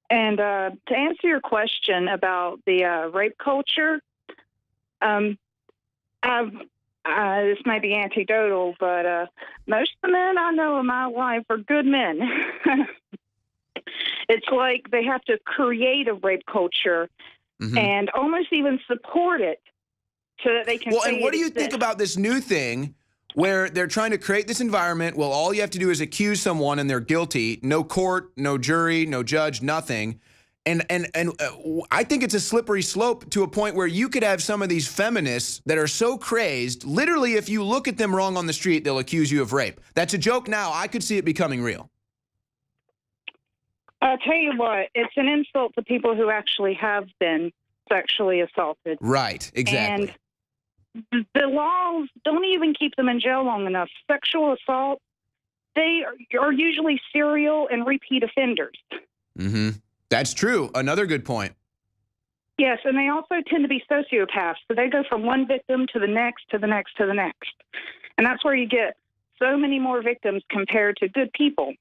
And to answer your question about the rape culture, this may be anecdotal, but most of the men I know in my life are good men. It's like they have to create a rape culture and almost even support it so that they can. Well, and what do you think about this new thing where they're trying to create this environment? Well, all you have to do is accuse someone and they're guilty. No court, no jury, no judge, nothing. I think it's a slippery slope to a point where you could have some of these feminists that are so crazed, literally if you look at them wrong on the street, they'll accuse you of rape. That's a joke now. I could see it becoming real. I'll tell you what, it's an insult to people who actually have been sexually assaulted. Right, exactly. And the laws don't even keep them in jail long enough. Sexual assault, they are usually serial and repeat offenders. Mm-hmm. That's true. Another good point. Yes, and they also tend to be sociopaths. So they go from one victim to the next, to the next, to the next. And that's where you get so many more victims compared to good people.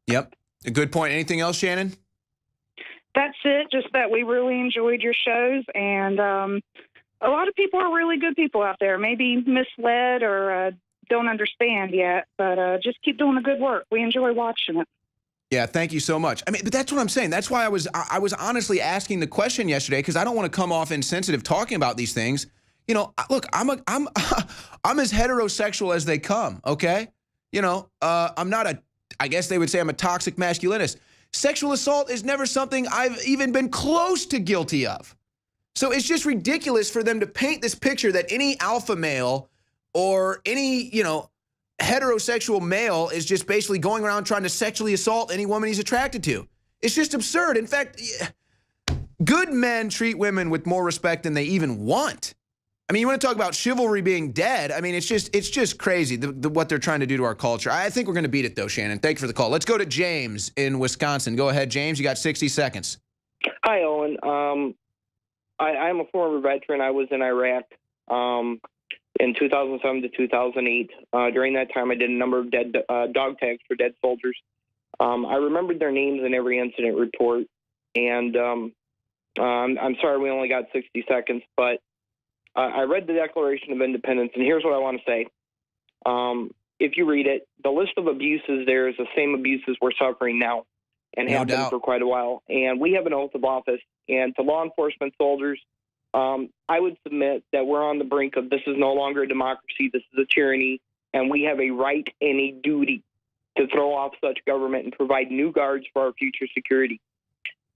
Yep. A good point. Anything else, Shannon? That's it. Just that we really enjoyed your shows. And a lot of people are really good people out there, maybe misled or don't understand yet. But just keep doing the good work. We enjoy watching it. Yeah, thank you so much. I mean, but that's what I'm saying. That's why I was honestly asking the question yesterday, because I don't want to come off insensitive talking about these things. You know, look, I'm as heterosexual as they come. Okay, you know, I'm not a. I guess they would say I'm a toxic masculinist. Sexual assault is never something I've even been close to guilty of. So it's just ridiculous for them to paint this picture that any alpha male or any, you know, heterosexual male is just basically going around trying to sexually assault any woman he's attracted to. It's just absurd. In fact, good men treat women with more respect than they even want. I mean, you want to talk about chivalry being dead. I mean, it's just crazy what they're trying to do to our culture. I think we're going to beat it, though, Shannon. Thank you for the call. Let's go to James in Wisconsin. Go ahead, James. You got 60 seconds. Hi, Owen. I'm a former veteran. I was in Iraq in 2007 to 2008. During that time, I did a number of dead dog tags for dead soldiers. I remembered their names in every incident report. And I'm sorry we only got 60 seconds, but I read the Declaration of Independence, and here's what I want to say. If you read it, the list of abuses there is the same abuses we're suffering now and have been for quite a while. And we have an oath of office. And to law enforcement soldiers, I would submit that we're on the brink of this is no longer a democracy, this is a tyranny, and we have a right and a duty to throw off such government and provide new guards for our future security.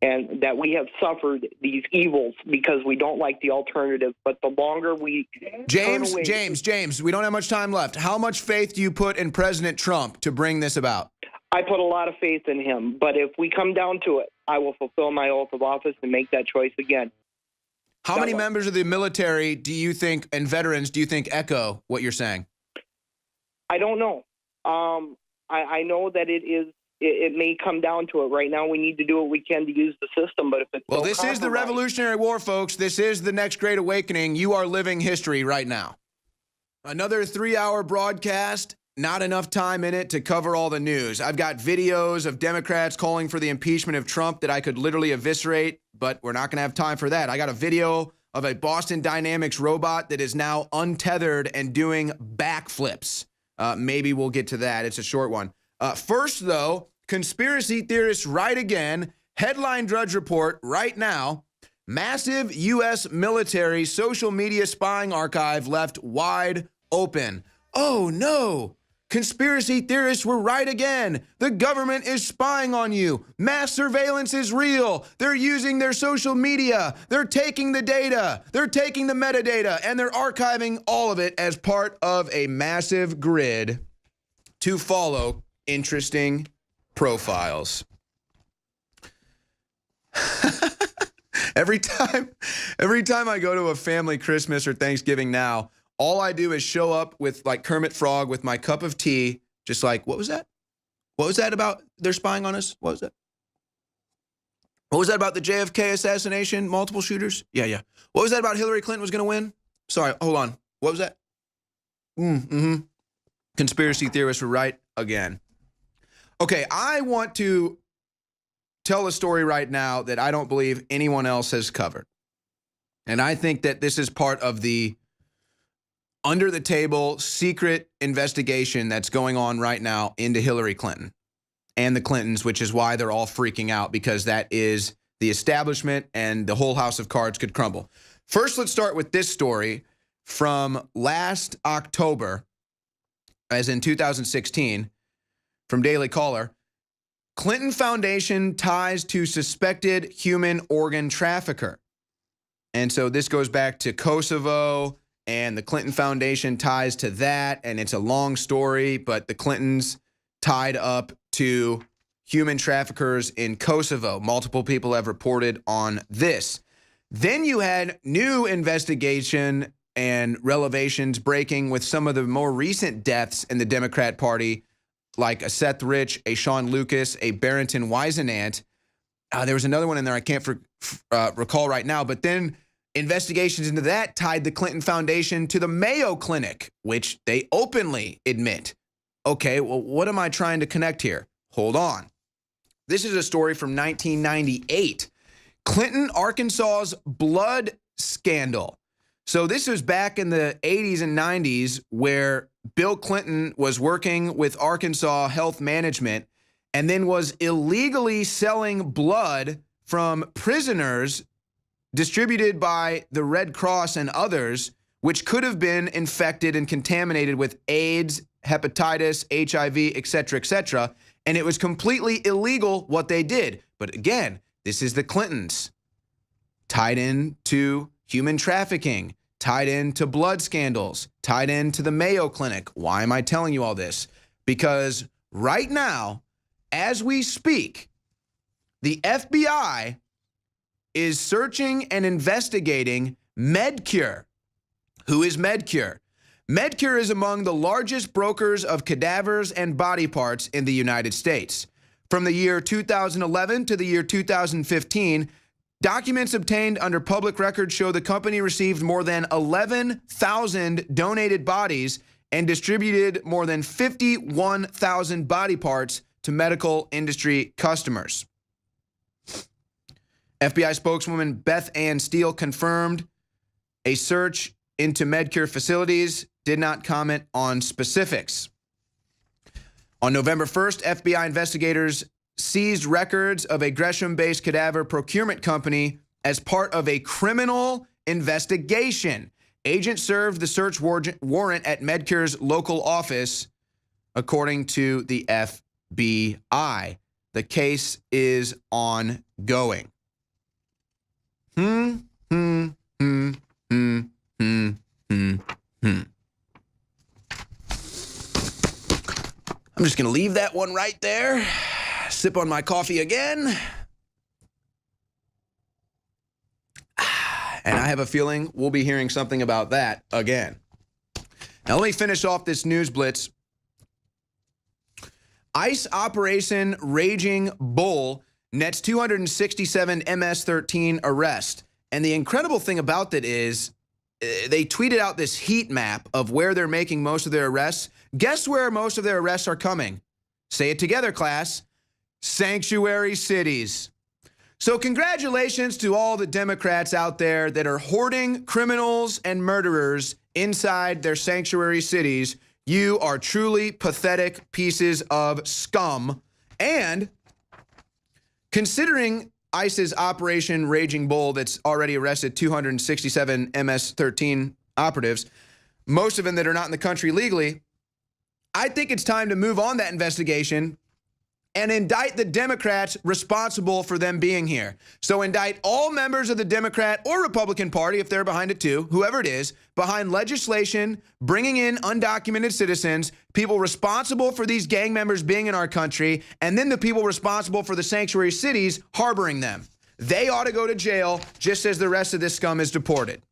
And that we have suffered these evils because we don't like the alternative. But the longer we James, we don't have much time left. How much faith do you put in President Trump to bring this about? I put a lot of faith in him. But if we come down to it, I will fulfill my oath of office and make that choice again. How many members of the military do you think, and veterans, do you think echo what you're saying? I don't know. I know that it may come down to it. Right now, we need to do what we can to use the system. But if it's well, this is the Revolutionary War, folks. This is the next great awakening. You are living history right now. Another 3-hour broadcast. Not enough time in it to cover all the news. I've got videos of Democrats calling for the impeachment of Trump that I could literally eviscerate, but we're not going to have time for that. I got a video of a Boston Dynamics robot that is now untethered and doing backflips. Maybe we'll get to that. It's a short one. First, though, conspiracy theorists right again. Headline Drudge Report right now. Massive U.S. military social media spying archive left wide open. Oh, no. Conspiracy theorists were right again. The government is spying on you. Mass surveillance is real. They're using their social media. They're taking the data. They're taking the metadata, and they're archiving all of it as part of a massive grid to follow interesting profiles. Every time I go to a family Christmas or Thanksgiving now, all I do is show up with like Kermit Frog with my cup of tea, just like, what was that? What was that about? They're spying on us? What was that? What was that about the JFK assassination, multiple shooters? Yeah. What was that about Hillary Clinton was going to win? Sorry, hold on. What was that? Conspiracy theorists were right again. Okay, I want to tell a story right now that I don't believe anyone else has covered. And I think that this is part of the under the table secret investigation that's going on right now into Hillary Clinton and the Clintons, which is why they're all freaking out, because that is the establishment and the whole house of cards could crumble. First, let's start with this story from last October, as in 2016, from Daily Caller. Clinton Foundation ties to suspected human organ trafficker. And so this goes back to Kosovo, and the Clinton Foundation ties to that, and it's a long story, but the Clintons tied up to human traffickers in Kosovo. Multiple people have reported on this. Then you had new investigation and revelations breaking with some of the more recent deaths in the Democrat Party, like a Seth Rich, a Sean Lucas, a Barrington Wisenant. There was another one in there I can't recall right now, but then investigations into that tied the Clinton Foundation to the Mayo Clinic, which they openly admit. Okay, well, what am I trying to connect here? Hold on. This is a story from 1998. Clinton, Arkansas's blood scandal. So this was back in the 80s and 90s where Bill Clinton was working with Arkansas Health Management and then was illegally selling blood from prisoners distributed by the Red Cross and others, which could have been infected and contaminated with AIDS, hepatitis, HIV, et cetera, and it was completely illegal what they did. But again, this is the Clintons, tied in to human trafficking, tied into blood scandals, tied into the Mayo Clinic. Why am I telling you all this? Because right now, as we speak, the FBI is searching and investigating Medcure. Who is Medcure? Medcure is among the largest brokers of cadavers and body parts in the United States. From the year 2011 to the year 2015, documents obtained under public records show the company received more than 11,000 donated bodies and distributed more than 51,000 body parts to medical industry customers. FBI spokeswoman Beth Ann Steele confirmed a search into Medcure facilities, did not comment on specifics. On November 1st, FBI investigators seized records of a Gresham-based cadaver procurement company as part of a criminal investigation. Agents served the search warrant at Medcure's local office, according to the FBI. The case is ongoing. I'm just going to leave that one right there. Sip on my coffee again. And I have a feeling we'll be hearing something about that again. Now, let me finish off this news blitz. ICE Operation Raging Bull nets 267 MS-13 arrests. And the incredible thing about that is they tweeted out this heat map of where they're making most of their arrests. Guess where most of their arrests are coming? Say it together, class. Sanctuary cities. So congratulations to all the Democrats out there that are hoarding criminals and murderers inside their sanctuary cities. You are truly pathetic pieces of scum. And considering ICE's Operation Raging Bull that's already arrested 267 MS-13 operatives, most of them that are not in the country legally, I think it's time to move on that investigation and indict the Democrats responsible for them being here. So indict all members of the Democrat or Republican Party, if they're behind it too, whoever it is, behind legislation, bringing in undocumented citizens, people responsible for these gang members being in our country, and then the people responsible for the sanctuary cities harboring them. They ought to go to jail just as the rest of this scum is deported.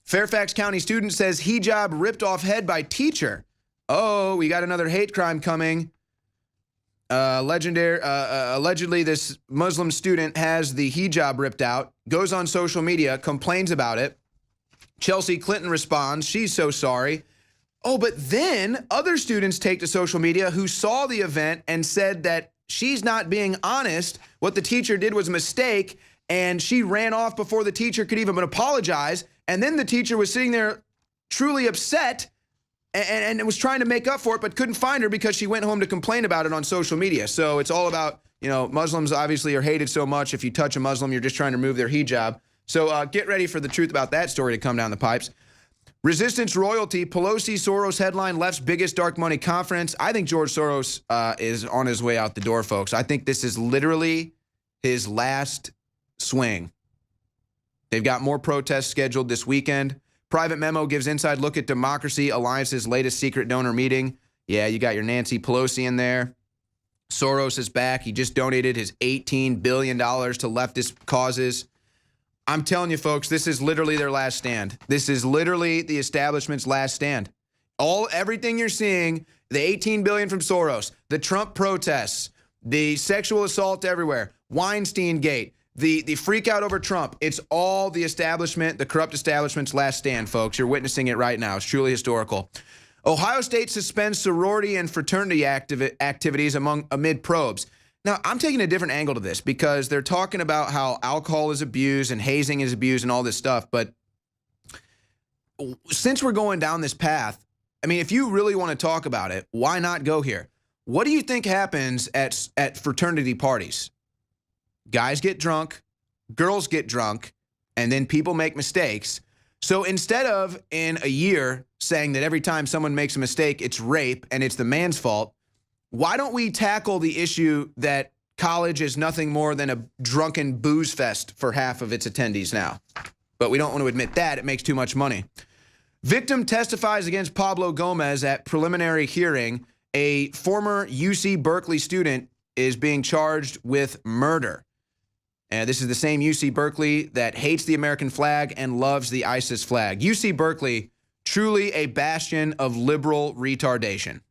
Fairfax County student says hijab ripped off head by teacher. Oh, we got another hate crime coming. Allegedly, this Muslim student has the hijab ripped out, goes on social media, complains about it. Chelsea Clinton responds, she's so sorry. Oh, but then other students take to social media who saw the event and said that she's not being honest. What the teacher did was a mistake, and she ran off before the teacher could even apologize. And then the teacher was sitting there truly upset and was trying to make up for it, but couldn't find her because she went home to complain about it on social media. So it's all about, you know, Muslims obviously are hated so much. If you touch a Muslim, you're just trying to remove their hijab. So get ready for the truth about that story to come down the pipes. Resistance royalty, Pelosi, Soros headline, left's biggest dark money conference. I think George Soros is on his way out the door, folks. I think this is literally his last swing. They've got more protests scheduled this weekend. Private memo gives inside look at Democracy Alliance's latest secret donor meeting. Yeah, you got your Nancy Pelosi in there. Soros is back. He just donated his $18 billion to leftist causes. I'm telling you, folks, this is literally their last stand. This is literally the establishment's last stand. Everything you're seeing, the $18 billion from Soros, the Trump protests, the sexual assault everywhere, Weinstein Gate, the freak out over Trump, it's all the establishment, the corrupt establishment's last stand, folks. You're witnessing it right now. It's truly historical. Ohio State suspends sorority and fraternity activities amid probes. Now, I'm taking a different angle to this because they're talking about how alcohol is abused and hazing is abused and all this stuff. But since we're going down this path, I mean, if you really want to talk about it, why not go here? What do you think happens at fraternity parties? Guys get drunk, girls get drunk, and then people make mistakes. So instead of in a year saying that every time someone makes a mistake, it's rape and it's the man's fault, why don't we tackle the issue that college is nothing more than a drunken booze fest for half of its attendees now? But we don't want to admit that. It makes too much money. Victim testifies against Pablo Gomez at preliminary hearing. A former UC Berkeley student is being charged with murder. And this is the same UC Berkeley that hates the American flag and loves the ISIS flag. UC Berkeley, truly a bastion of liberal retardation,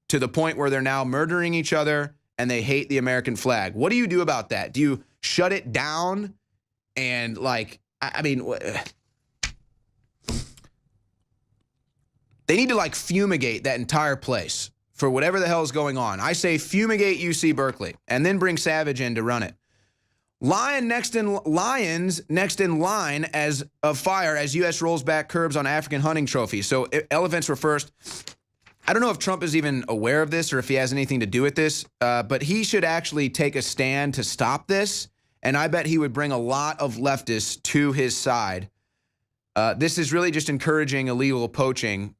to the point where they're now murdering each other and they hate the American flag. What do you do about that? Do you shut it down? And I mean, they need to fumigate that entire place for whatever the hell is going on. I say fumigate UC Berkeley and then bring Savage in to run it. Lions next in line as of fire as U.S. rolls back curbs on African hunting trophies. So elephants were first. I don't know if Trump is even aware of this or if he has anything to do with this, but he should actually take a stand to stop this, and I bet he would bring a lot of leftists to his side. This is really just encouraging illegal poaching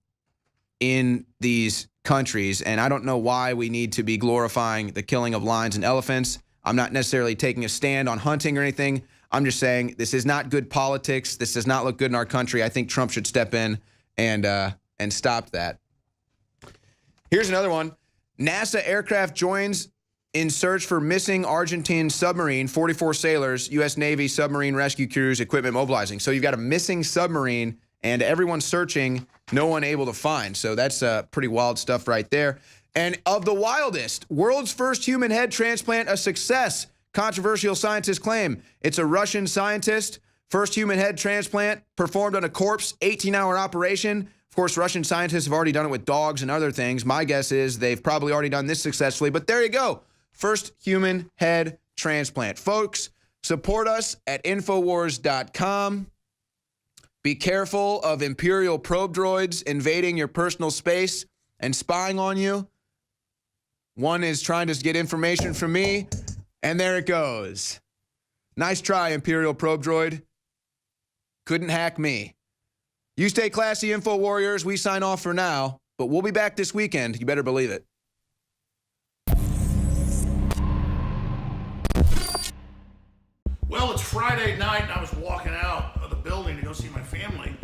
in these countries, and I don't know why we need to be glorifying the killing of lions and elephants. I'm not necessarily taking a stand on hunting or anything. I'm just saying this is not good politics. This does not look good in our country. I think Trump should step in and stop that. Here's another one. NASA aircraft joins in search for missing Argentine submarine, 44 sailors, U.S. Navy submarine rescue crews, equipment mobilizing. So you've got a missing submarine and everyone's searching, no one able to find. So that's pretty wild stuff right there. And of the wildest, world's first human head transplant a success. Controversial scientists claim it's a Russian scientist. First human head transplant performed on a corpse, 18-hour operation. Of course, Russian scientists have already done it with dogs and other things. My guess is they've probably already done this successfully. But there you go. First human head transplant. Folks, support us at Infowars.com. Be careful of Imperial probe droids invading your personal space and spying on you. One is trying to get information from me, and there it goes. Nice try, Imperial probe droid. Couldn't hack me. You stay classy, Info Warriors. We sign off for now, but we'll be back this weekend. You better believe it. Well, it's Friday night, and I was walking out of the building to go see my family,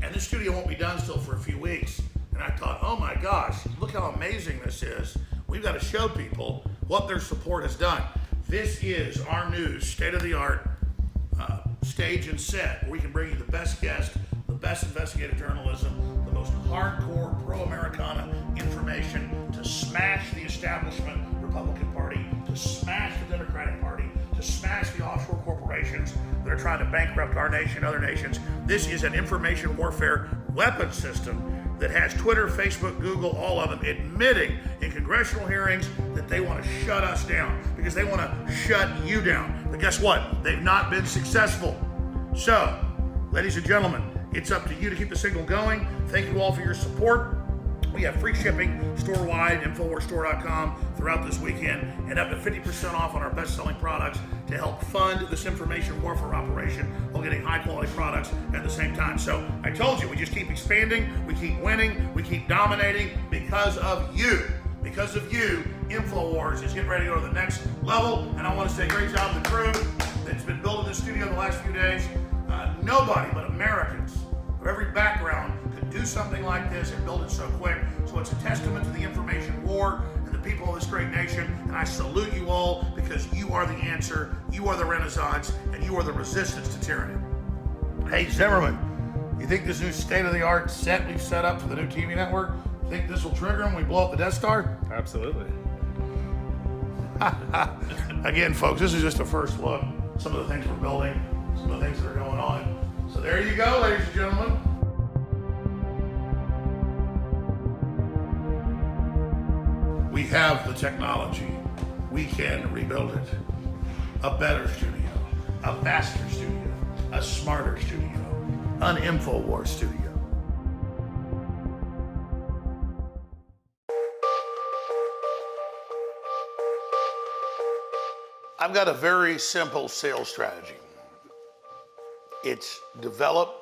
and this studio won't be done still for a few weeks. And I thought, oh my gosh, look how amazing this is. We've got to show people what their support has done. This is our new state-of-the-art stage and set where we can bring you the best guests, the best investigative journalism, the most hardcore pro-Americana information to smash the establishment Republican Party, to smash the Democratic Party, to smash the offshore corporations that are trying to bankrupt our nation and other nations. This is an information warfare weapon system that has Twitter, Facebook, Google, all of them admitting in congressional hearings that they want to shut us down because they want to shut you down. But guess what? They've not been successful. So, ladies and gentlemen, it's up to you to keep the signal going. Thank you all for your support. We have free shipping store-wide, InfoWarsStore.com throughout this weekend, and up to 50% off on our best-selling products to help fund this information warfare operation while getting high-quality products at the same time. So I told you, we just keep expanding, we keep winning, we keep dominating because of you. Because of you, InfoWars is getting ready to go to the next level, and I want to say great job to the crew that's been building this studio the last few days. Nobody but Americans of every background could do something like this and build it so quick. So it's a testament to the information war and the people of this great nation, and I salute you all because you are the answer, you are the Renaissance, and you are the resistance to tyranny. Hey, Zimmerman, you think this new state-of-the-art set we've set up for the new TV network, think this will trigger them when we blow up the Death Star? Absolutely. Again, folks, this is just a first look. Some of the things we're building, some of the things that are going on. So there you go, ladies and gentlemen. We have the technology. We can rebuild it. A better studio, a faster studio, a smarter studio, an InfoWars studio. I've got a very simple sales strategy. It's develop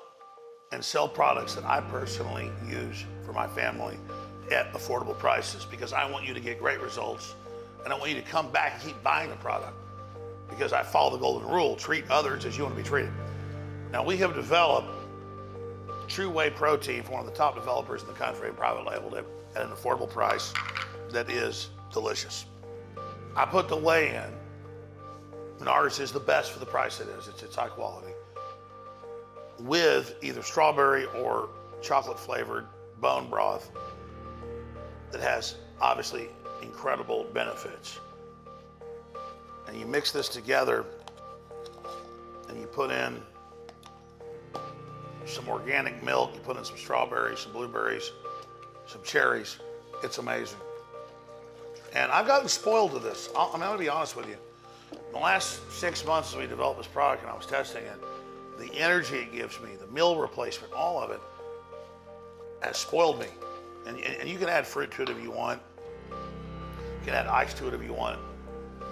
and sell products that I personally use for my family at affordable prices because I want you to get great results and I want you to come back and keep buying the product because I follow the golden rule, treat others as you want to be treated. Now we have developed True Whey Protein for one of the top developers in the country and private labeled it at an affordable price that is delicious. I put the whey in, and ours is the best for the price it is. It's high quality. With either strawberry or chocolate flavored bone broth that has obviously incredible benefits. And you mix this together and you put in some organic milk, you put in some strawberries, some blueberries, some cherries. It's amazing. And I've gotten spoiled to this. I'm gonna be honest with you. In the last 6 months as we developed this product and I was testing it, the energy it gives me, the meal replacement, all of it has spoiled me. And you can add fruit to it if you want. You can add ice to it if you want.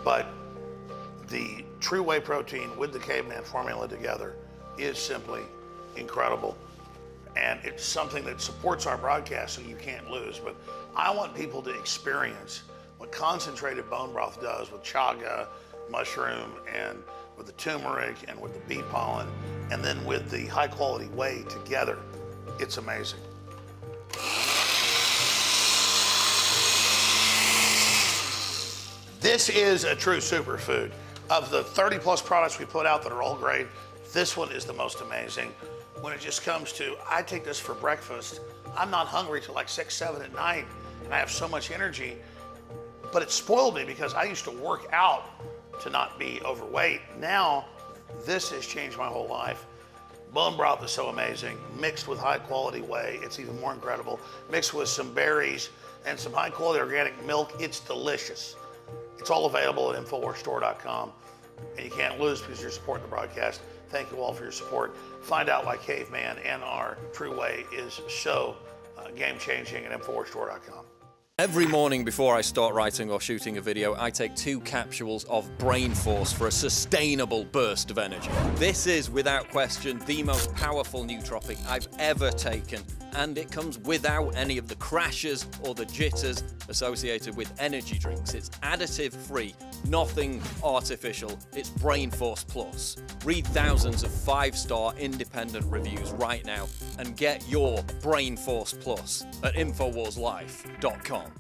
But the True Whey Protein with the Caveman formula together is simply incredible. And it's something that supports our broadcast so you can't lose. But I want people to experience what concentrated bone broth does with chaga, mushroom, and with the turmeric and with the bee pollen, and then with the high quality whey together. It's amazing. This is a true superfood. Of the 30 plus products we put out that are all great, this one is the most amazing. When it just comes to, I take this for breakfast. I'm not hungry till like 6, 7 at night, and I have so much energy. But it spoiled me because I used to work out to not be overweight. Now, this has changed my whole life. Bone broth is so amazing. Mixed with high quality whey, it's even more incredible. Mixed with some berries and some high quality organic milk, it's delicious. It's all available at InfoWarsStore.com. And you can't lose because you're supporting the broadcast. Thank you all for your support. Find out why Caveman and our True Whey is so game-changing at InfoWarsStore.com. Every morning before I start writing or shooting a video, I take 2 capsules of Brain Force for a sustainable burst of energy. This is, without question, the most powerful nootropic I've ever taken, and it comes without any of the crashes or the jitters associated with energy drinks. It's additive-free, nothing artificial. It's Brain Force Plus. Read thousands of 5-star independent reviews right now and get your Brain Force Plus at InfoWarsLife.com.